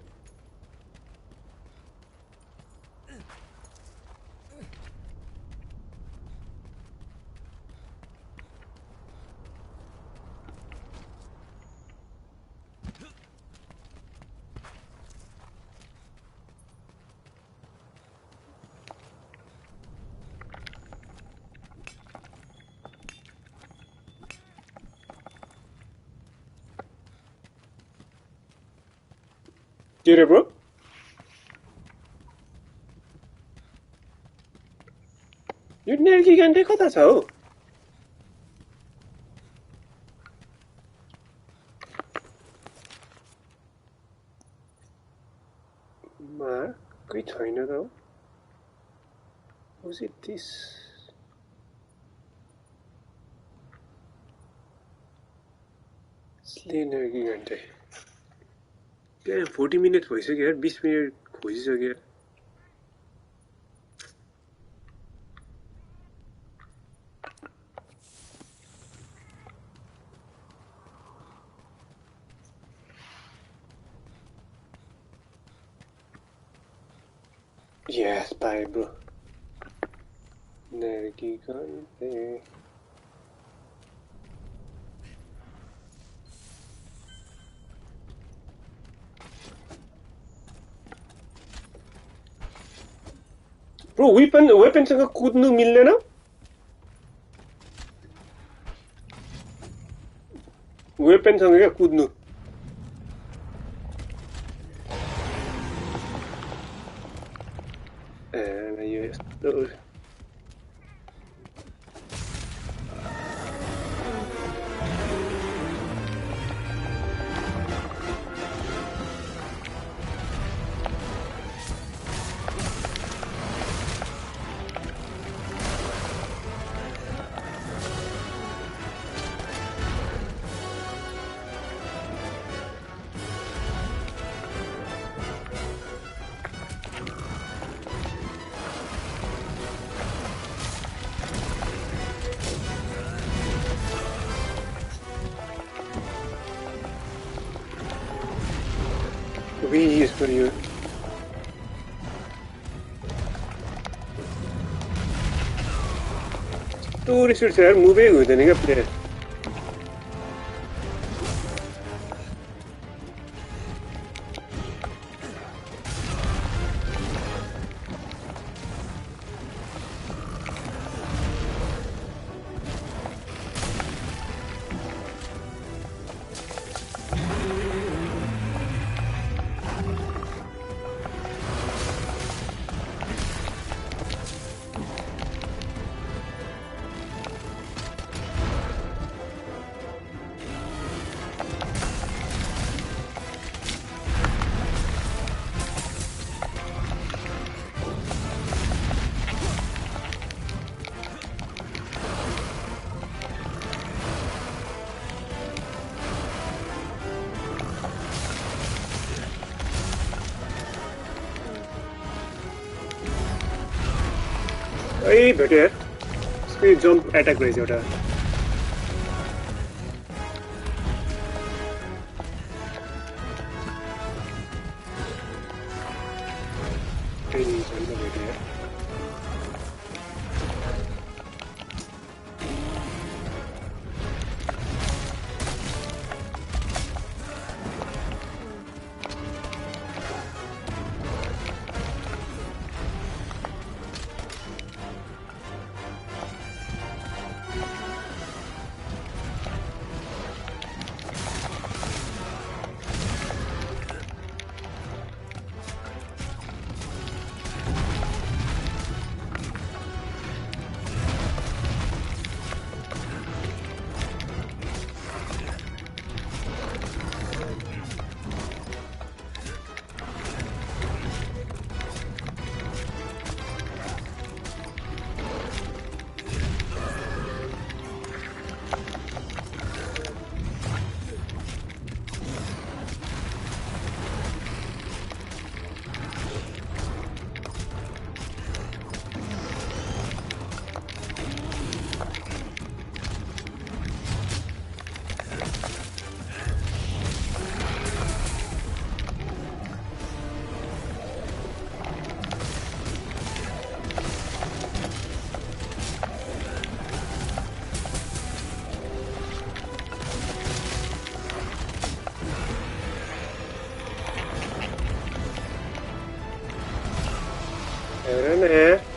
के रे ब्रो यो Nergi घन्टे कता छ हो मा कोही छैन त हो Was it this? Slay Nergi घन्टे 40 मिनट भइसक्यो यार 20 मिनट खोजिसक्यो Yes, bye, bro. Nergigante. Bro, weapनसँग कुद्नु मिल्दैन? वेपनसँग क्या कुद्नु यो यस्तो V is for you. Tourist यार मुभै हुँदैन क्या प्लेयर ए भेट्यो यार यसको जम्प एट्याक रहेछ एउटा भेट्यो यार है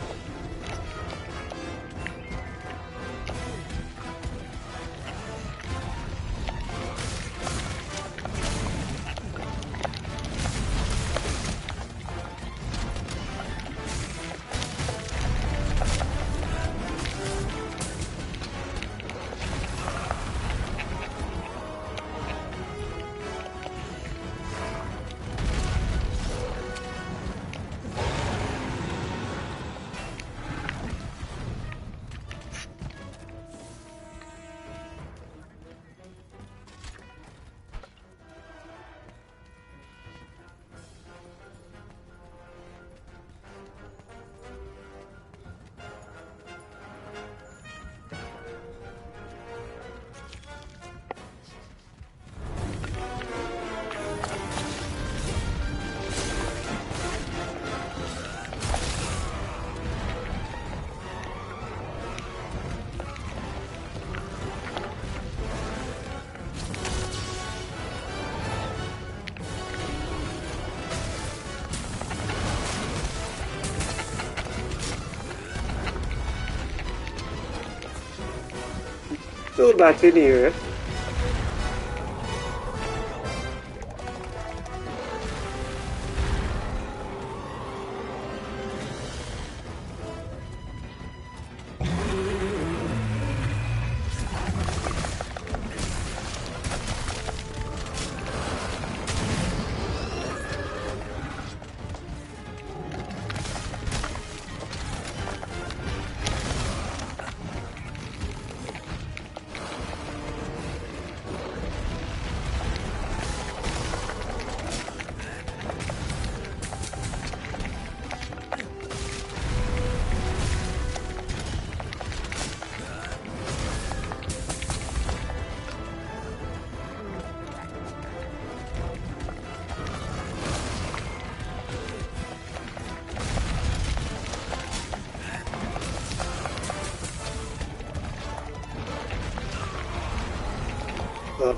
So that's in here.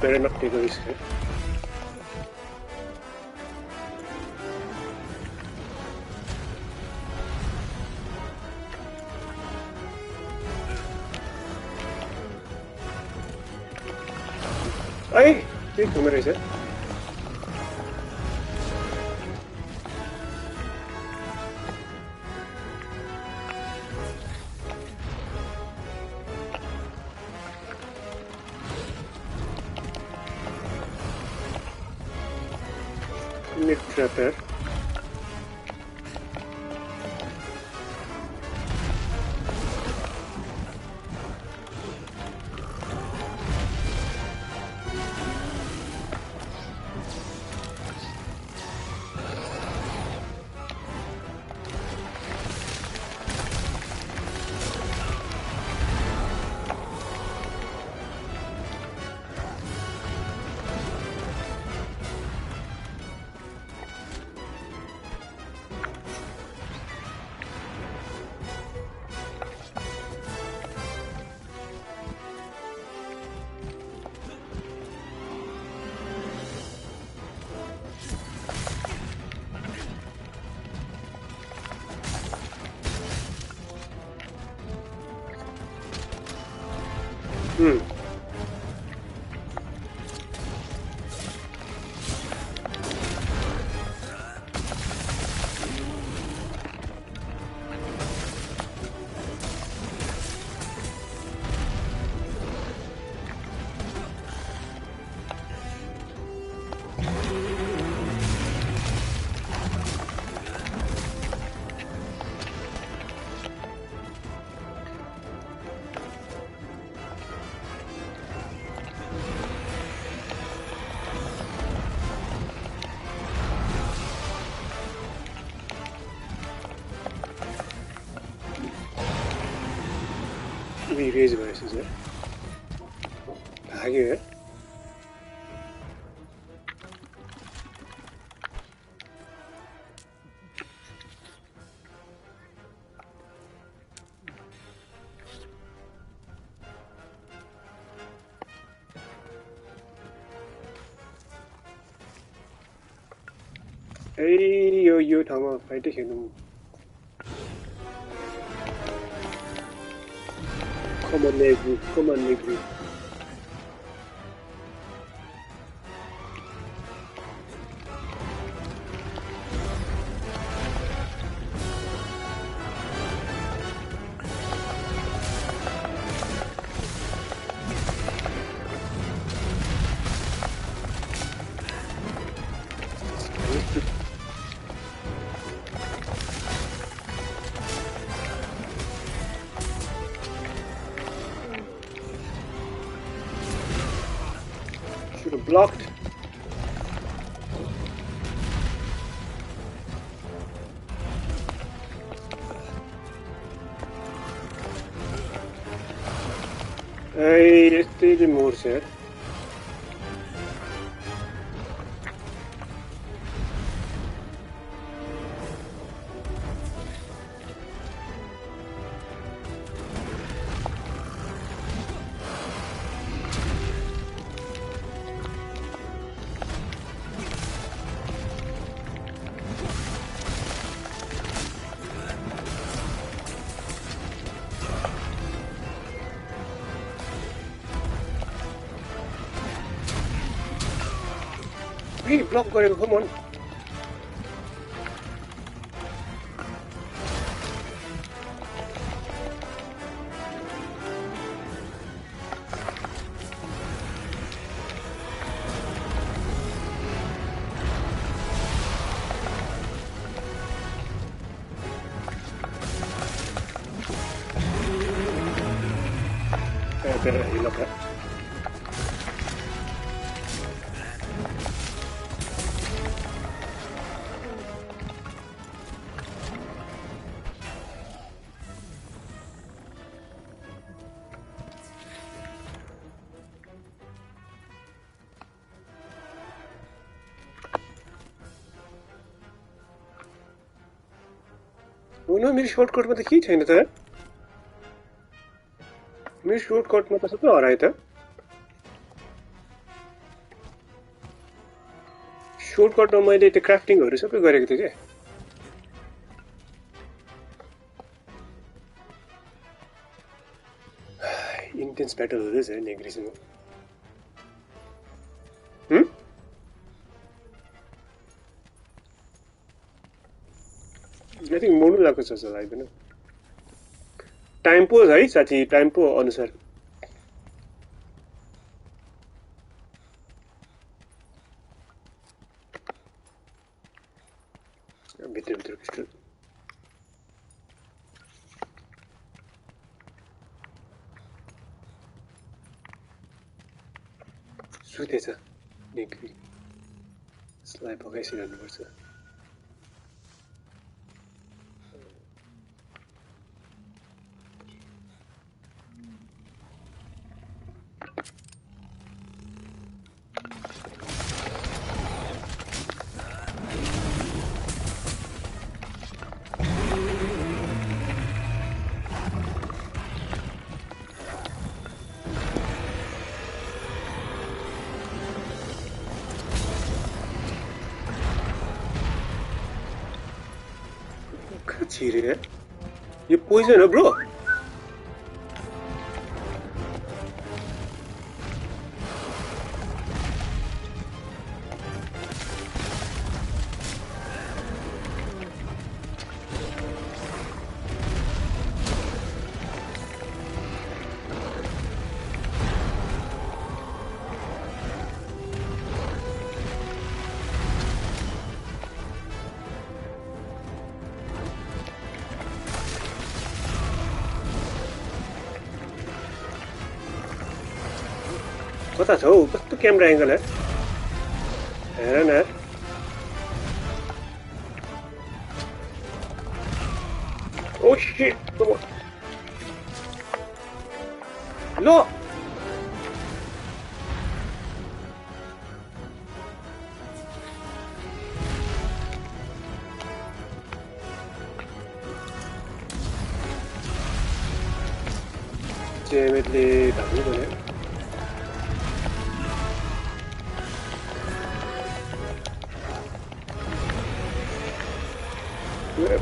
Better not take a risk here. Ay! Wait, where is it? Trapper. We raise voices, yeah? Here. Hey, yo, Tama, fight him. Come on, Negri. Blocked. Let's take the more set. कि block गरेको खो मन Better heal up that. No, मेरो सर्टकटमा त केही छैन त मेरो सर्टकटमा त सबै हरायो त सर्टकटमा मैले त्यो क्राफ्टिङहरु सबै गरेको थिए के इन्टेन्स ब्याटल हुँदैछ नेग्रीसँग I think मोड्नु लाग्छ जस्तो लाग्दैन टाइम पो है साथी टाइम पो अनुसार भित्र पिस्टल सुतेछ नेग्री यसलाई भगाइसिरहनुपर्छ छिरे यो पोइजन हो ब्रो कता छ हौ कस्तो क्यामेरा एंगल है हेर न ओ शिट लो जेमेटले भाग्नु पर्यो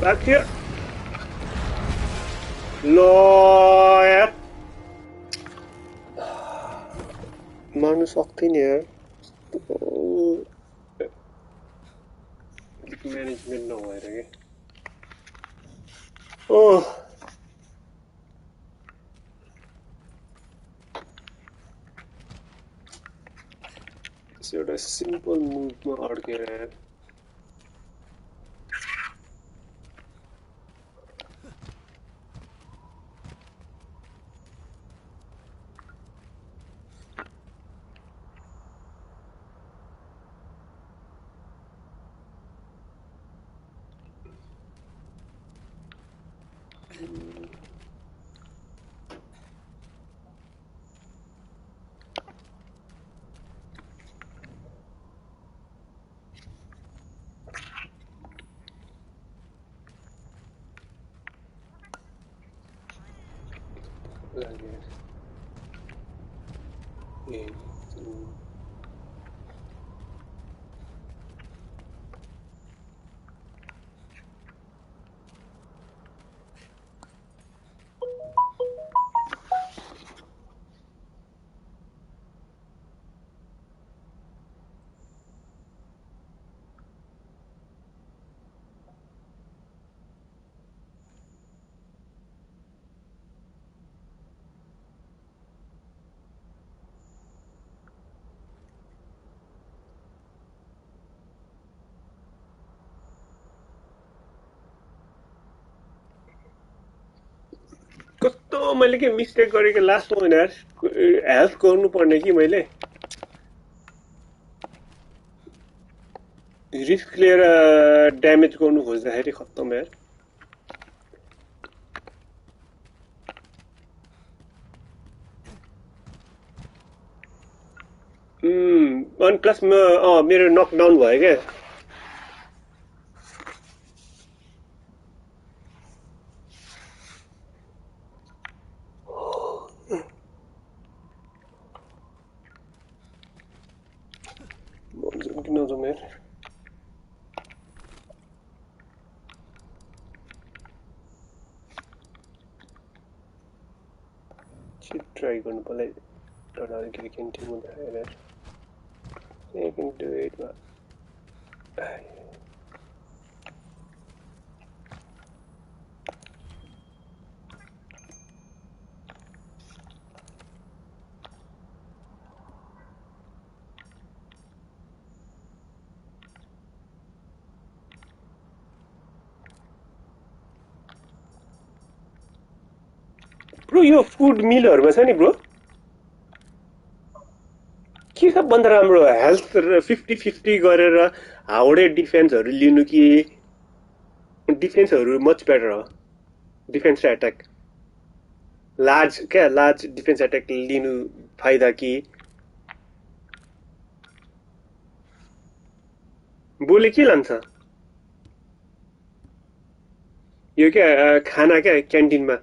Back here. Lawyer. मार्नु सक्दैन यार म्यानेजमेन्ट नभएर के ओह एउटा सिम्पल मुभमा अड्केर यार मैले के मिस्टेक गरेको लास्टमा होइन यार हेल्प गर्नु पर्ने कि मैले रिस्क लिएर ड्यामेज गर्नु खोज्दाखेरि खत्तम यार अनि प्लस मेरो नकडाउन भयो क्या ट्राई गर्नु पर्ला तर अलिकति क्यान्टिन हुँदा I can do it, but bro, यो फुड मिलहरुमा छ नि ब्रो के सबभन्दा राम्रो हेल्थ 50-50 गरेर हाउडे डिफेन्सहरु लिनु कि डिफेन्सहरु मच बेटर हो defence attack large defence attack लिनु फाइदा कि बोले के लान्छ यो क्या खाना क्या क्यान्टिनमा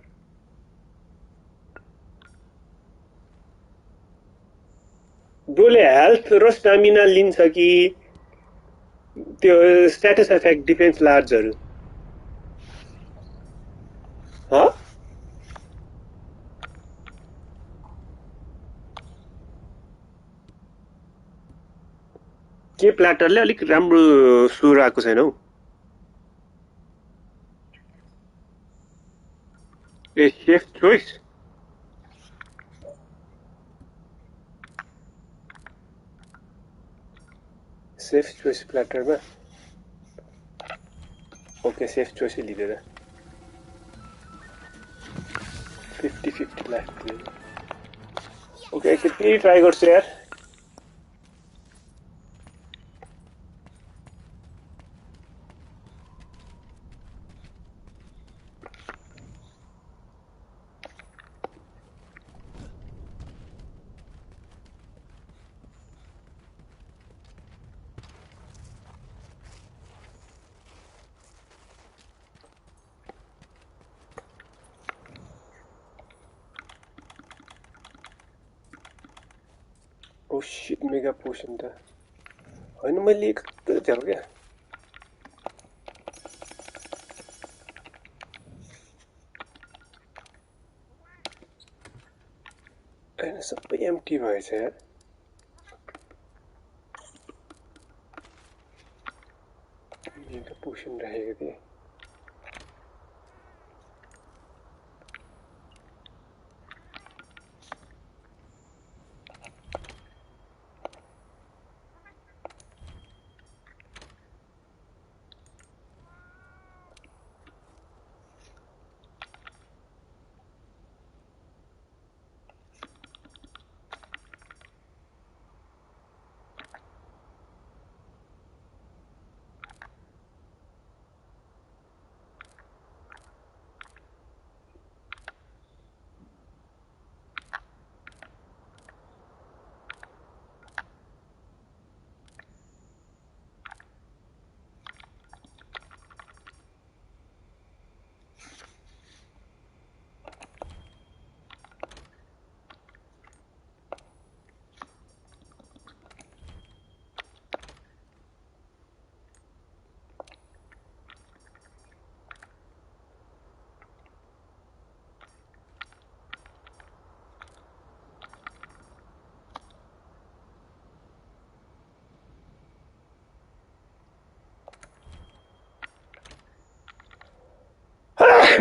बोले हेल्थ र स्टामिना लिन्छ कि त्यो स्ट्याटस इफेक्ट डिफेन्स लार्जहरु ह के प्ल्याटरले अलिक राम्रो स्लोर आएको छैन हौ a safe choice safe choice प्ल्याटरमा ओके सेफ चोइस लिएर 50-50 लाग्छ ओके एकचोटि ट्राई गर्छु यार Oh shit, mega potion ta. हैन मैले कतै झ्याउ क्या हैन सबै एम्प्टी भएछ यार मेगा पोशन राखेको थिएँ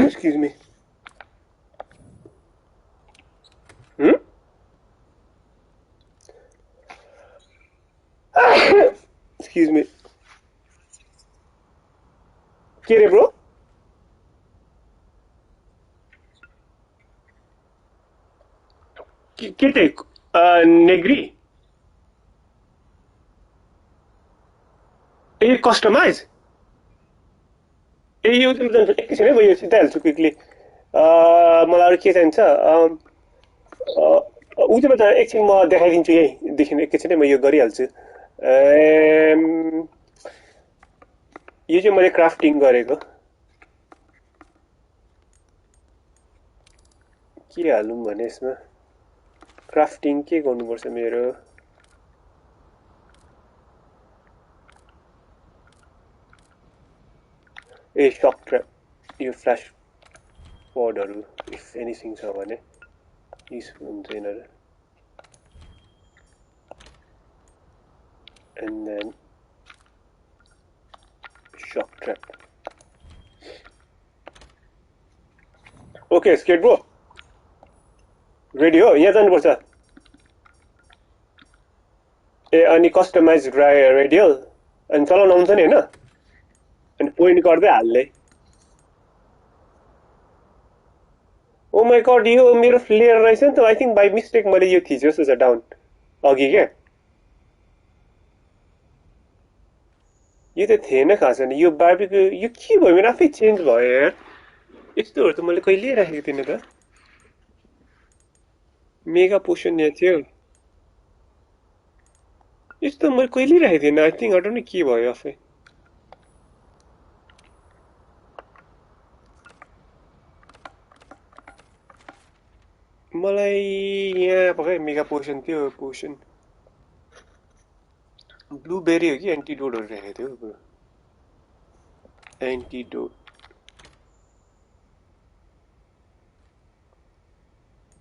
Excuse me. Excuse me. के रे ब्रो के चाहिँ नेग्री ए कस्टमाइज ए यो एकैछिन है म यो सिधाइहाल्छु क्विकली मलाई अरू के चाहिन्छ ऊ चाहिँ त एकछिन म देखाइदिन्छु यहीँदेखि एकैछिन म यो गरिहाल्छु यो चाहिँ मैले क्राफ्टिङ गरेको के हालौँ भने यसमा क्राफ्टिङ के गर्नुपर्छ मेरो ए शक ट्र्याप यो फ्ल्यास पडहरू इफ एनिथिङ छ भने युज हुन्छ यिनीहरू and then shock trap. Okay, skate bro. Ready हो यहाँ जानुपर्छ ए अनि कस्टमाइज रेडियल अनि चलाउन आउँछ नि हैन अनि पोइन्ट गर्दै हाल्ले ओ माय गॉड यो मेरो फ्लेयर रहेछ नि त आई थिंक बाइ मिस्टेक मैले यो थिचेँ जस्तो छ डाउन अघि के यो त थिएन खास नि यो बार्बीक्यू यो के भयो मेरो आफै चेन्ज भयो यार यस्तोहरु त मैले कहिले राखेको थिएन त मेगा पोसन यहाँ थियो यस्तो मैले कहिले राखेको थिएन आई थिंक हटाउनु के भयो आफै मलाई यहाँ पक्कै मेगा पोसन थियो पोसन ब्लूबेरी हो कि एन्टिडोटहरु राखेको थियो ब्रो एन्टिडोट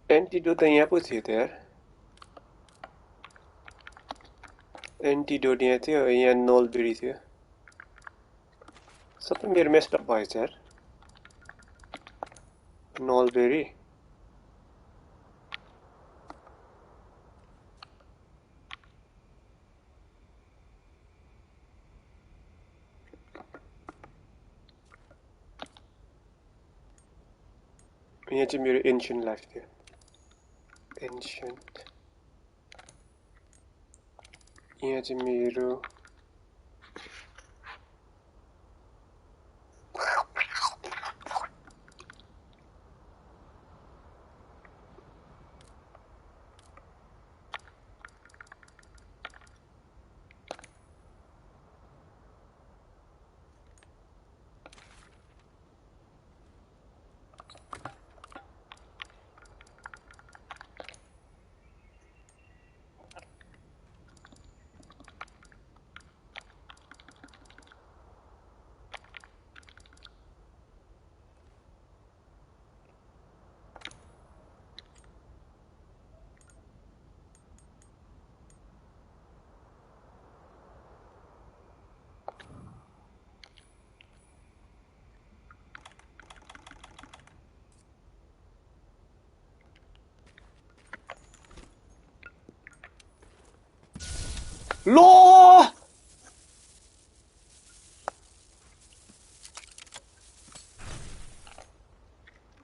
एन्टिडोट त यहाँ पो थियो त यार एन्टिडोट यहाँ थियो यहाँ नलबेरी थियो सबै मेरो मेस्टअप भएछ यार नलबेरी यहाँ चाहिँ मेरो एन्शियन्ट लाइफ थियो एन्शियन्ट यहाँ चाहिँ मेरो लो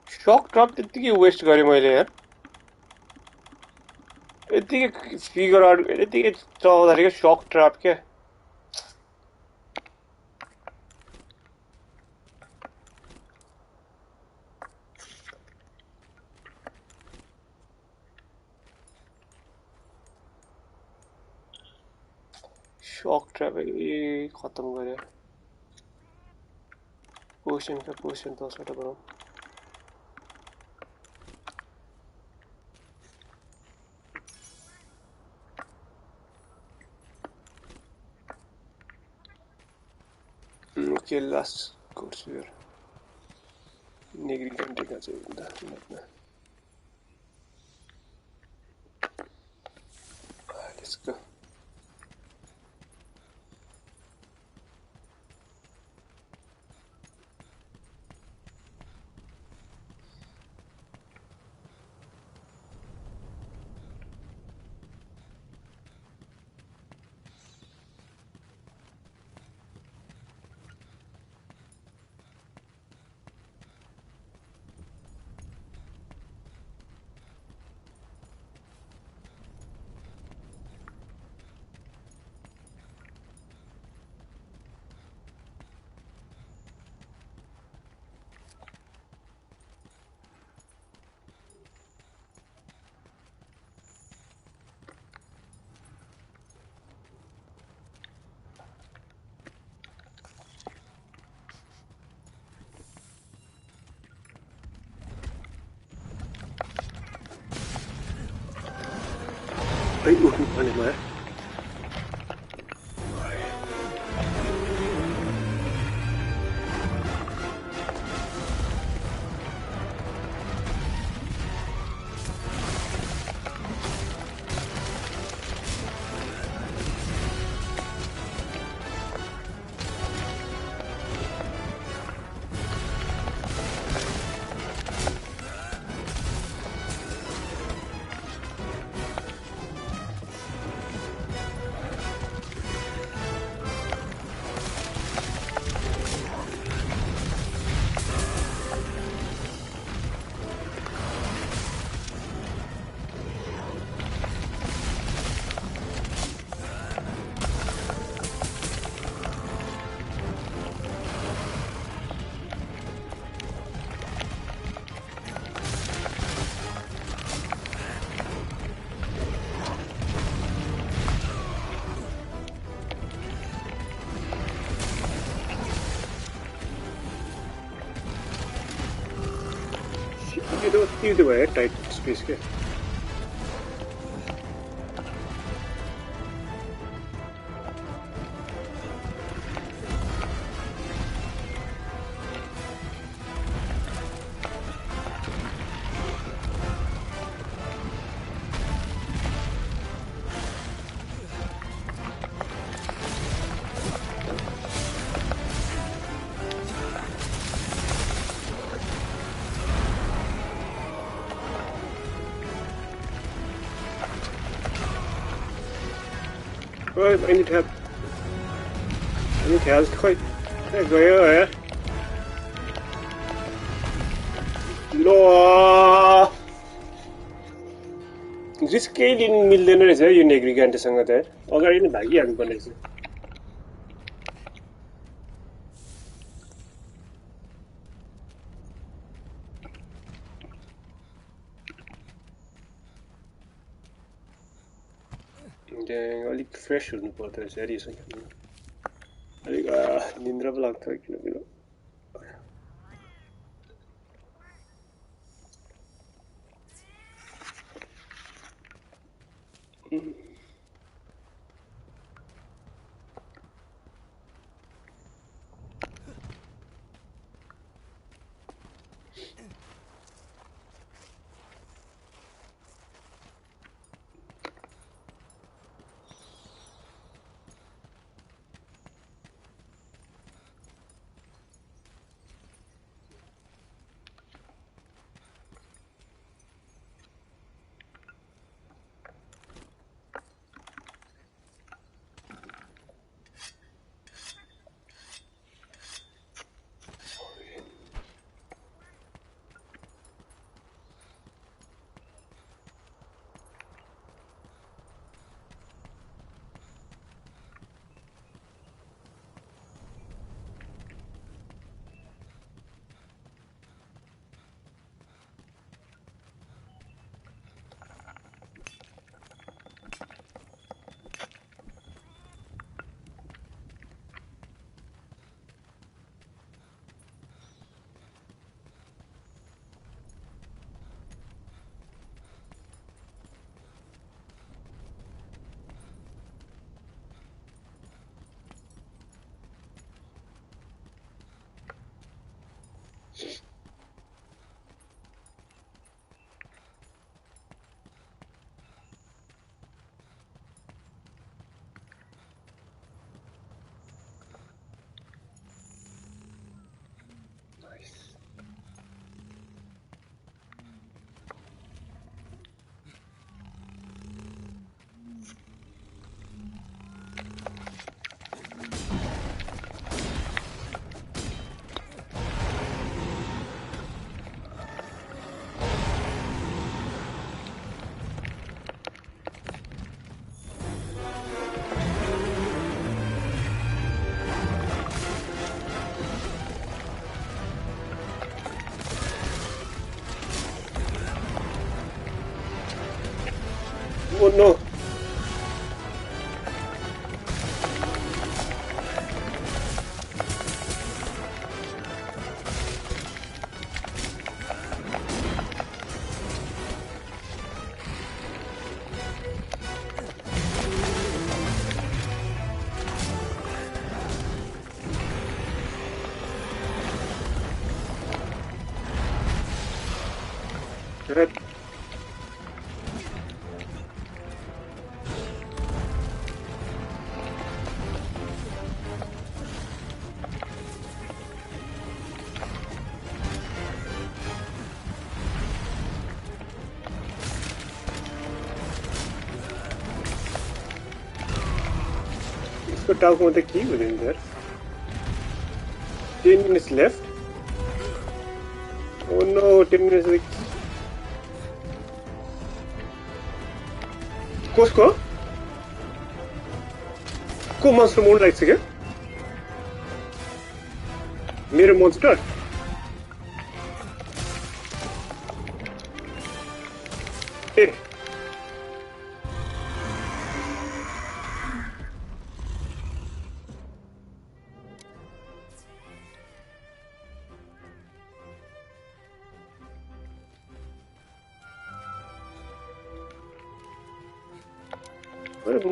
शक ड्रप त्यतिकै वेस्ट गरेँ मैले यार यतिकै फिगर आउट यतिकै चलाउँदाखेरि शक ड्रप क्या शक ट्र्याप खत्म गरे पोसन का पोसन 10वटा बनाऊ ओके लास्ट गर्छु यार नेग्री घन्टे का चाहिँ भन्दा let's go Ay, ano ba? Either way, tight space के Well, I need help. Quite there. No. Scale in millionaire is a unique gigant sanga there. Already in the bag, young bunnies. अलिक fresh हुनु पर्दो रहेछ यार यसो अलिक निन्द्रा पो लाग्छ किन किन Oh no. That. Let's talk about the key within there. 10 minutes left. Oh no, 10 minutes left. Costco? Ko monster mode like again? Mirror monster? Hey.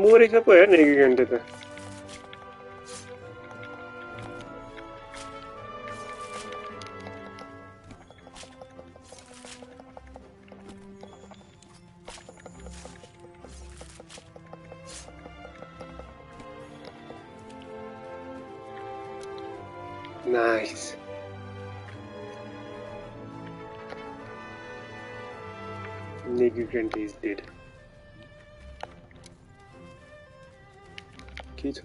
मरेछ पो हेर्न 1 घण्टा त Nice. Negligent is dead. के छ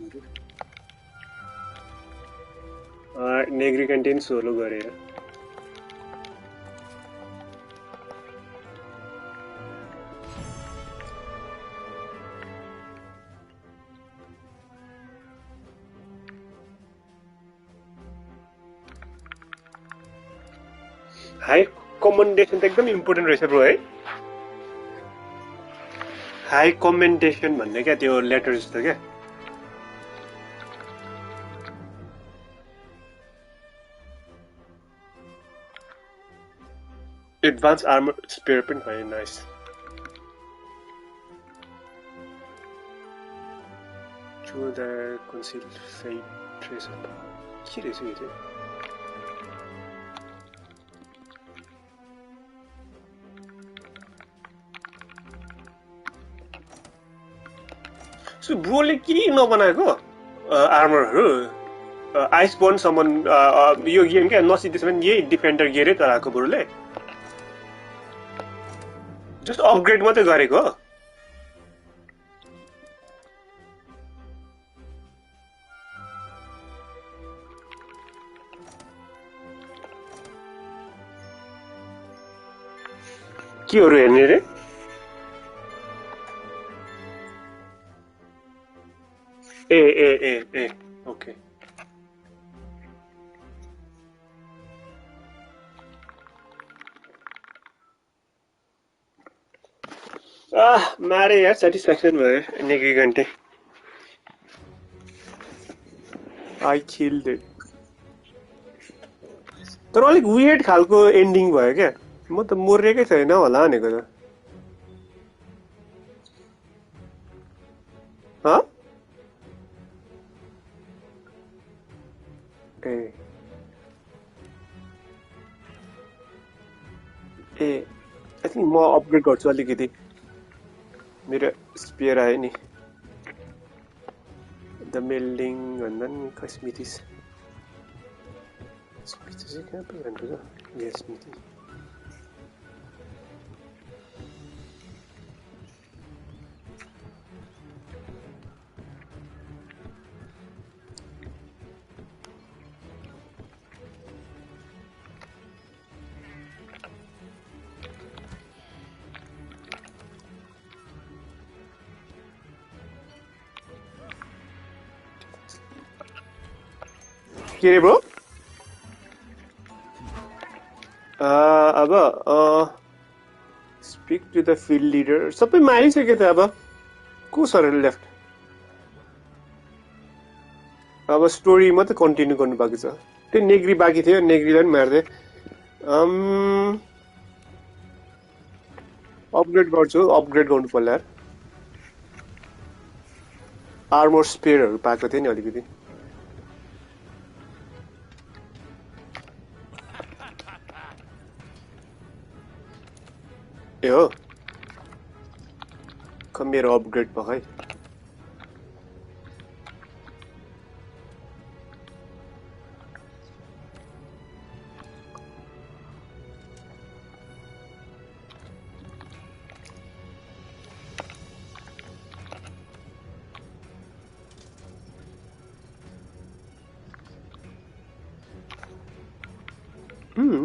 नेग्री कन्टेन्ट सोलो गरेर high कमेन्डेसन त एकदम important रहेछ ब्रो है हाई कमेन्डेसन भन्ने क्या त्यो लेटर जस्तो क्या Advanced armor spear पनि very nice. To the concealed fate trace of के रहेछ यो चाहिँ सो ब्रोले के नबनाएको आर्मरहरु आइसबोर्न समन यो गेम के नसिदिस भने यही डिफेन्डर गियरै चलाएको ब्रोले जस्ट अपग्रेड मात्रै गरेको हो केहरु हेर्ने रे ए ओके मारे यार सेटिस्फ्याक्सन भयो नेग्री घन्टे आई किल्ड इट तर अलिक वियर्ड खालको एन्डिङ भयो क्या म त मरेकै छैन होला भनेको त ह ए आई थिंक म अपग्रेड गर्छु अलिकति मेरो स्पियर आयो नि द मेल्डिङ भन्दा नि स्मिथिस चाहिँ कहाँ पो भन्नु त ग्यास स्मिथी के रे ब्रो अब speak to the field leader सबै मारिसक्यो त अब को छ र लेफ्ट अब स्टोरी मात्रै कन्टिन्यू गर्नु बाँकी छ त्यो नेग्री बाँकी थियो नेग्रीलाई पनि मार्दै अपग्रेड गर्छु अपग्रेड गर्नु पर्ला यार आर्मर स्पेयरहरु पाएको थिए नि अलिकति ए हो मेरो अपग्रेड भयो है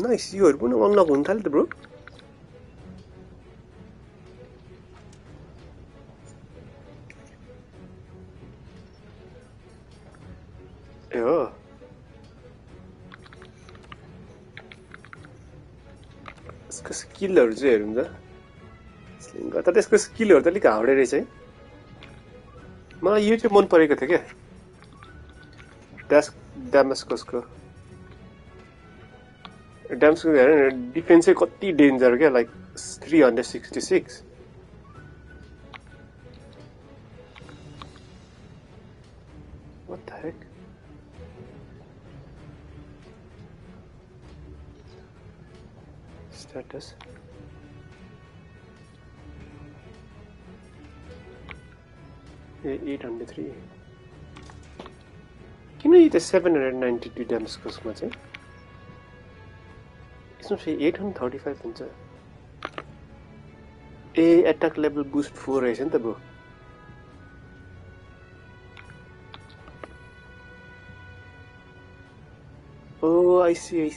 नाइस योहरु पनि अनलक हुन थाल्यो त ब्रो ए हो यसको स्किलहरु चाहिँ हेरौँ त स्लिङ गर्दा त्यसको स्किलहरु त अलिक हाउडे रहेछ है मलाई यो चाहिँ मन परेको थियो क्या ड्यामेस्कसको डिफेन्स चाहिँ कति डेन्जर क्या like 366 What the heck? Status 803 किन यो त 792 ड्यामेस्कसमा चाहिँ यसमा चाहिँ 835 हुन्छ ए एट्याक लेभल बुस्ट 4 रहेछ नि त bro Oh, I see.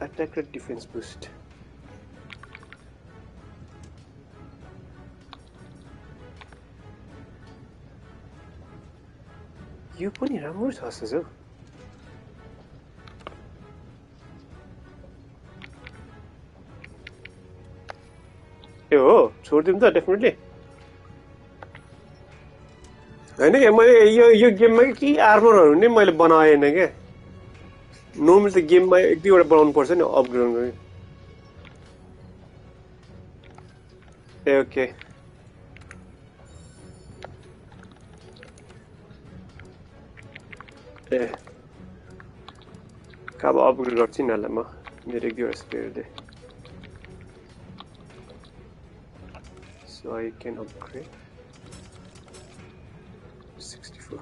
Attack and defense boost. यो पनि राम्रो छ जस्तो छ ए हो छोड्दिम त डेफिनेटली हैन के मैले यो गेममा के आर्मरहरु नि मैले बनाएन के नर्मली त गेममा एक दुईवटा बनाउनु पर्छ नि अपग्रेड गर्ने ए ओके ए अब अपग्रेड गर्छु नि ल म मेरो एक दुईवटा स्पेयर दे so I can upgrade 64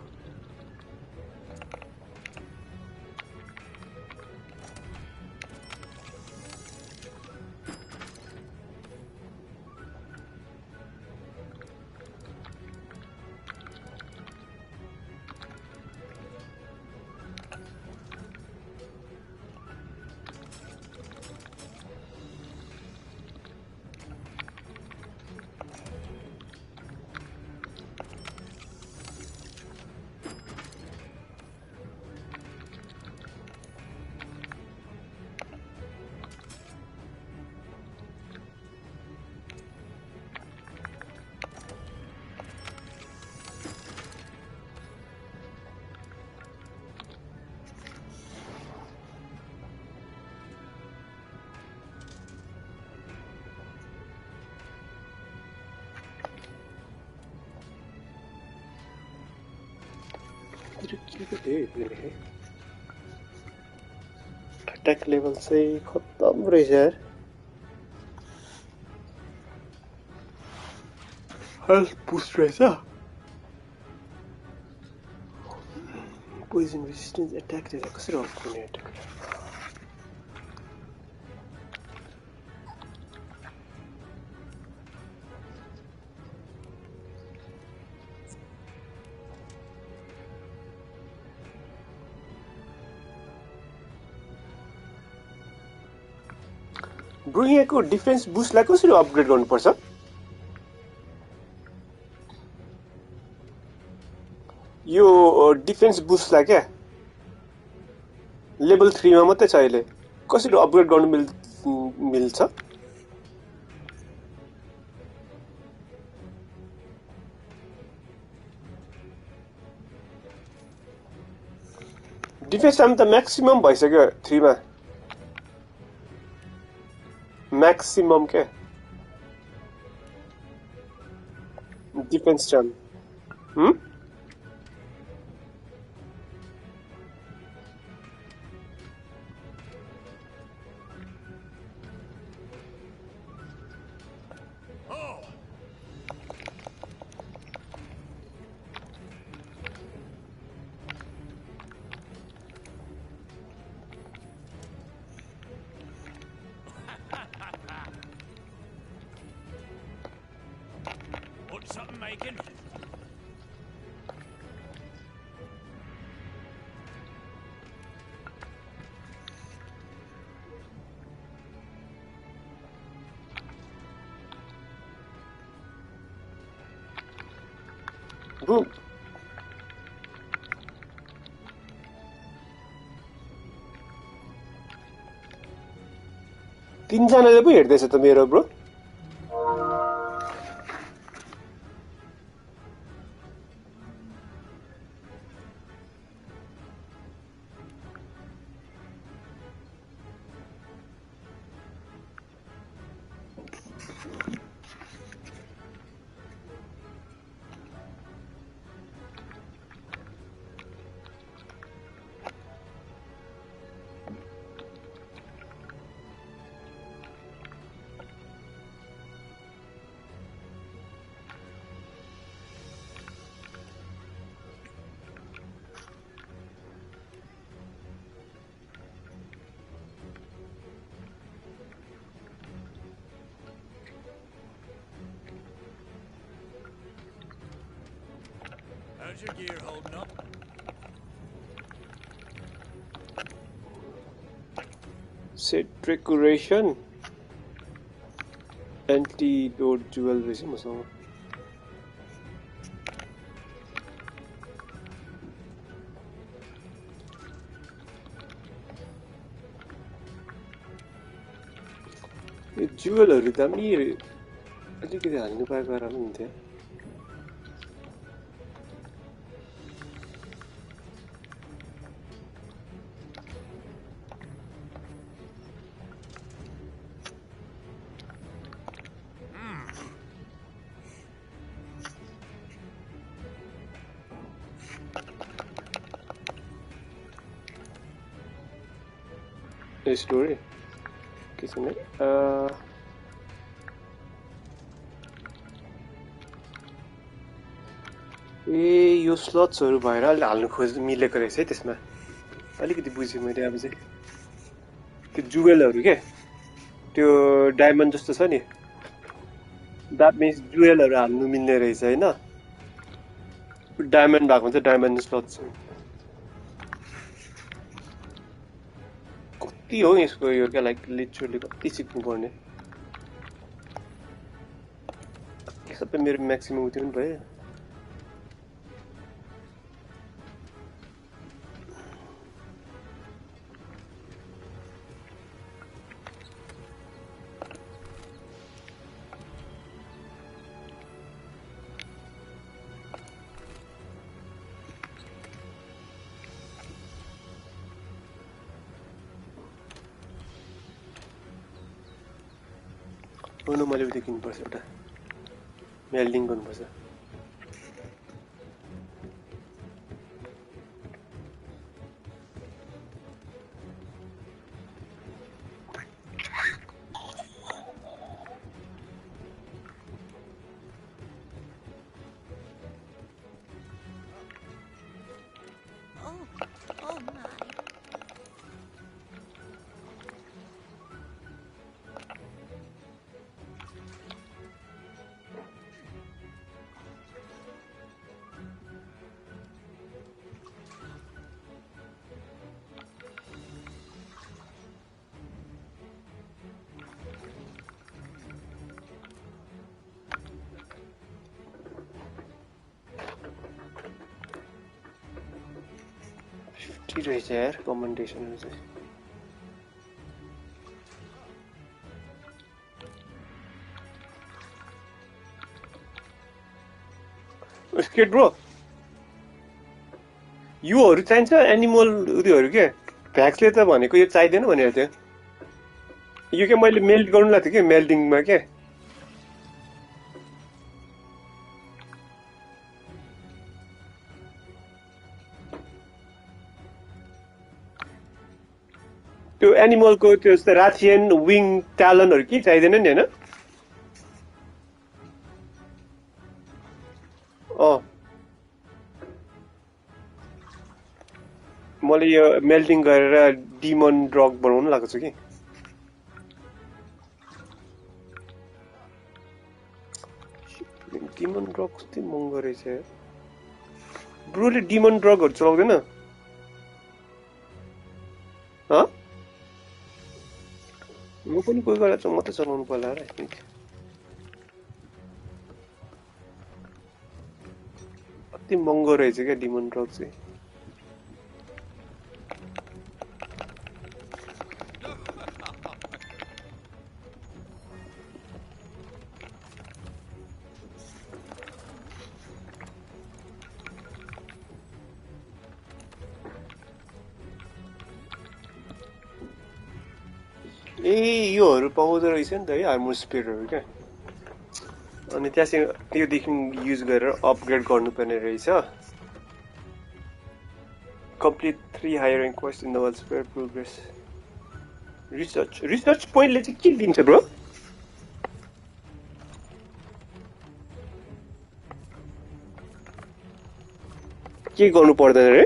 attack level चाहिँ खत्तम रहेछ यार हेल्थ बुस्ट रहेछ पोइजन रेजिस्टेन्स अट्याक चाहिँ कसरी अफ गर्ने अट्याक ब्रो यहाँको डिफेन्स बुस्टलाई कसरी अपग्रेड गर्नुपर्छ यो डिफेन्स बुस्टलाई क्या लेभल 3 मा मात्रै छ अहिले कसरी अपग्रेड गर्न मिल्छ डिफेन्स टाइम त म्याक्सिमम भइसक्यो 3 मा maximum के defence time Want something making? Boom. तीनजनाले पो हेर्दैछ त मेरो bro How's your gear holding up? Set decoration antidote jewel रहेछ मसँग यो जुवेलहरु दामी अलिकति हाल्नु पाएको राम्रो हुन्थ्यो story किसने यो स्लट्सहरु भएर हाल्नु खोज मिलेको रहेछ है त्यसमा अलिकति बुझे मैले अब चाहिँ त्यो जुवेलहरु के त्यो डायमन्ड जस्तो छ नि दैट मीन्स जुवेलहरु हाल्नु मिल्ने रहेछ हैन डायमन्ड भएको हुन्छ डायमन्ड स्लट्स कति हो यसको यो क्या लाइक लिटरली कति सिक्नु पर्ने सबै मेरो म्याक्सिमम उति पनि भयो ono मैले देखिनु पर्छ एउटा मेल्डिङ गर्नु पर्छ रहेछ यार कमेन्टेसन चाहिँ स्केट ब्रो योहरु चाहिन्छ एनिमल उयोहरु के भ्याक्सले त भनेको यो चाहिदैन भनेर थियो यो के मैले मेल्ट गर्नु लाग्थ्यो के मेल्टिङमा के त्यो एनिमलको त्यो राथियन विङ ट्यालनहरु के चाहिदैन नि हैन मैले यो मेल्टिङ गरेर डिमन ड्रग बनाउन लागेको छु कि डिमन ड्रग कति महँगो रहेछ यार ब्रोले डिमन ड्रगहरु चलाउँदैन ह म पनि कोही बेला म त चलाउनु पर्ला र कति महँगो रहेछ क्या डिमन ड्रग चाहिँ ए योहरु पाउँदो रहेछ नि त है आर्मर स्पेयरहरु क्या अनि त्यहाँसँग योदेखि युज गरेर अपग्रेड गर्नुपर्ने रहेछ complete 3 higher rank quests in the world spare progress research point ले चाहिँ के दिन्छ ब्रो के गर्नु पर्दैन रे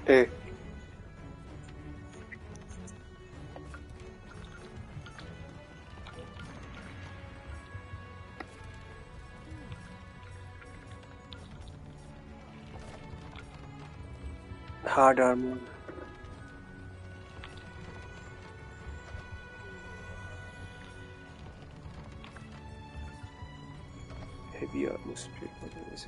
ए hard armor heavy armor straight is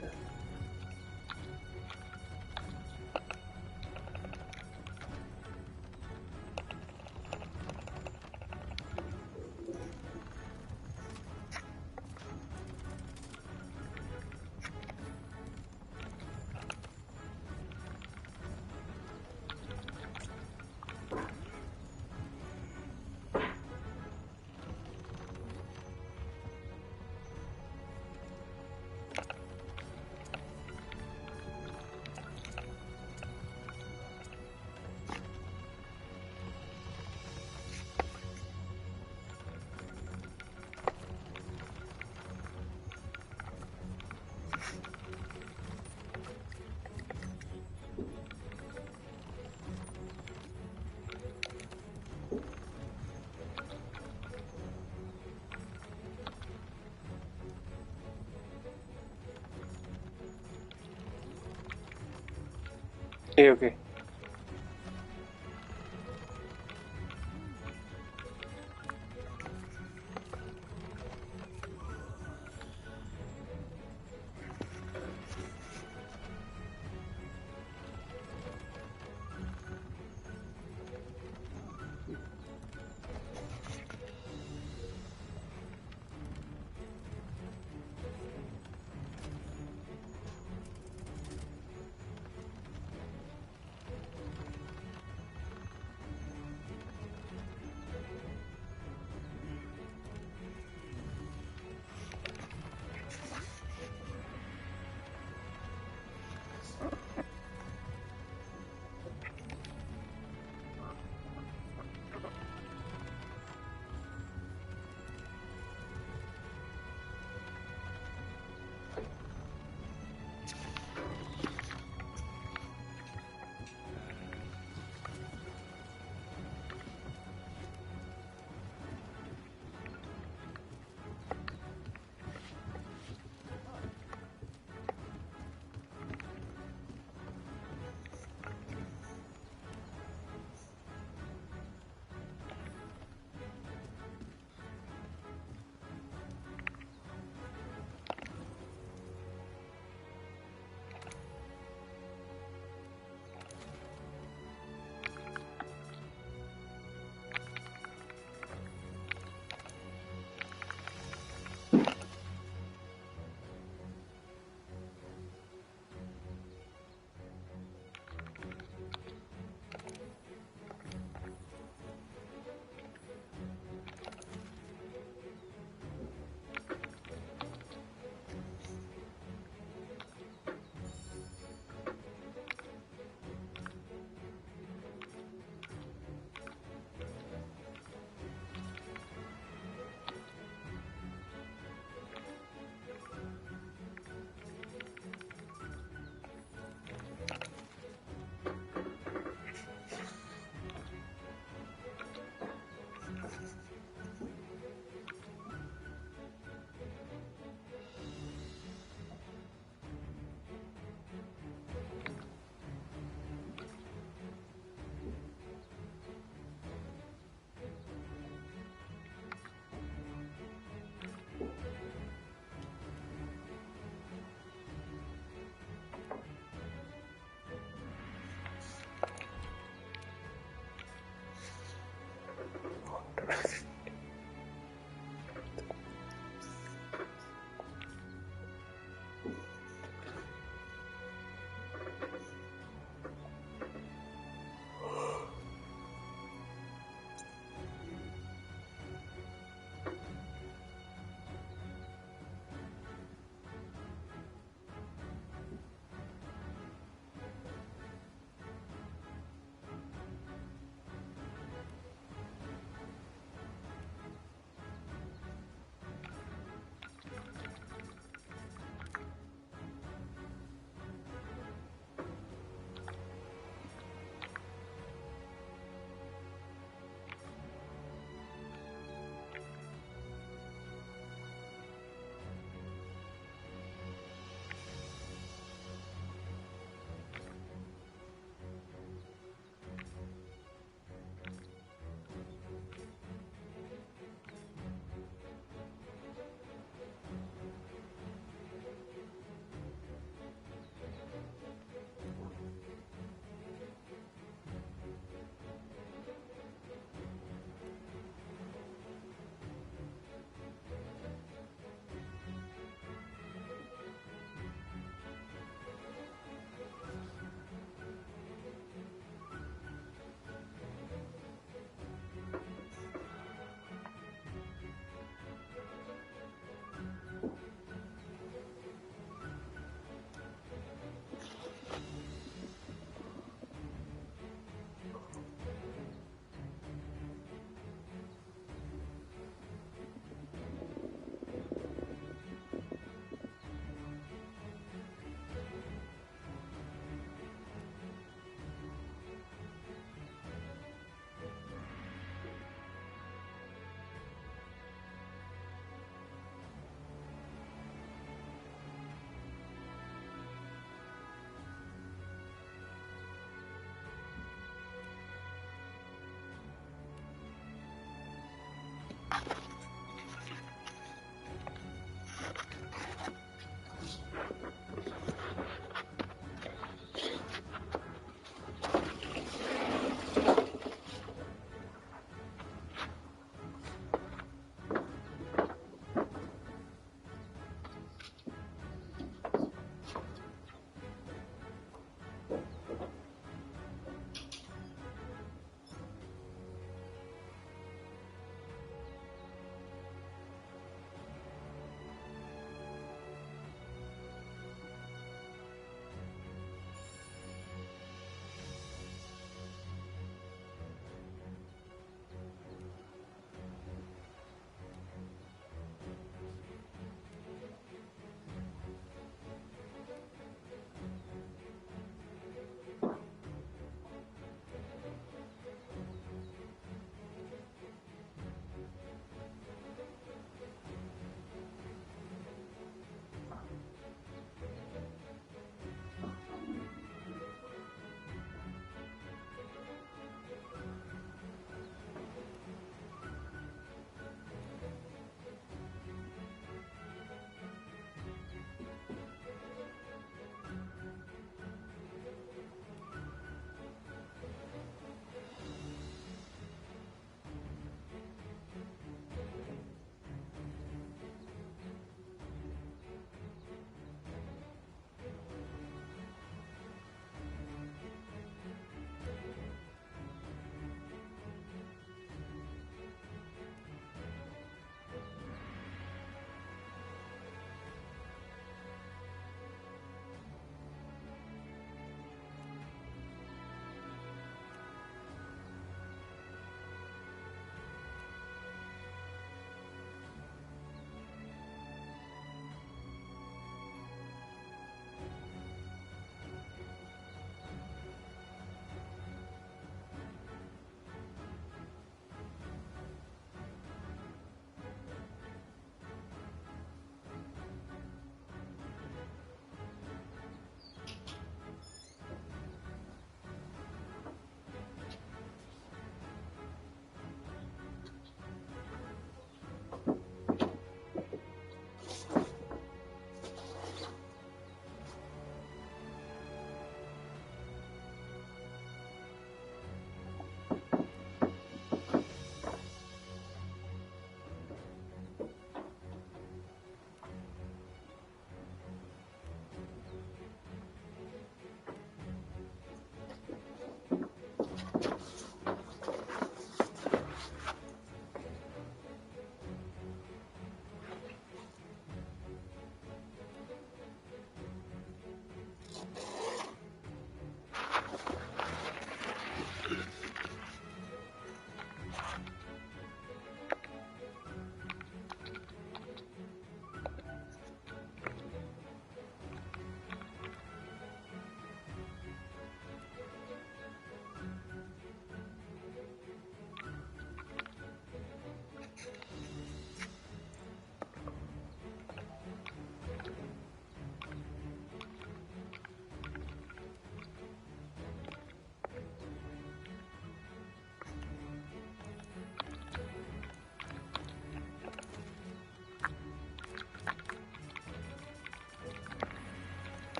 okay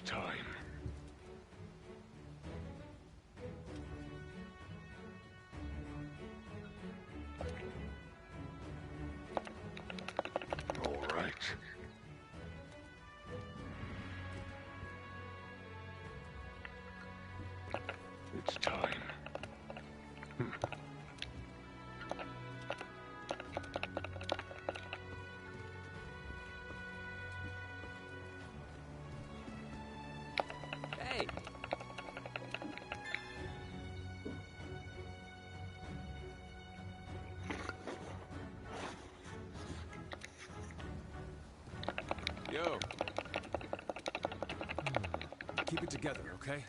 time. All right. It's time. Hey! Yo. Keep it together, okay?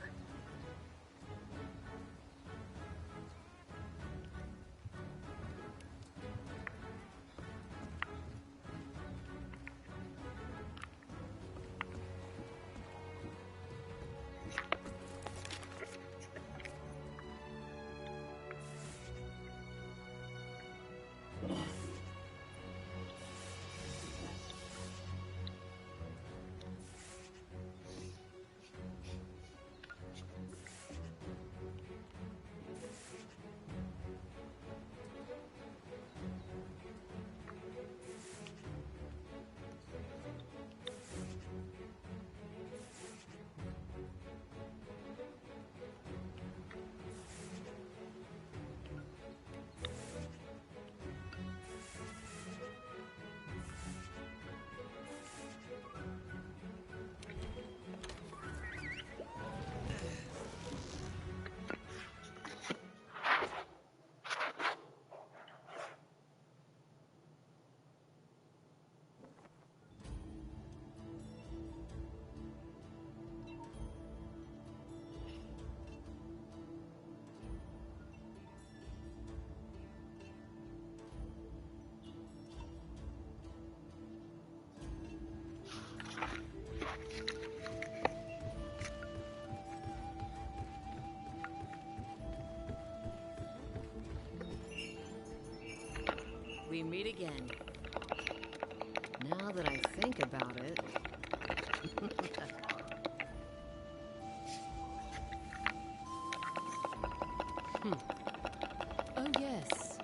We meet again. Now that I think about it... Oh yes.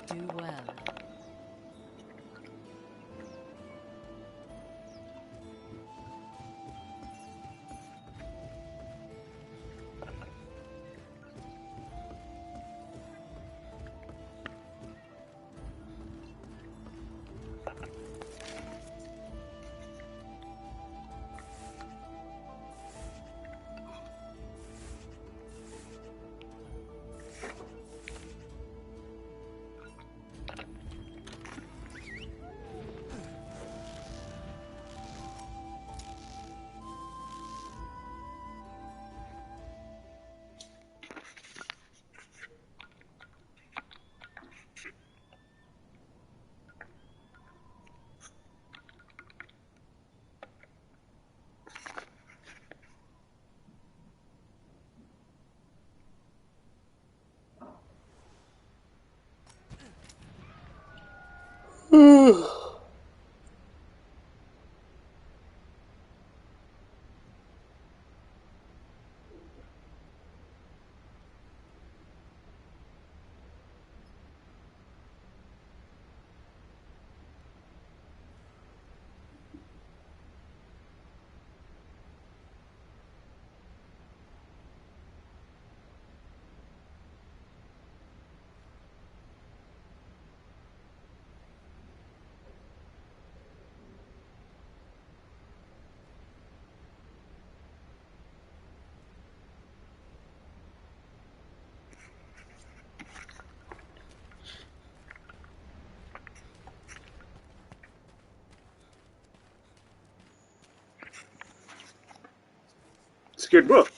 Do well. It's a good book.